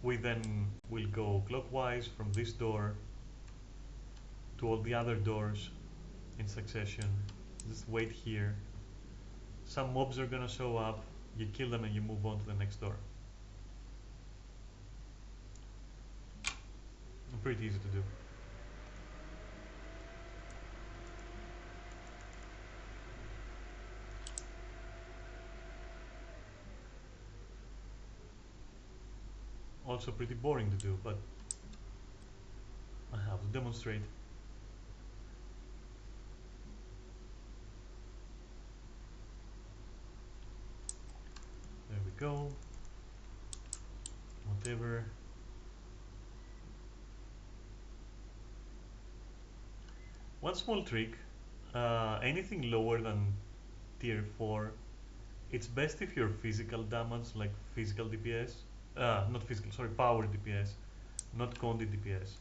We then will go clockwise from this door to all the other doors in succession. Just wait here. Some mobs are gonna show up. You kill them and you move on to the next door. Pretty easy to do. Also pretty boring to do, but I have to demonstrate. There we go. Whatever. One small trick, anything lower than tier 4, it's best if your physical damage, like physical DPS, not physical, sorry, power DPS, not Condi DPS.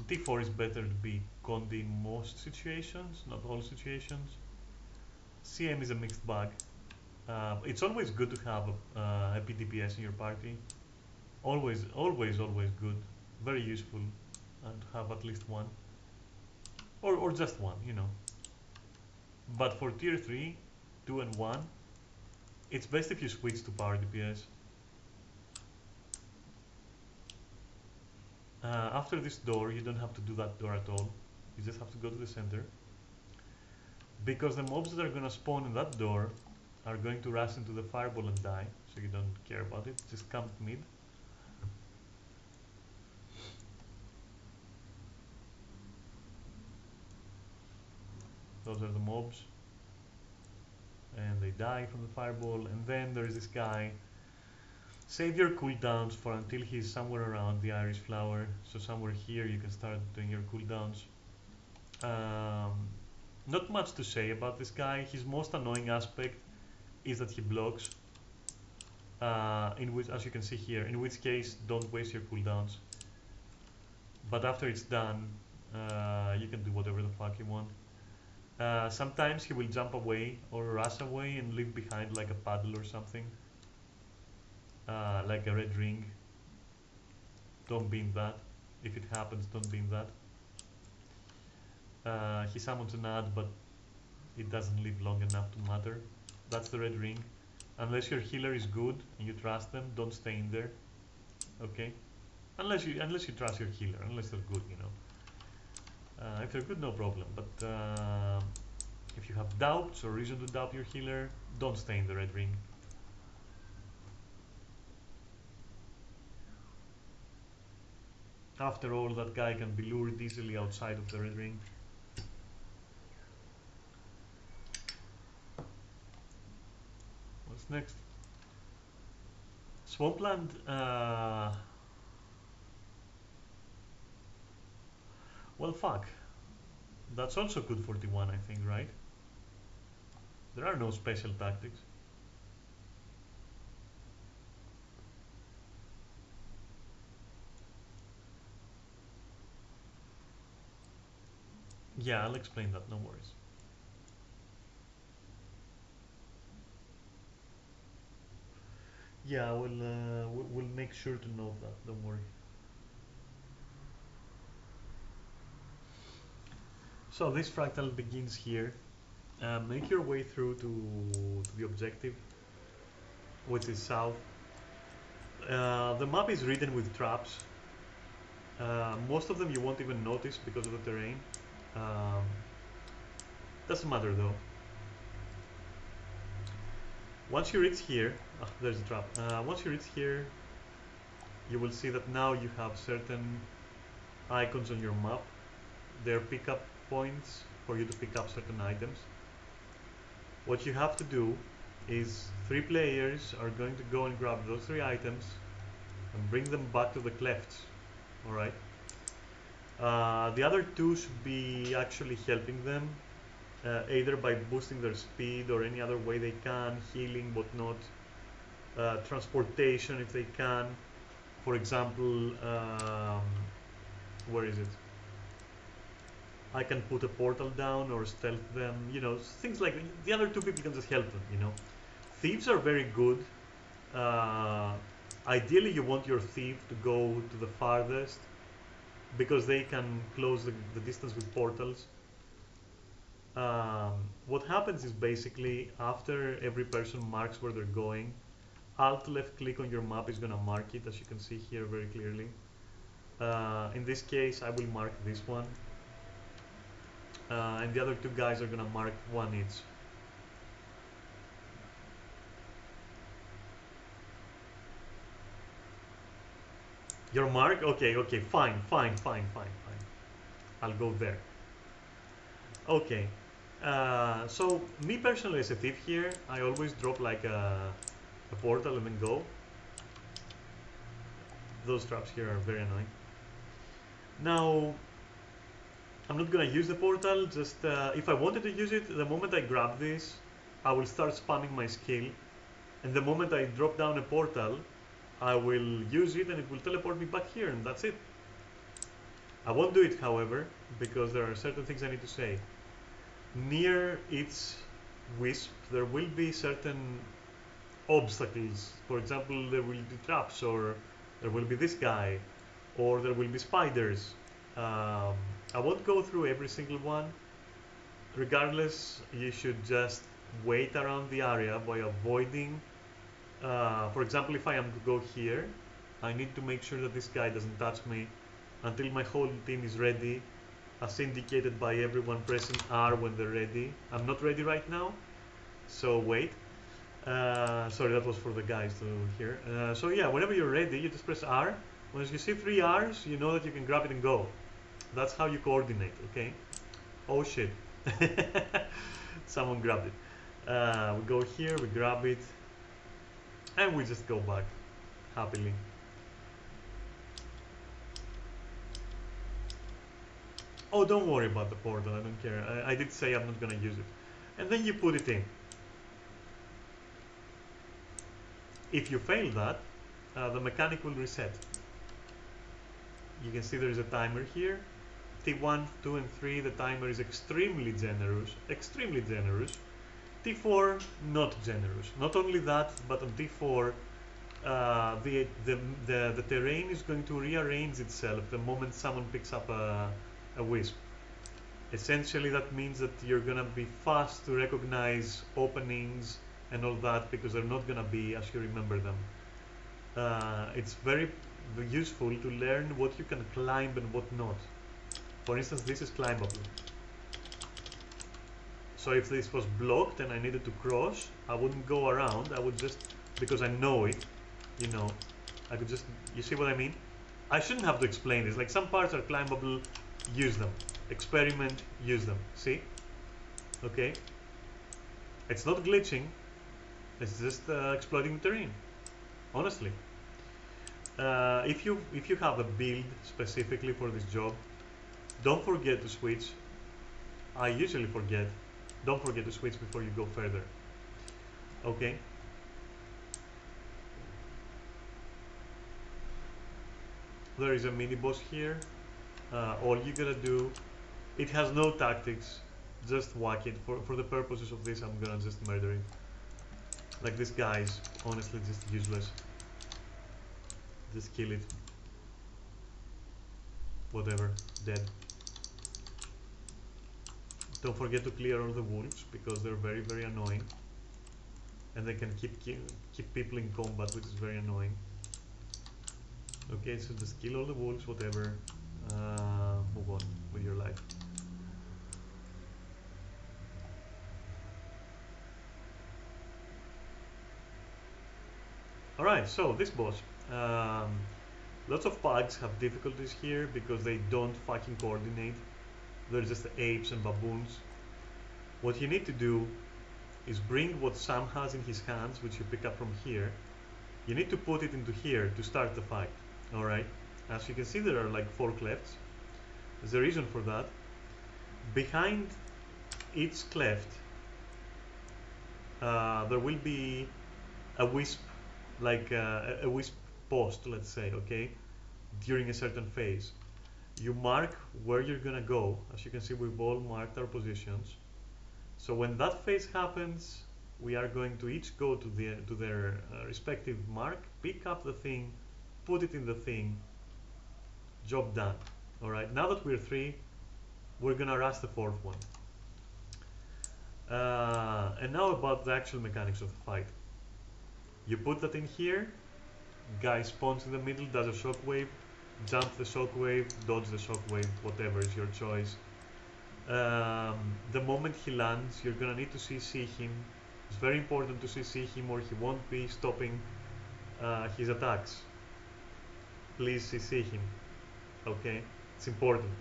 T4 is better to be Condi in most situations, not all situations. CM is a mixed bag. It's always good to have a PDPS in your party. Always good. Very useful to have at least one. Or just one, you know. But for tier 3, 2 and 1, it's best if you switch to power DPS. After this door, you don't have to do that door at all. You just have to go to the center. Because the mobs that are going to spawn in that door are going to rush into the fireball and die, so you don't care about it. Just come mid. Those are the mobs. And they die from the fireball. And then there is this guy. Save your cooldowns for until he's somewhere around the Irish flower. So somewhere here you can start doing your cooldowns. Not much to say about this guy. His most annoying aspect is that he blocks. In which, as you can see here, in which case don't waste your cooldowns. But after it's done, you can do whatever the fuck you want. Sometimes he will jump away or rush away and leave behind like a paddle or something. Like a red ring. Don't be in that. If it happens, don't be in that. He summons an ad, but it doesn't live long enough to matter. That's the red ring. Unless your healer is good and you trust them, don't stay in there. Okay? Unless you trust your healer, unless they're good, you know. If they're good, no problem. But if you have doubts or reason to doubt your healer, don't stay in the red ring. After all, that guy can be lured easily outside of the red ring. What's next? Swampland. Well, fuck. That's also good for T1, I think, right? There are no special tactics. Yeah, I'll explain that, no worries. Yeah, we'll make sure to note that, don't worry. So this fractal begins here. Make your way through to the objective, which is south. The map is ridden with traps. Most of them you won't even notice because of the terrain. Um, doesn't matter though. Once you reach here, there's a trap. Once you reach here, you will see that now you have certain icons on your map. They're pickup points for you to pick up certain items. What you have to do is 3 players are going to go and grab those 3 items and bring them back to the clefts. Alright? The other 2 should be actually helping them, either by boosting their speed or any other way they can, healing, whatnot, transportation if they can. For example, where is it? I can put a portal down or stealth them, you know, things like the other 2 people can just help them, you know. Thieves are very good. Uh, Ideally, you want your thief to go to the farthest because they can close the distance with portals. What happens is basically after every person marks where they're going, Alt left click on your map is going to mark it, as you can see here very clearly. In this case, I will mark this one. And the other 2 guys are going to mark 1 each. Your mark? Okay, okay, fine. I'll go there. Okay. So me personally as a thief here, I always drop like a portal and then go. Those traps here are very annoying. Now, I'm not gonna use the portal, just if I wanted to use it, the moment I grab this, I will start spamming my skill. And the moment I drop down a portal, I will use it and it will teleport me back here, and that's it. I won't do it, however, because there are certain things I need to say. Near its wisp, there will be certain obstacles. For example, there will be traps, or there will be this guy, or there will be spiders. I won't go through every single one. Regardless, you should just wait around the area by avoiding. For example, if I am to go here, I need to make sure that this guy doesn't touch me until my whole team is ready, as indicated by everyone pressing R when they're ready. I'm not ready right now, so wait. Sorry, that was for the guys to hear. So yeah, whenever you're ready, you just press R. Once you see 3 R's, you know that you can grab it and go. That's how you coordinate, okay? Oh shit. Someone grabbed it. We go here, we grab it, and we just go back happily. Oh, don't worry about the portal, I don't care. I did say I'm not gonna use it. And then you put it in. If you fail that, the mechanic will reset. You can see there is a timer here. T1, 2, and 3, the timer is extremely generous. Extremely generous. T4, not generous. Not only that, but on T4, the terrain is going to rearrange itself the moment someone picks up a wisp. Essentially, that means that you're gonna be fast to recognize openings and all that because they're not gonna be as you remember them. It's very useful to learn what you can climb and what not. For instance, this is climbable. So if this was blocked and I needed to cross, I wouldn't go around. I would just, because I know it, you know, I could just, you see what I mean? I shouldn't have to explain this. Like some parts are climbable, use them. Experiment, use them. See? Okay? It's not glitching. It's just exploiting the terrain. Honestly. If you have a build specifically for this job, don't forget to switch. I usually forget. Don't forget to switch before you go further. Okay. There is a mini boss here. All you gotta do, it has no tactics, just whack it. For the purposes of this, I'm gonna just murder it. Like, this guy's honestly just useless. Just kill it. Whatever, dead. Don't forget to clear all the wolves because they're very, very annoying, and they can keep people in combat, which is very annoying. Okay, so just kill all the wolves, whatever. Move on with your life. Alright, so this boss. Lots of pugs have difficulties here because they don't fucking coordinate. They're just apes and baboons. What you need to do is bring what Sam has in his hands, which you pick up from here. You need to put it into here to start the fight. Alright? As you can see, there are like 4 clefts. There's a reason for that. Behind each cleft, there will be a wisp, like a wisp post, let's say, okay? During a certain phase. You mark where you're gonna go. As you can see, we've all marked our positions. So when that phase happens, we are going to each go to their respective mark, pick up the thing, put it in the thing, job done. Alright, now that we're 3, we're gonna rush the 4th one. And now about the actual mechanics of the fight. You put that in here, guy spawns in the middle, does a shockwave, jump the shockwave, dodge the shockwave, whatever is your choice. The moment he lands, you're gonna need to CC him. It's very important to CC him or he won't be stopping his attacks. Please CC him, okay? It's important.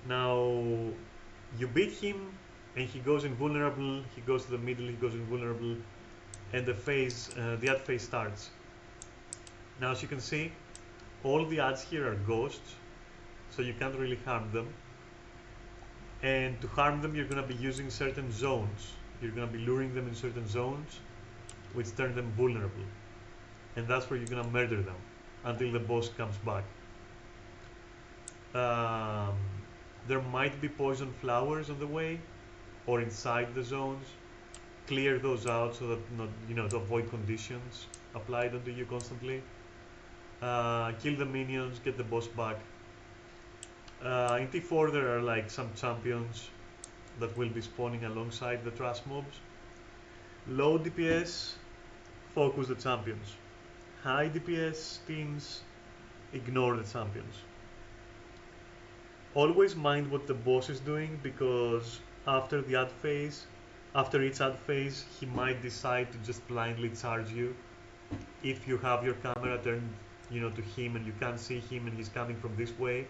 Now, you beat him and he goes invulnerable, he goes to the middle, he goes invulnerable, and the ad phase starts. Now, as you can see, all the ads here are ghosts, so you can't really harm them. And to harm them, you're going to be using certain zones. You're going to be luring them in certain zones, which turn them vulnerable. And that's where you're going to murder them until the boss comes back. There might be poison flowers on the way or inside the zones. Clear those out so that to avoid conditions applied onto you constantly. Kill the minions, get the boss back. In T4 there are like some champions that will be spawning alongside the trash mobs. Low DPS, focus the champions. High DPS teams, ignore the champions. Always mind what the boss is doing because after each ad phase, he might decide to just blindly charge you. If you have your camera turned to him and you can't see him and he's coming from this way,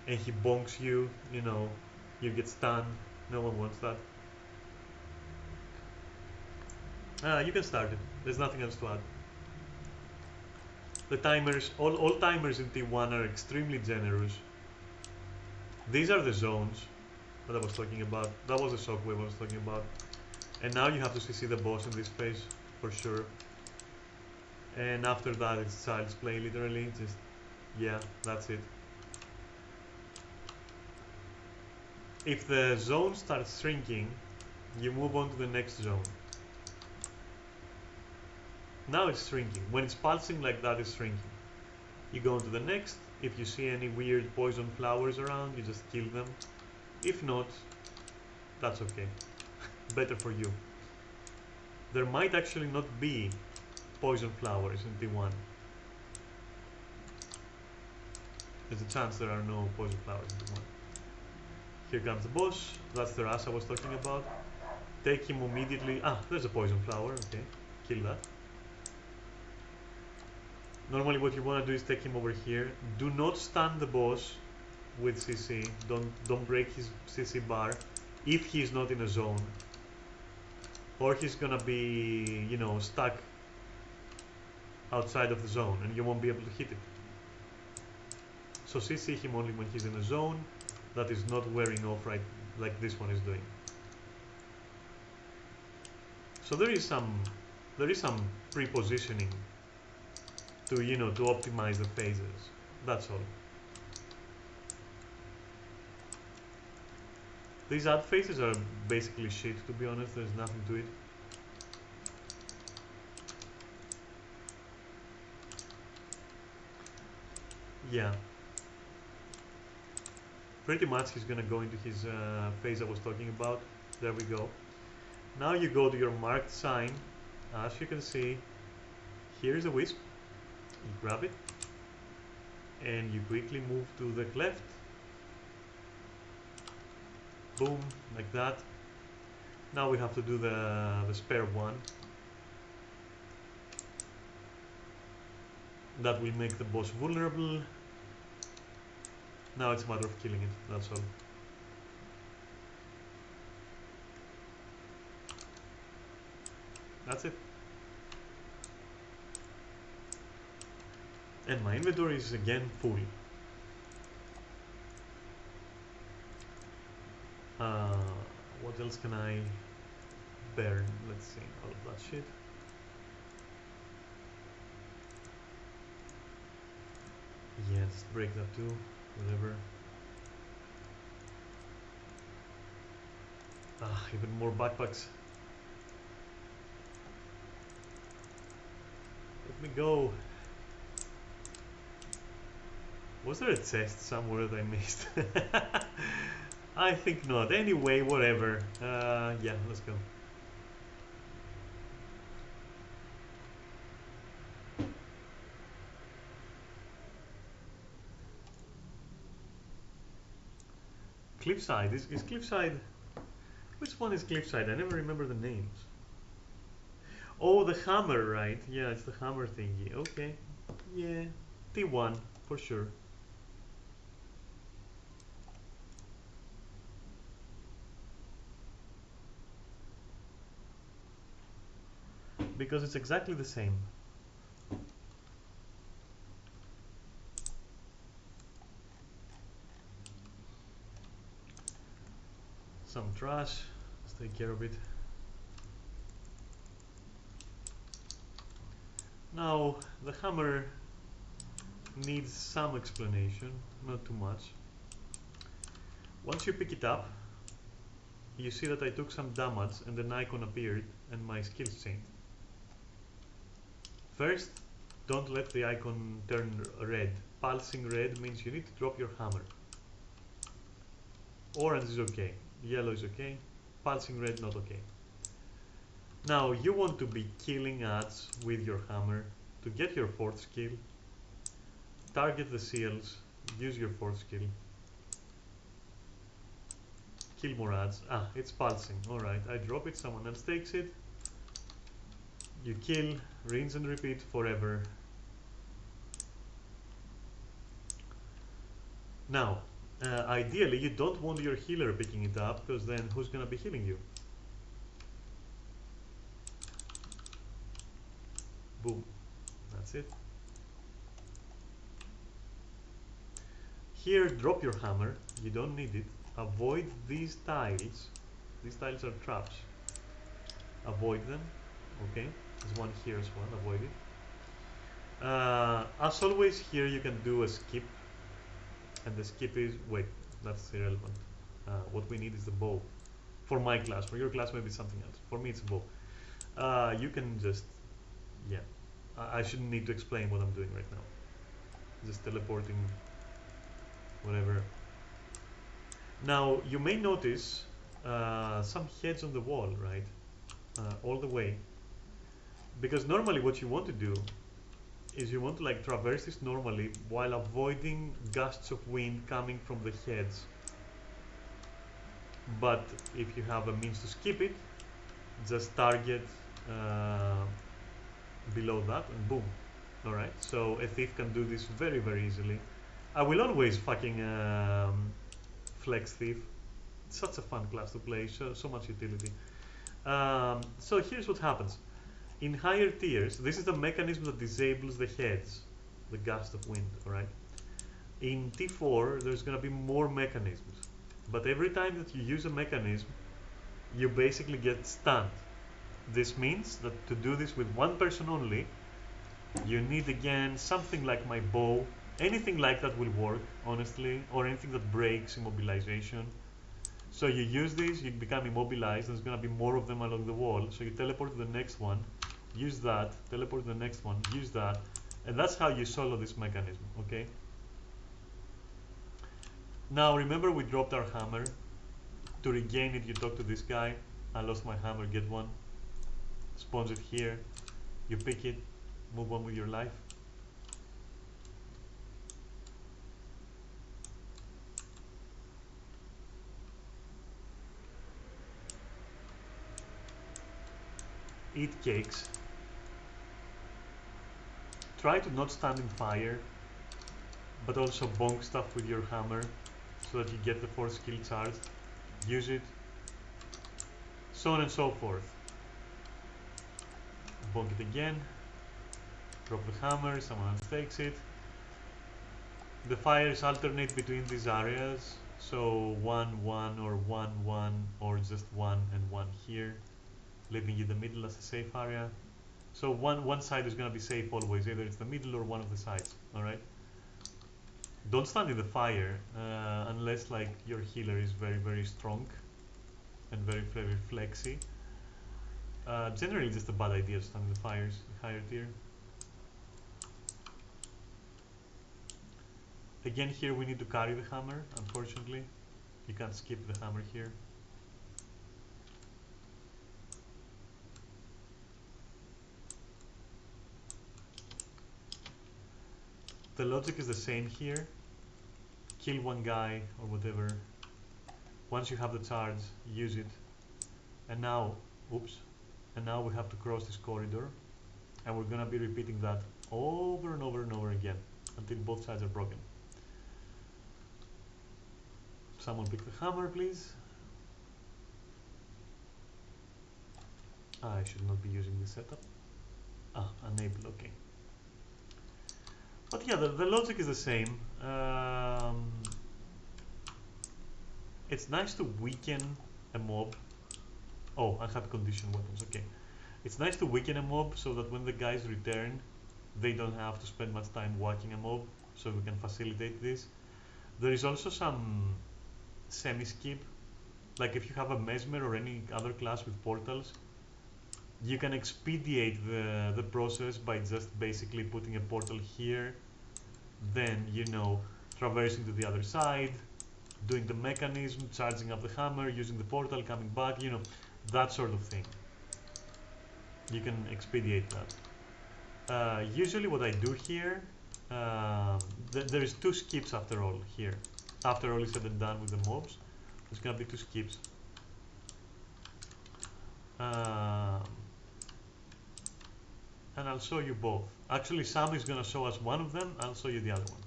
and he bonks you, you get stunned. No one wants that. You can start it. There's nothing else to add. The timers, all timers in T1 are extremely generous. These are the zones that I was talking about. That was the shockwave I was talking about. And now you have to CC the boss in this phase, for sure. And after that it's child's play, literally. Just, yeah, that's it. If the zone starts shrinking, you move on to the next zone. Now it's shrinking. When it's pulsing like that, it's shrinking. You go on to the next. If you see any weird poison flowers around, you just kill them. If not, that's okay. Better for you. There might actually not be poison flowers in T1. There's a chance there are no poison flowers in T1. Here comes the boss. That's the Rush I was talking about. Take him immediately. Ah, there's a poison flower. Okay, kill that. Normally what you want to do is take him over here. Do not stun the boss with CC. Don't break his CC bar if he's not in a zone. Or he's gonna be, stuck outside of the zone and you won't be able to hit it. So CC him only when he's in a zone that is not wearing off right like this one is doing. So there is some pre-positioning to to optimize the phases. That's all. These add phases are basically shit, to be honest. There's nothing to it. Yeah. Pretty much he's gonna go into his phase I was talking about. There we go. Now you go to your marked sign. As you can see, here's a wisp. You grab it and you quickly move to the left. Boom, like that. Now we have to do the spare one. That will make the boss vulnerable. Now it's a matter of killing it, that's all. That's it. And my inventory is again full. What else can I burn? Let's see, all of that shit. Yeah, just break that too, whatever. Even more backpacks. Let me go. Was there a chest somewhere that I missed? I think not. Anyway, whatever. Yeah, let's go. Cliffside. Is Cliffside... Which one is Cliffside? I never remember the names. Oh, the hammer, right? Yeah, it's the hammer thingy. Okay. Yeah. T1, for sure. Because it's exactly the same. Some trash. Let's take care of it. Now, the hammer needs some explanation, not too much. Once you pick it up, you see that I took some damage and an icon appeared and my skills changed. First, don't let the icon turn red. Pulsing red means you need to drop your hammer. Orange is okay, yellow is okay, pulsing red not okay. Now you want to be killing ads with your hammer to get your 4th skill. Target the seals, use your 4th skill. Kill more ads. It's pulsing. Alright, I drop it, someone else takes it. You kill, rinse and repeat forever. Now, ideally you don't want your healer picking it up, because then who's gonna be healing you? Boom. That's it. Here, drop your hammer. You don't need it. Avoid these tiles. These tiles are traps. Avoid them. Okay. There's one here as well. Avoid it. As always, here you can do a skip. And the skip is... Wait, that's irrelevant. What we need is the bow. For my class. For your class, maybe it's something else. For me, it's a bow. You can just... Yeah. I shouldn't need to explain what I'm doing right now. Just teleporting... Whatever. Now, you may notice some heads on the wall, right? All the way. Because normally what you want to do is you want to like traverse this normally while avoiding gusts of wind coming from the heads. But if you have a means to skip it, just target below that and boom. Alright, so a thief can do this very, very easily. I will always fucking flex thief. It's such a fun class to play, so much utility. So here's what happens. In higher tiers, this is the mechanism that disables the heads, the gust of wind, alright? In T4, there's gonna be more mechanisms. but every time that you use a mechanism, you basically get stunned. This means that to do this with one person only, you need again something like my bow. Anything like that will work, honestly, or anything that breaks immobilization. So you use this, you become immobilized, there's gonna be more of them along the wall, so you teleport to the next one, use that, teleport to the next one, use that, and that's how you solo this mechanism, okay? Now remember we dropped our hammer. To regain it, you talk to this guy. I lost my hammer, get one. Spawns it here, you pick it, move on with your life. Eat cakes. Try to not stand in fire, but also bonk stuff with your hammer so that you get the 4th skill charged. Use it, so on and so forth. Bonk it again, drop the hammer, someone else takes it. The fires alternate between these areas, so 1, 1, or 1, 1, or just 1 and 1 here, leaving you the middle as a safe area. So one side is going to be safe always, either it's the middle or one of the sides, alright? Don't stand in the fire unless like your healer is very, very strong and very, very flexy. Generally just a bad idea to stand in the fires in higher tier. Again, here we need to carry the hammer, unfortunately. You can't skip the hammer here. The logic is the same here. Kill one guy or whatever. Once you have the charge, use it. And now, oops. And now we have to cross this corridor. And we're gonna be repeating that over and over and over again until both sides are broken. Someone pick the hammer, please. I should not be using this setup. Enable, okay. But yeah, the logic is the same. It's nice to weaken a mob. Oh, I have conditioned weapons, okay. It's nice to weaken a mob so that when the guys return, they don't have to spend much time whacking a mob, so we can facilitate this. There is also some semi-skip, like if you have a Mesmer or any other class with portals, you can expedite the process by just basically putting a portal here, then, you know, traversing to the other side, doing the mechanism, charging up the hammer, using the portal, coming back, you know, that sort of thing. You can expedite that. Usually what I do here, there is 2 skips after all here. After all is said and done with the mobs, there's gonna be 2 skips. And I'll show you both. Actually, Sam is gonna show us one of them, I'll show you the other one.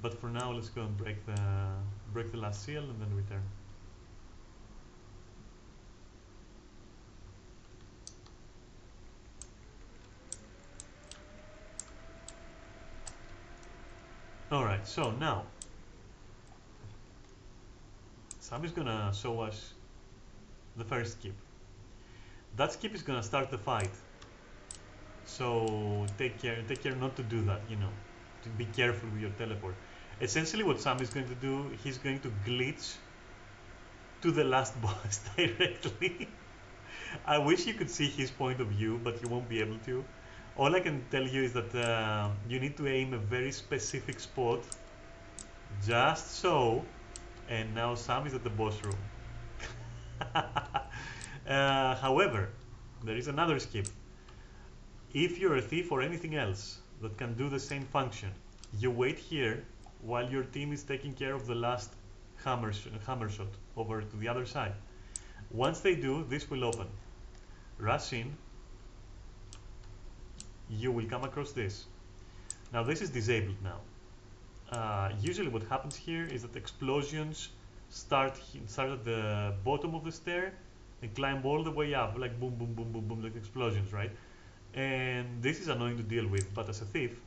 But for now, let's go and break the last seal and then return. Alright, so now Sam is gonna show us the first skip. That skip is gonna start the fight. So take care not to do that, you know. To be careful with your teleport. Essentially what Sam is going to do, he's going to glitch to the last boss directly. I wish you could see his point of view, but you won't be able to. All I can tell you is that you need to aim a very specific spot, just so, and now Sam is at the boss room. However, there is another skip. If you're a thief or anything else that can do the same function, you wait here while your team is taking care of the last hammer shot over to the other side. Once they do, this will open. Rush in. You will come across this. Now this is disabled now. Usually what happens here is that explosions start at the bottom of the stair and climb all the way up, like boom, boom, boom, boom, boom, like explosions, right? And this is annoying to deal with, but as a thief,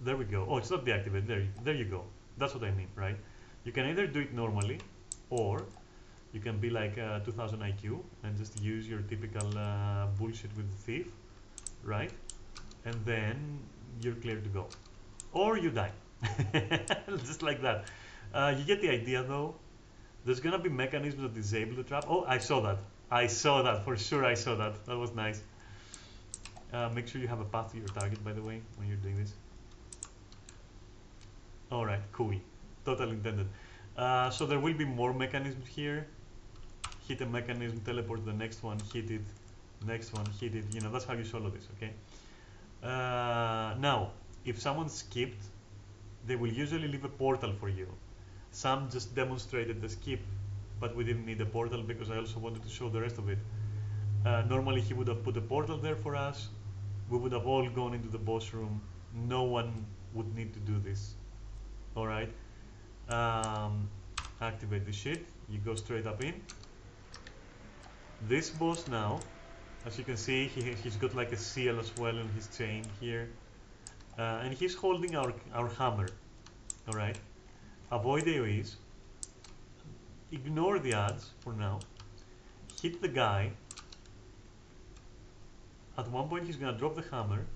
There we go. Oh, it's not deactivated. There you go. That's what I mean, right? You can either do it normally, or you can be like 2000 IQ and just use your typical bullshit with the thief, right? And then you're clear to go. Or you die. Just like that. You get the idea though. There's gonna be mechanisms that disable the trap. Oh, I saw that. I saw that. For sure I saw that. That was nice. Make sure you have a path to your target, by the way, when you're doing this. Alright, cool. Total intended. So there will be more mechanisms here. Hit a mechanism, teleport to the next one, hit it, next one, hit it. You know, that's how you solo this, okay? Now, if someone skipped, they will usually leave a portal for you. Some just demonstrated the skip, but we didn't need a portal because I also wanted to show the rest of it. Normally he would have put a portal there for us. We would have all gone into the boss room. No one would need to do this. Alright. Activate the shit. You go straight up in. This boss now, as you can see, he's got like a seal as well in his chain here. And he's holding our hammer. Alright. Avoid AoEs. Ignore the ads for now. Hit the guy. At one point he's gonna drop the hammer.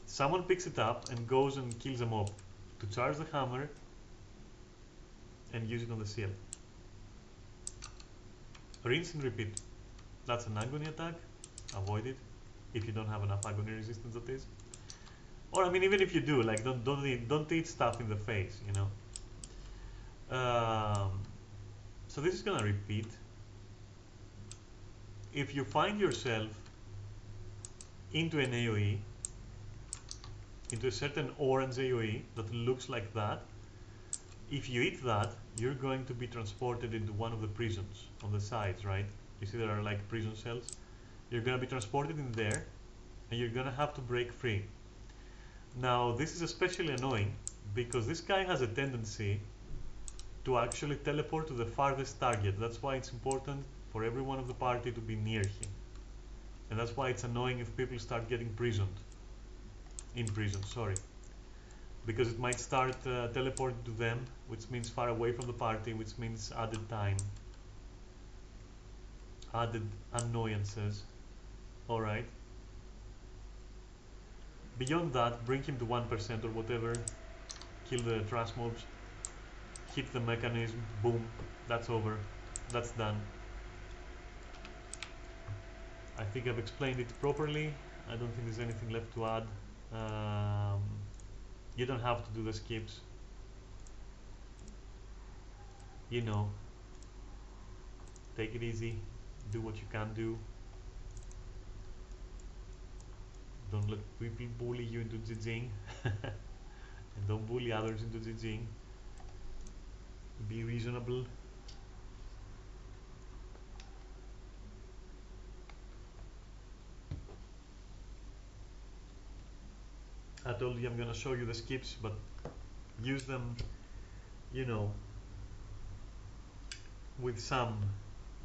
Someone picks it up and goes and kills a mob to charge the hammer and use it on the seal. Rinse and repeat. That's an agony attack. Avoid it if you don't have enough agony resistance, that is. Or I mean, even if you do, like don't eat stuff in the face, you know. So this is gonna repeat. If you find yourself into an AoE, into a certain orange AoE that looks like that, if you eat that, you're going to be transported into one of the prisons on the sides, right? You see there are like prison cells. You're going to be transported in there and you're going to have to break free. Now this is especially annoying because this guy has a tendency to actually teleport to the farthest target. That's why it's important for everyone of the party to be near him. And that's why it's annoying if people start getting in prison, sorry. Because it might start teleporting to them, which means far away from the party, which means added time. Added annoyances. Alright. Beyond that, bring him to 1% or whatever. Kill the trash mobs. Hit the mechanism. Boom. That's over. That's done. I think I've explained it properly. I don't think there's anything left to add. You don't have to do the skips. You know. Take it easy. Do what you can do. Don't let people bully you into GGing. And don't bully others into GGing. Be reasonable. I told you I'm gonna show you the skips, but use them, you know, with some,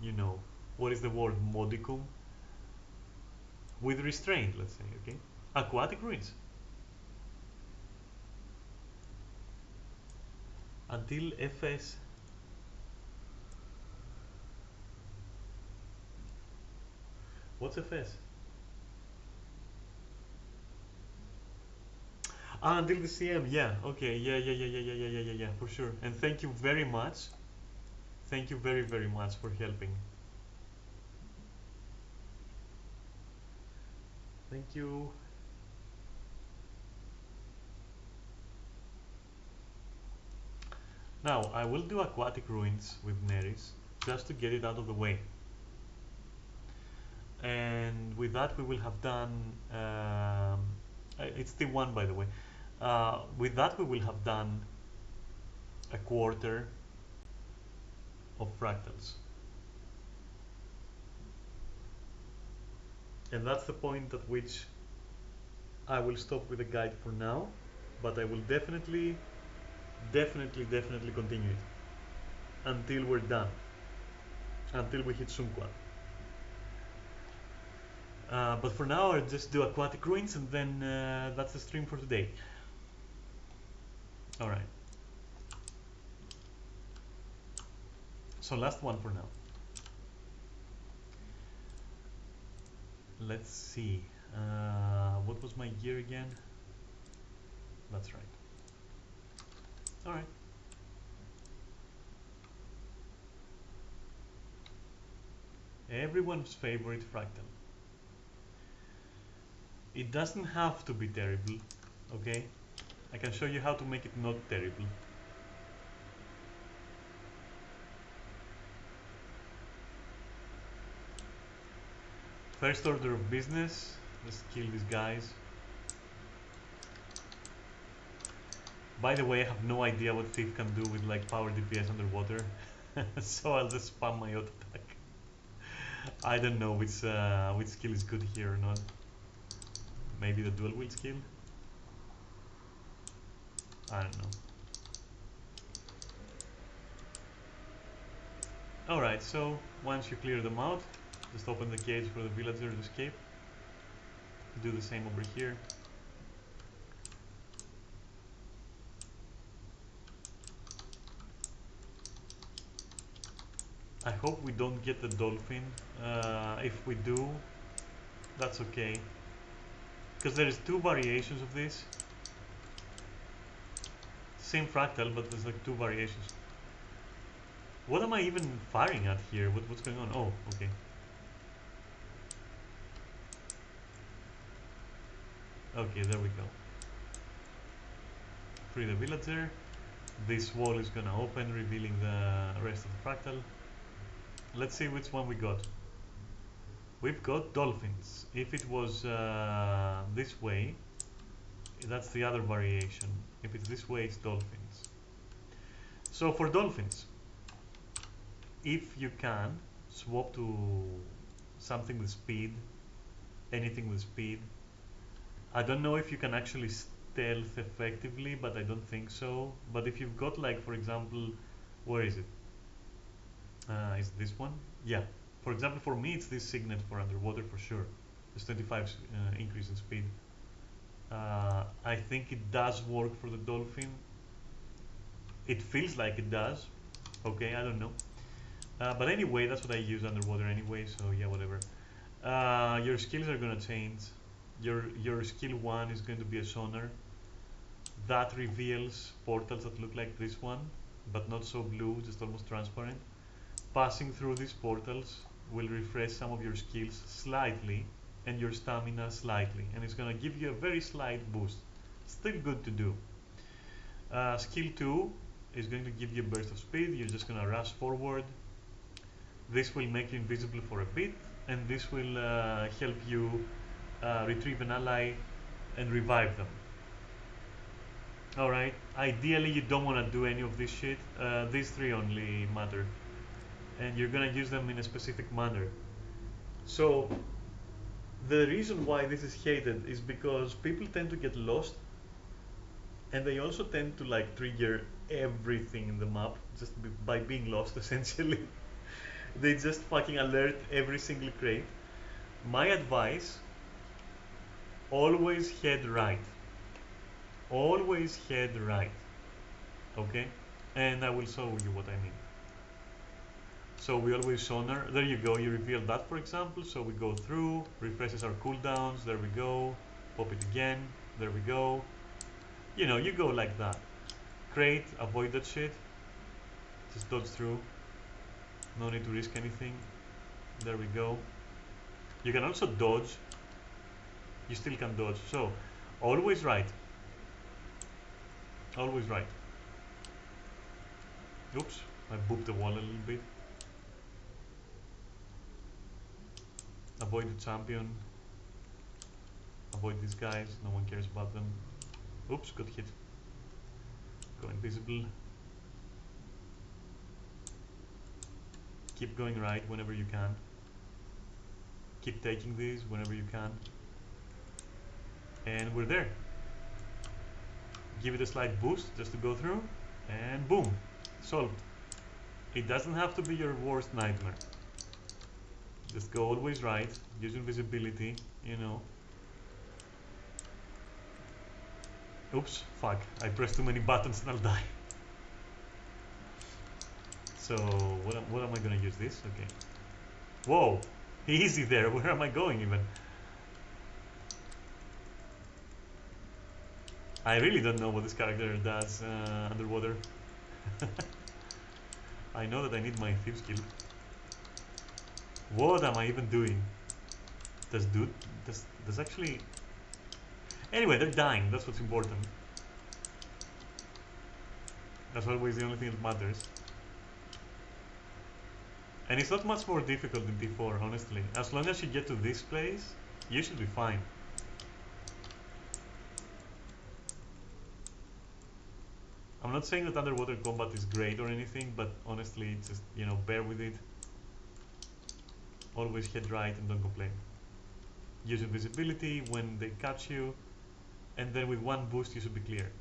you know, what is the word, modicum? With restraint, let's say, okay? Aquatic ruins. Until FS. What's FS? Ah, until the CM, yeah, okay, yeah, for sure. And thank you very much. Thank you very, very much for helping. Thank you. Now, I will do aquatic ruins with Neris, just to get it out of the way. And with that we will have done, it's T1 by the way, with that we will have done a quarter of fractals. And that's the point at which I will stop with the guide for now, but I will definitely continue it until we're done, until we hit Sunqua. But for now I'll just do aquatic ruins and then that's the stream for today. All right. So last one for now. Let's see. What was my gear again? That's right. All right. Everyone's favorite fractal. It doesn't have to be terrible, okay? I can show you how to make it not terrible. First order of business, let's kill these guys. By the way, I have no idea what Thief can do with like power DPS underwater, so I'll just spam my auto attack. I don't know which skill is good here or not. Maybe the dual wield skill? I don't know. Alright, so once you clear them out, just open the cage for the villager to escape. Do the same over here. I hope we don't get the dolphin. If we do, that's okay. Because there is two variations of this. Same fractal, but there's like two variations. What am I even firing at here? What's going on? Oh, okay. Okay, there we go. Free the villager. This wall is gonna open, revealing the rest of the fractal. Let's see which one we got. We've got dolphins. If it was this way, that's the other variation. If it's this way, it's dolphins. So for dolphins, if you can, swap to something with speed, anything with speed. I don't know if you can actually stealth effectively, but I don't think so. But if you've got like, for example, where is it? Is this one? Yeah. For example, for me, it's this signet for underwater for sure. It's 25 increase in speed. I think it does work for the dolphin. It feels like it does. Okay, I don't know. But anyway, that's what I use underwater anyway, so yeah, whatever. Your skills are gonna change. Your skill 1 is going to be a sonar. That reveals portals that look like this one, but not so blue, just almost transparent. Passing through these portals will refresh some of your skills slightly and your stamina slightly, and it's gonna give you a very slight boost. Still good to do. Skill 2 is going to give you a burst of speed. You're just gonna rush forward. This will make you invisible for a bit, and this will help you retrieve an ally and revive them. Alright, ideally you don't want to do any of this shit. These three only matter, and you're gonna use them in a specific manner. So the reason why this is hated is because people tend to get lost, and they also tend to like trigger everything in the map just by being lost essentially. They just fucking alert every single crate. My advice, always head right. Always head right. Okay? And I will show you what I mean. So we always sonar. There you go. You reveal that, for example. So we go through, refreshes our cooldowns. There we go. Pop it again. There we go. You know, you go like that. Crate, avoid that shit. Just dodge through. No need to risk anything. There we go. You can also dodge. You still can dodge. So, always right. Always right. Oops, I booped the wall a little bit. Avoid the champion. Avoid these guys, no one cares about them. Oops, got hit. Go invisible. Keep going right whenever you can. Keep taking these whenever you can. And we're there. Give it a slight boost just to go through, and boom, solved. It doesn't have to be your worst nightmare. Just go always right, use invisibility, you know. Oops, fuck, I pressed too many buttons and I'll die. So, what am I gonna use this? Okay. Whoa, easy there, where am I going even? I really don't know what this character does underwater. I know that I need my thief skill. What am I even doing? Does actually... Anyway, they're dying, that's what's important. That's always the only thing that matters. And it's not much more difficult than D4, honestly. As long as you get to this place, you should be fine. I'm not saying that underwater combat is great or anything, but honestly, just, you know, bear with it. Always head right and don't complain. Use invisibility when they catch you, and then with one boost you should be clear.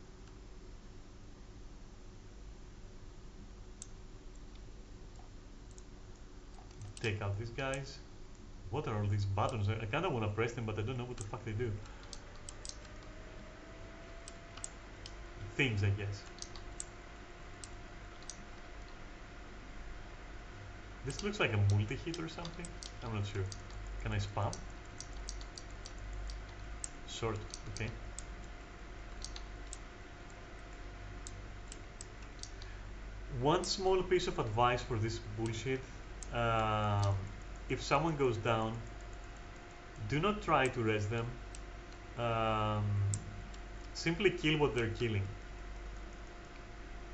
Take out these guys. What are all these buttons? I kinda wanna press them, but I don't know what the fuck they do. Things, I guess. This looks like a multi-hit or something. I'm not sure. Can I spam? Short, okay. One small piece of advice for this bullshit. If someone goes down, do not try to res them. Um, Simply kill what they're killing.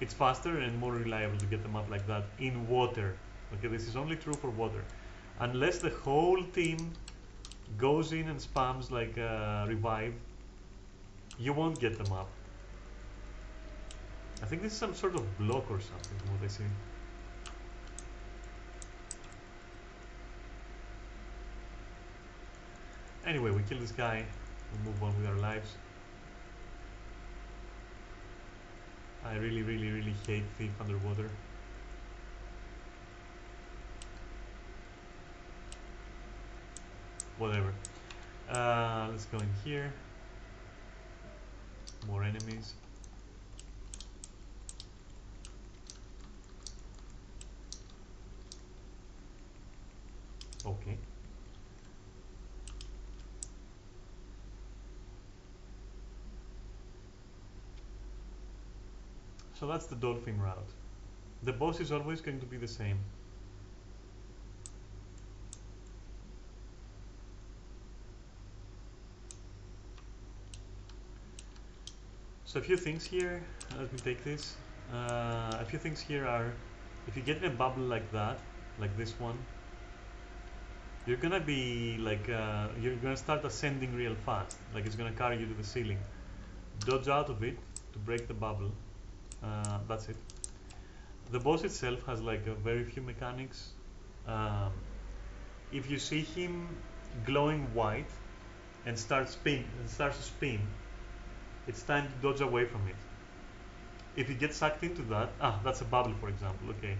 It's faster and more reliable to get them up like that in water. Okay, this is only true for water. Unless the whole team goes in and spams like revive, you won't get them up. I think this is some sort of block or something from what I see. Anyway, we kill this guy, we move on with our lives. I really, really, really hate Thief underwater. Whatever. Let's go in here. More enemies. Okay. So that's the dolphin route. The boss is always going to be the same. So a few things here, let me take this. A few things here are, if you get in a bubble like that, like this one, you're gonna be like, you're gonna start ascending real fast, like it's gonna carry you to the ceiling. Dodge out of it to break the bubble, that's it. The boss itself has like a very few mechanics. Um, if you see him glowing white and starts to spin, it's time to dodge away from it. If you get sucked into that, that's a bubble, for example. Okay,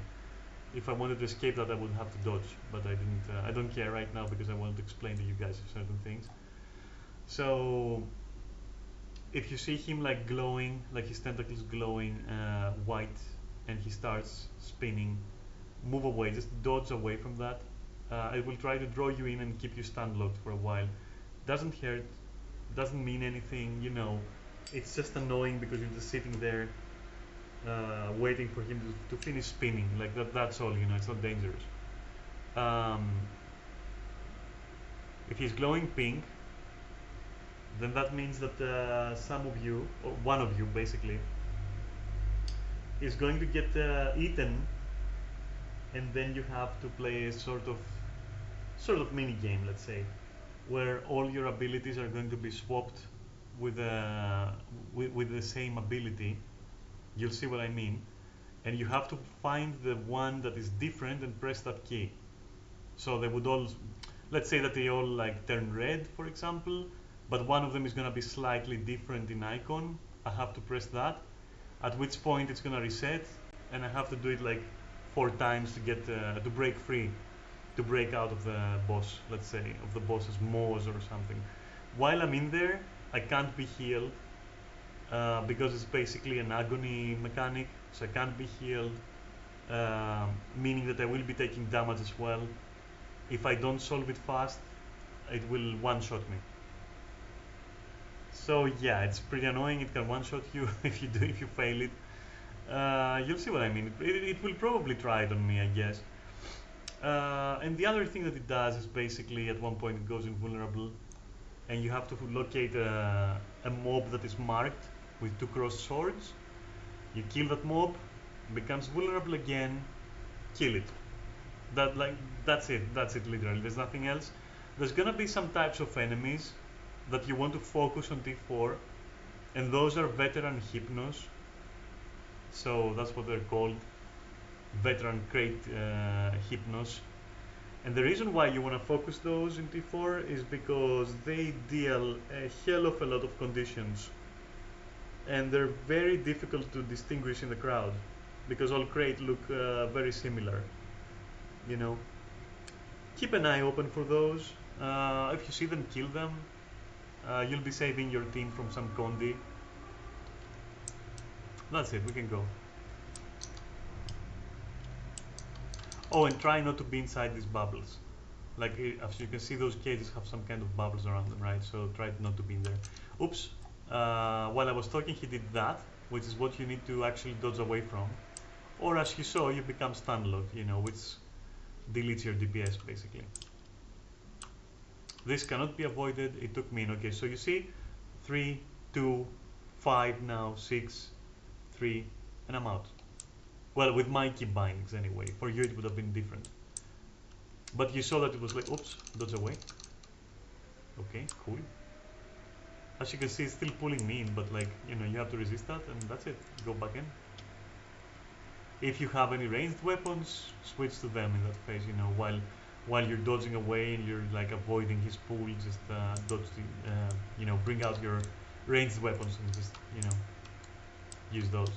if I wanted to escape that, I would have to dodge, but I didn't. I don't care right now because I wanted to explain to you guys certain things. So, if you see him like glowing, like his tentacles glowing white, and he starts spinning, move away. Just dodge away from that. It will try to draw you in and keep you stun locked for a while. Doesn't hurt. Doesn't mean anything. You know, it's just annoying because you're just sitting there waiting for him to finish spinning. Like that's all, you know, it's not dangerous. Um, if he's glowing pink, then that means that some of you, or one of you basically, is going to get eaten, and then you have to play a sort of mini game, let's say, where all your abilities are going to be swapped with the same ability. You'll see what I mean. And you have to find the one that is different and press that key. So they would all, let's say that they all like turn red, for example, but one of them is going to be slightly different in icon. I have to press that, at which point it's going to reset, and I have to do it like 4 times to get to break free, to break out of the boss, let's say, of the boss's maws or something. While I'm in there, I can't be healed. because it's basically an agony mechanic, so I can't be healed, meaning that I will be taking damage as well. If I don't solve it fast, it will one-shot me. So yeah, it's pretty annoying. It can one-shot you if you fail it. You'll see what I mean. It will probably try it on me, I guess. And the other thing that it does is basically at one point it goes invulnerable, and you have to locate a mob that is marked with 2 crossed swords. You kill that mob, becomes vulnerable again, kill it. That's it. That's it literally. There's nothing else. There's gonna be some types of enemies that you want to focus on T4, and those are veteran hypnos. So that's what they're called, veteran crate hypnos. And the reason why you want to focus those in T4 is because they deal a hell of a lot of conditions, and they're very difficult to distinguish in the crowd because all crate look very similar. You know, keep an eye open for those. If you see them, kill them. You'll be saving your team from some condi. That's it, we can go. Oh, and try not to be inside these bubbles. Like, as you can see, those cages have some kind of bubbles around them, right? So try not to be in there. Oops. While I was talking, he did that, which is what you need to actually dodge away from. Or as you saw, you become stun locked, you know, which deletes your DPS, basically. This cannot be avoided. It took me in. Okay, so you see, 3, 2, 5 now, 6, 3, and I'm out. Well, with my key bindings anyway. For you it would have been different. But you saw that it was like, oops, dodge away. Okay, cool. As you can see, it's still pulling me in, but like, you know, you have to resist that, and that's it. Go back in. If you have any ranged weapons, switch to them in that phase, you know, while you're dodging away and you're like avoiding his pool, just dodge the, you know, bring out your ranged weapons and just, you know, use those.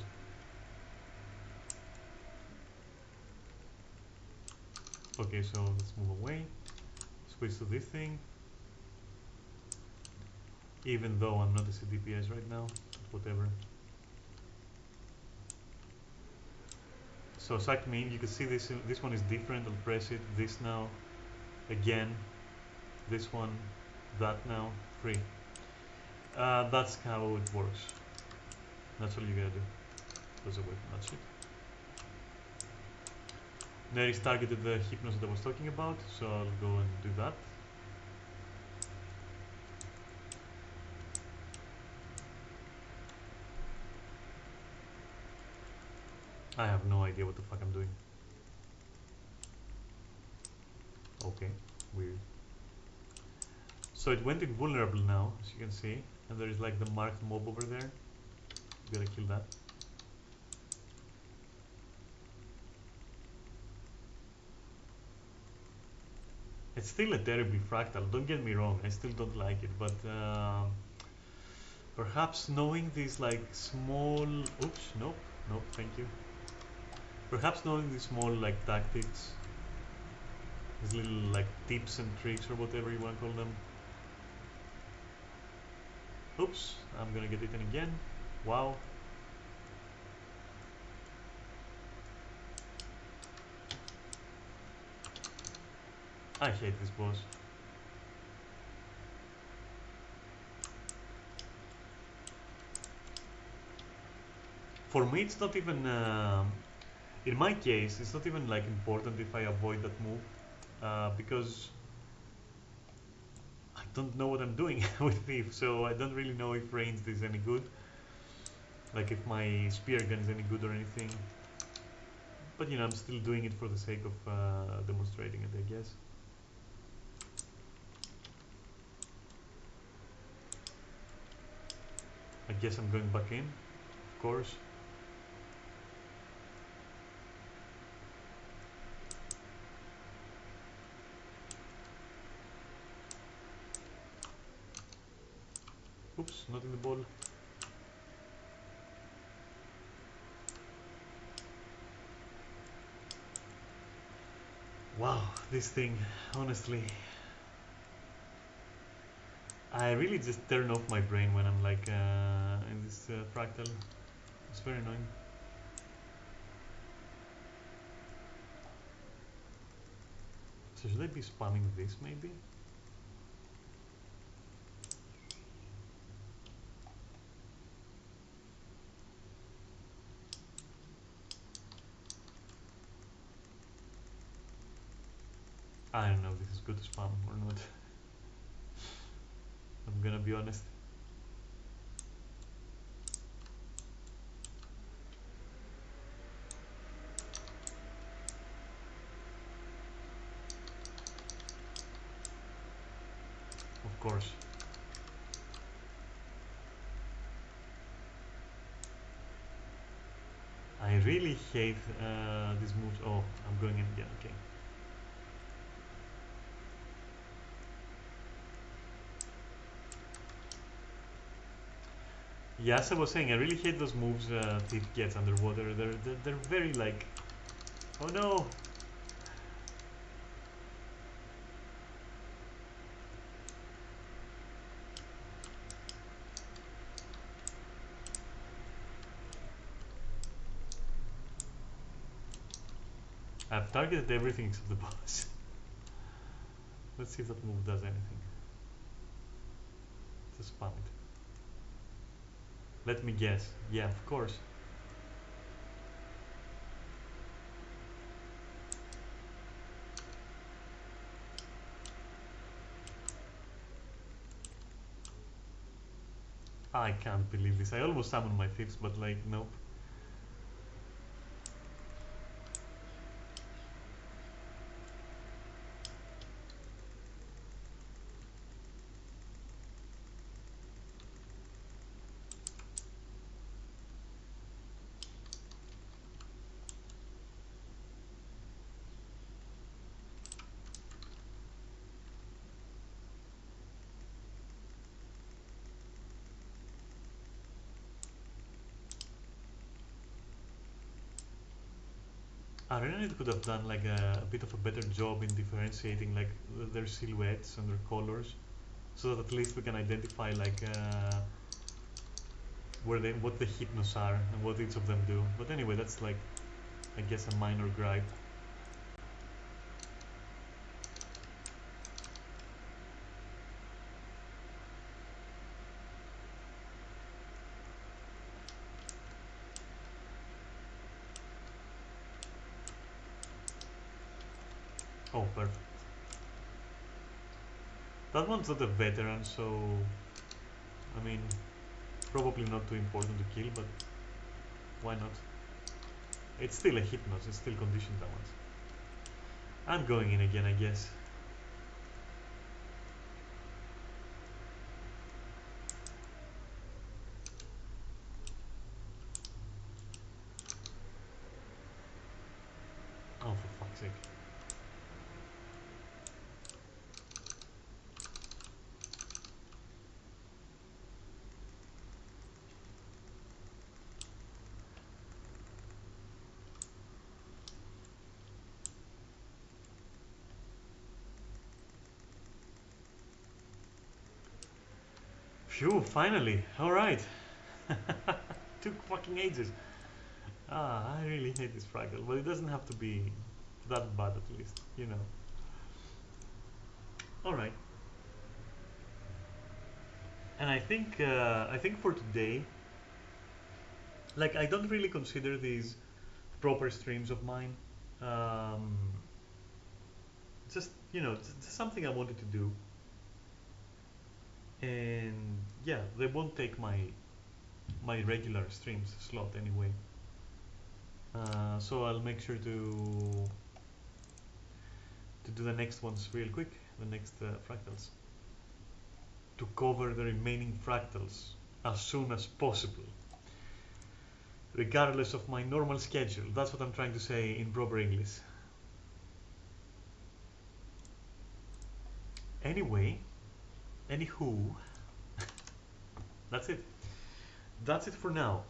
Okay, so let's move away. Switch to this thing. Even though I'm not a CDPS right now, whatever. So suck me in. You can see this one is different. I'll press it. This now, again, this one, that now, free. That's how it works. That's all you gotta do. Goes away from that shit. Neris targeted the hypnos that I was talking about, so I'll go and do that. I have no idea what the fuck I'm doing. Okay, weird. So it went invulnerable now, as you can see, and there is like the marked mob over there. Gotta kill that. It's still a terribly fractal, don't get me wrong, I still don't like it, but perhaps knowing these like small, oops, nope, nope, thank you. Perhaps knowing these small like tactics, these little like tips and tricks or whatever you want to call them. Oops, I'm gonna get eaten again. Wow. I hate this boss. For me, it's not even, in my case, it's not even like important if I avoid that move, because I don't know what I'm doing with Thief, so I don't really know if ranged is any good, like if my spear gun is any good or anything. But you know, I'm still doing it for the sake of demonstrating it, I guess. I guess I'm going back in, of course. Oops, not in the ball. Wow, this thing, honestly. I really just turn off my brain when I'm like in this fractal. It's very annoying. So should I be spamming this maybe? I don't know if this is good to spam or not. I'm gonna be honest. Of course. I really hate these moves. Oh, I'm going in again. Okay. Yeah, as I was saying, I really hate those moves Thief gets underwater. They're very like, oh no. I've targeted everything except the boss. Let's see if that move does anything. Just spam it. Let me guess. Yeah, of course. I can't believe this. I almost summoned my thieves, but like, nope. Arenit could have done like a bit of a better job in differentiating like their silhouettes and their colors, so that at least we can identify like what the hypnos are and what each of them do. But anyway, that's like I guess a minor gripe. Oh, perfect. That one's not a veteran, so I mean, probably not too important to kill, but why not? It's still a hypnos, it's still conditioned damage. I'm going in again, I guess. Oh, for fuck's sake. Phew, finally. Alright. Took fucking ages. Ah, I really hate this fractal, but it doesn't have to be that bad at least, you know. Alright. And I think for today, like I don't really consider these proper streams of mine. Um, just you know, just something I wanted to do, and yeah, they won't take my regular streams slot anyway. So I'll make sure to do the next ones real quick, the next fractals, to cover the remaining fractals as soon as possible, regardless of my normal schedule. That's what I'm trying to say in proper English. Anyway, anywho, that's it. That's it for now.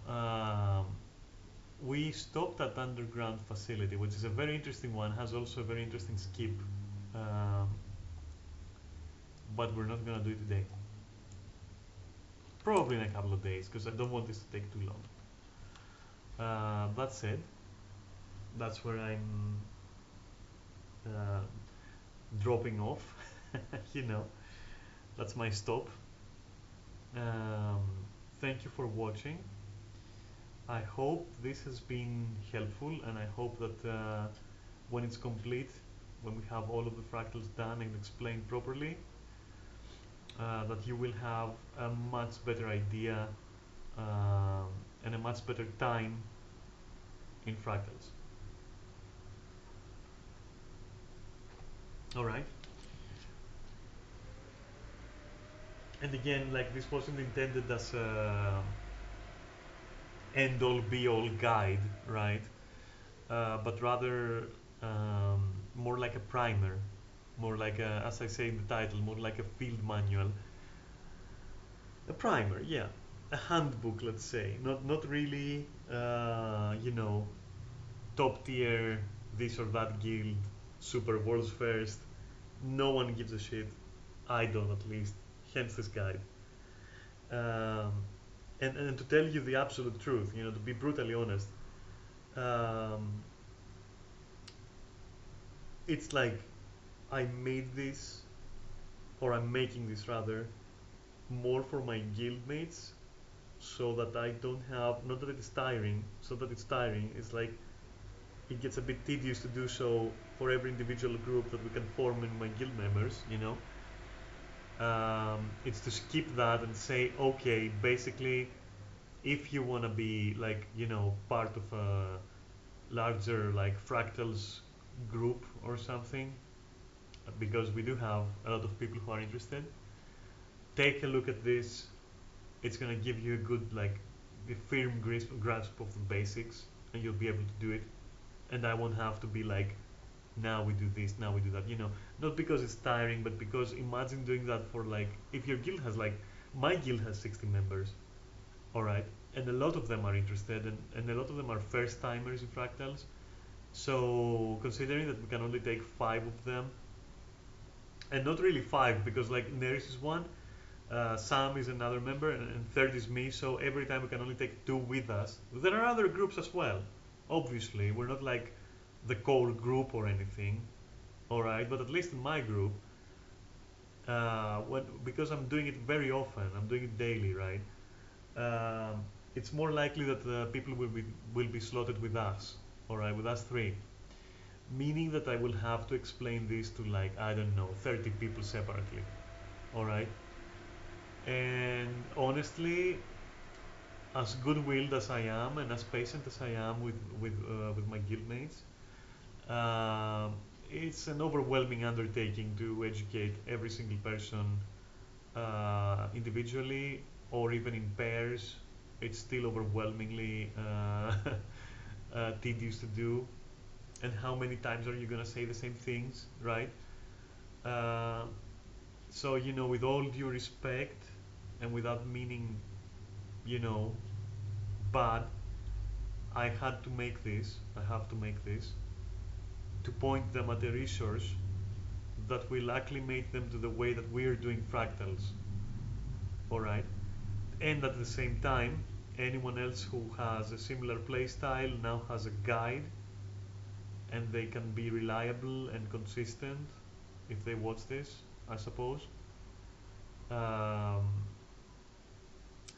We stopped at underground facility, which is a very interesting one. Has also a very interesting skip, um, but we're not gonna do it today. probably in a couple of days because I don't want this to take too long. That said, that's where I'm uh, dropping off. you know, that's my stop. Um, Thank you for watching. I hope this has been helpful, and I hope that when it's complete, when we have all of the fractals done and explained properly, that you will have a much better idea um, and a much better time in fractals. All right. And again, like this wasn't intended as a end all be all guide, right? But rather more like a primer, more like a, as I say in the title, more like a field manual, a primer, yeah, a handbook, let's say, not really, you know, top tier this or that guild, super world's first. No one gives a shit. I don't, at least. Hence this guide. Um, and to tell you the absolute truth, you know, to be brutally honest, um, it's like I made this, or I'm making this rather, more for my guildmates, so that I don't have, not that it's tiring, so that it's tiring, it's like it gets a bit tedious to do so for every individual group that we can form in my guild members, you know. It's to skip that and say, okay, basically, if you want to be like, you know, part of a larger like fractals group or something, because we do have a lot of people who are interested, take a look at this. It's going to give you a good like a firm grasp of the basics, and you'll be able to do it. And I won't have to be like, now we do this, now we do that, you know, not because it's tiring, but because imagine doing that for like, if your guild has like, my guild has 60 members, all right, and a lot of them are interested, and a lot of them are first timers in fractals. So considering that we can only take 5 of them, and not really 5 because like Neris is one, Sam is another member, and third is me. So every time we can only take 2 with us. There are other groups as well. Obviously, we're not like the core group or anything. All right, but at least in my group, because I'm doing it very often, I'm doing it daily, right? It's more likely that people will be slotted with us. All right, with us 3. Meaning that I will have to explain this to like, I don't know, 30 people separately. All right. And honestly, as good-willed as I am and as patient as I am with my guildmates, um, it's an overwhelming undertaking to educate every single person individually or even in pairs. It's still overwhelmingly tedious to do. And how many times are you gonna say the same things, right? Uh, so you know, with all due respect and without meaning, you know, bad, I had to make this. I have to make this to point them at a resource that will acclimate them to the way that we are doing fractals. All right, and at the same time, anyone else who has a similar playstyle now has a guide, and they can be reliable and consistent if they watch this, I suppose. Um,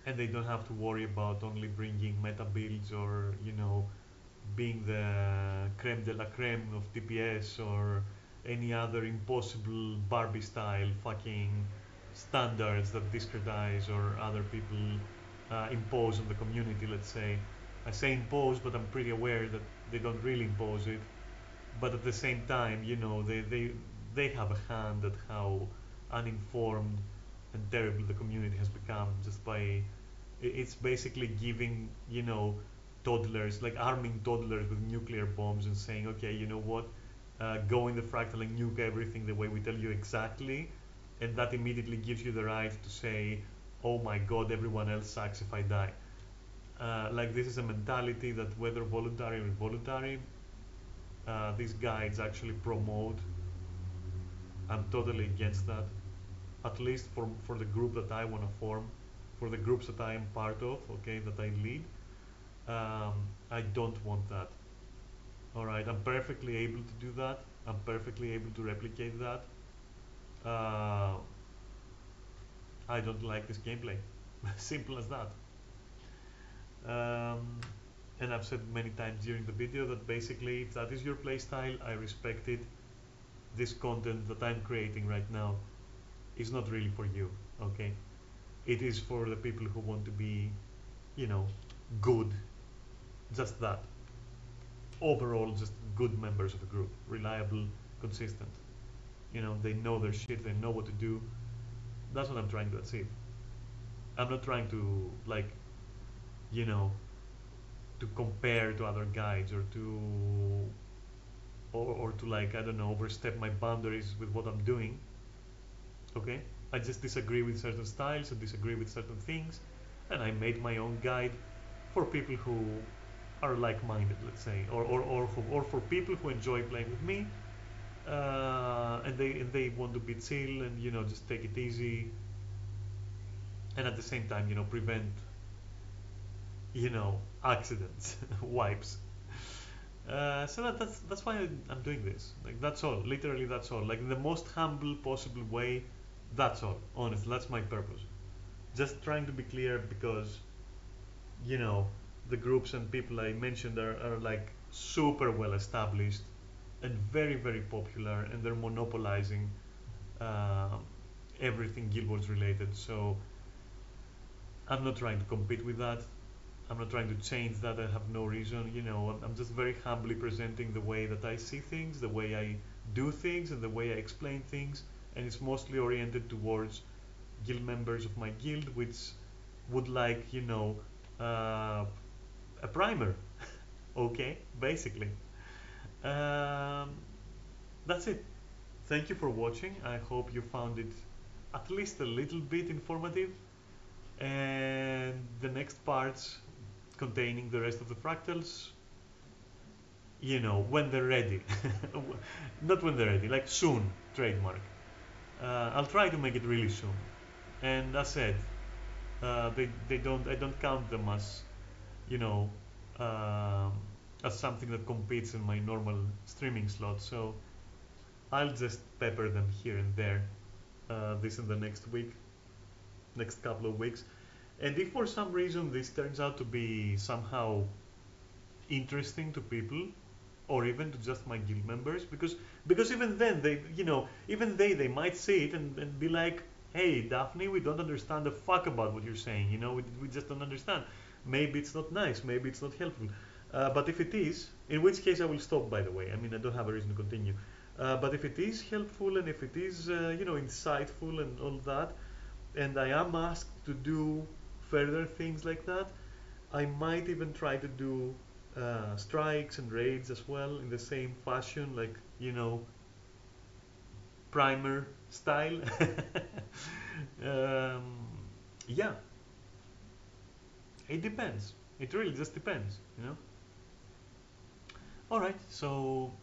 and they don't have to worry about only bringing meta builds or, you know, being the creme de la creme of TPS or any other impossible Barbie style fucking standards that discretize or other people impose on the community, let's say. I say impose, but I'm pretty aware that they don't really impose it. But at the same time, you know, they have a hand at how uninformed and terrible the community has become just by it's basically giving, you know, toddlers, like arming toddlers with nuclear bombs and saying, okay, you know what, go in the fractal and nuke everything the way we tell you exactly, and that immediately gives you the right to say, oh my god, everyone else sucks if I die. Like this is a mentality that whether voluntary or involuntary, these guides actually promote. I'm totally against that, at least for the group that I want to form. for the groups that I am part of, okay, that I lead. I don't want that. All right, I'm perfectly able to do that. I'm perfectly able to replicate that. Uh, I don't like this gameplay. Simple as that. Um, and I've said many times during the video that basically if that is your playstyle, I respect it. This content that I'm creating right now is not really for you, okay? It is for the people who want to be, you know, good, just that. Overall, just good members of a group, reliable, consistent. You know, they know their shit, they know what to do. That's what I'm trying to achieve. I'm not trying to, like, you know, to compare to other guides or to or to, like, I don't know, overstep my boundaries with what I'm doing. Okay, I just disagree with certain styles, I disagree with certain things, and I made my own guide for people who are like-minded, let's say, or for people who enjoy playing with me, and they want to be chill and, you know, just take it easy, and at the same time, you know, prevent, you know, accidents, wipes. So that's why I'm doing this. Like, that's all. Literally, that's all. Like, in the most humble possible way. That's all. Honestly, that's my purpose. Just trying to be clear because, you know, the groups and people I mentioned are like super well established and very, very popular, and they're monopolizing uh, everything Guild Wars related. So I'm not trying to compete with that. I'm not trying to change that. I have no reason. You know, I'm just very humbly presenting the way that I see things, the way I do things, and the way I explain things. And it's mostly oriented towards guild members of my guild, which would like, you know, a primer. Okay, basically. Um, that's it. Thank you for watching. I hope you found it at least a little bit informative. And the next parts containing the rest of the fractals, you know, when they're ready. Not when they're ready, like soon, trademark. I'll try to make it really soon. And as said, they don't, I don't count them as, you know, um, as something that competes in my normal streaming slot. So I'll just pepper them here and there, this in the next week, next couple of weeks. And if for some reason this turns out to be somehow interesting to people, or even to just my guild members, because even then they, you know, even they might see it and be like, hey Daphne, we don't understand the fuck about what you're saying, you know, we just don't understand. Maybe it's not nice, maybe it's not helpful, but if it is, in which case I will stop, by the way. I mean, I don't have a reason to continue, but if it is helpful and if it is, you know, insightful and all that, and I am asked to do further things like that, I might even try to do strikes and raids as well in the same fashion, like, you know, primer style. um, yeah, it depends. It really just depends, you know. All right, so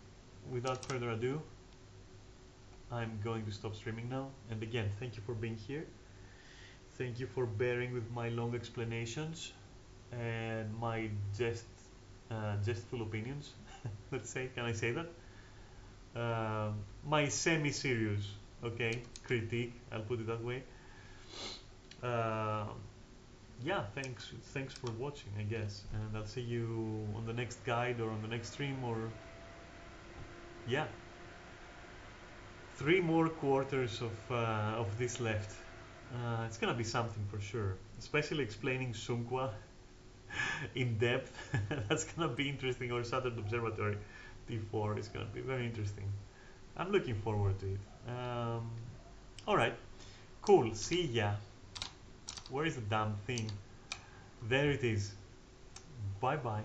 without further ado, I'm going to stop streaming now. And again, thank you for being here. Thank you for bearing with my long explanations and my jestful opinions. Let's say, can I say that? My semi-serious, okay, critique. I'll put it that way. Uh, yeah, thanks for watching, I guess, and I'll see you on the next guide or on the next stream, or yeah, 3 more quarters of this left. It's gonna be something for sure, especially explaining Sunqua in depth. That's gonna be interesting. Or Southern Observatory T4 is gonna be very interesting. I'm looking forward to it. All right, cool. See ya. Where is the damn thing? There it is. Bye bye.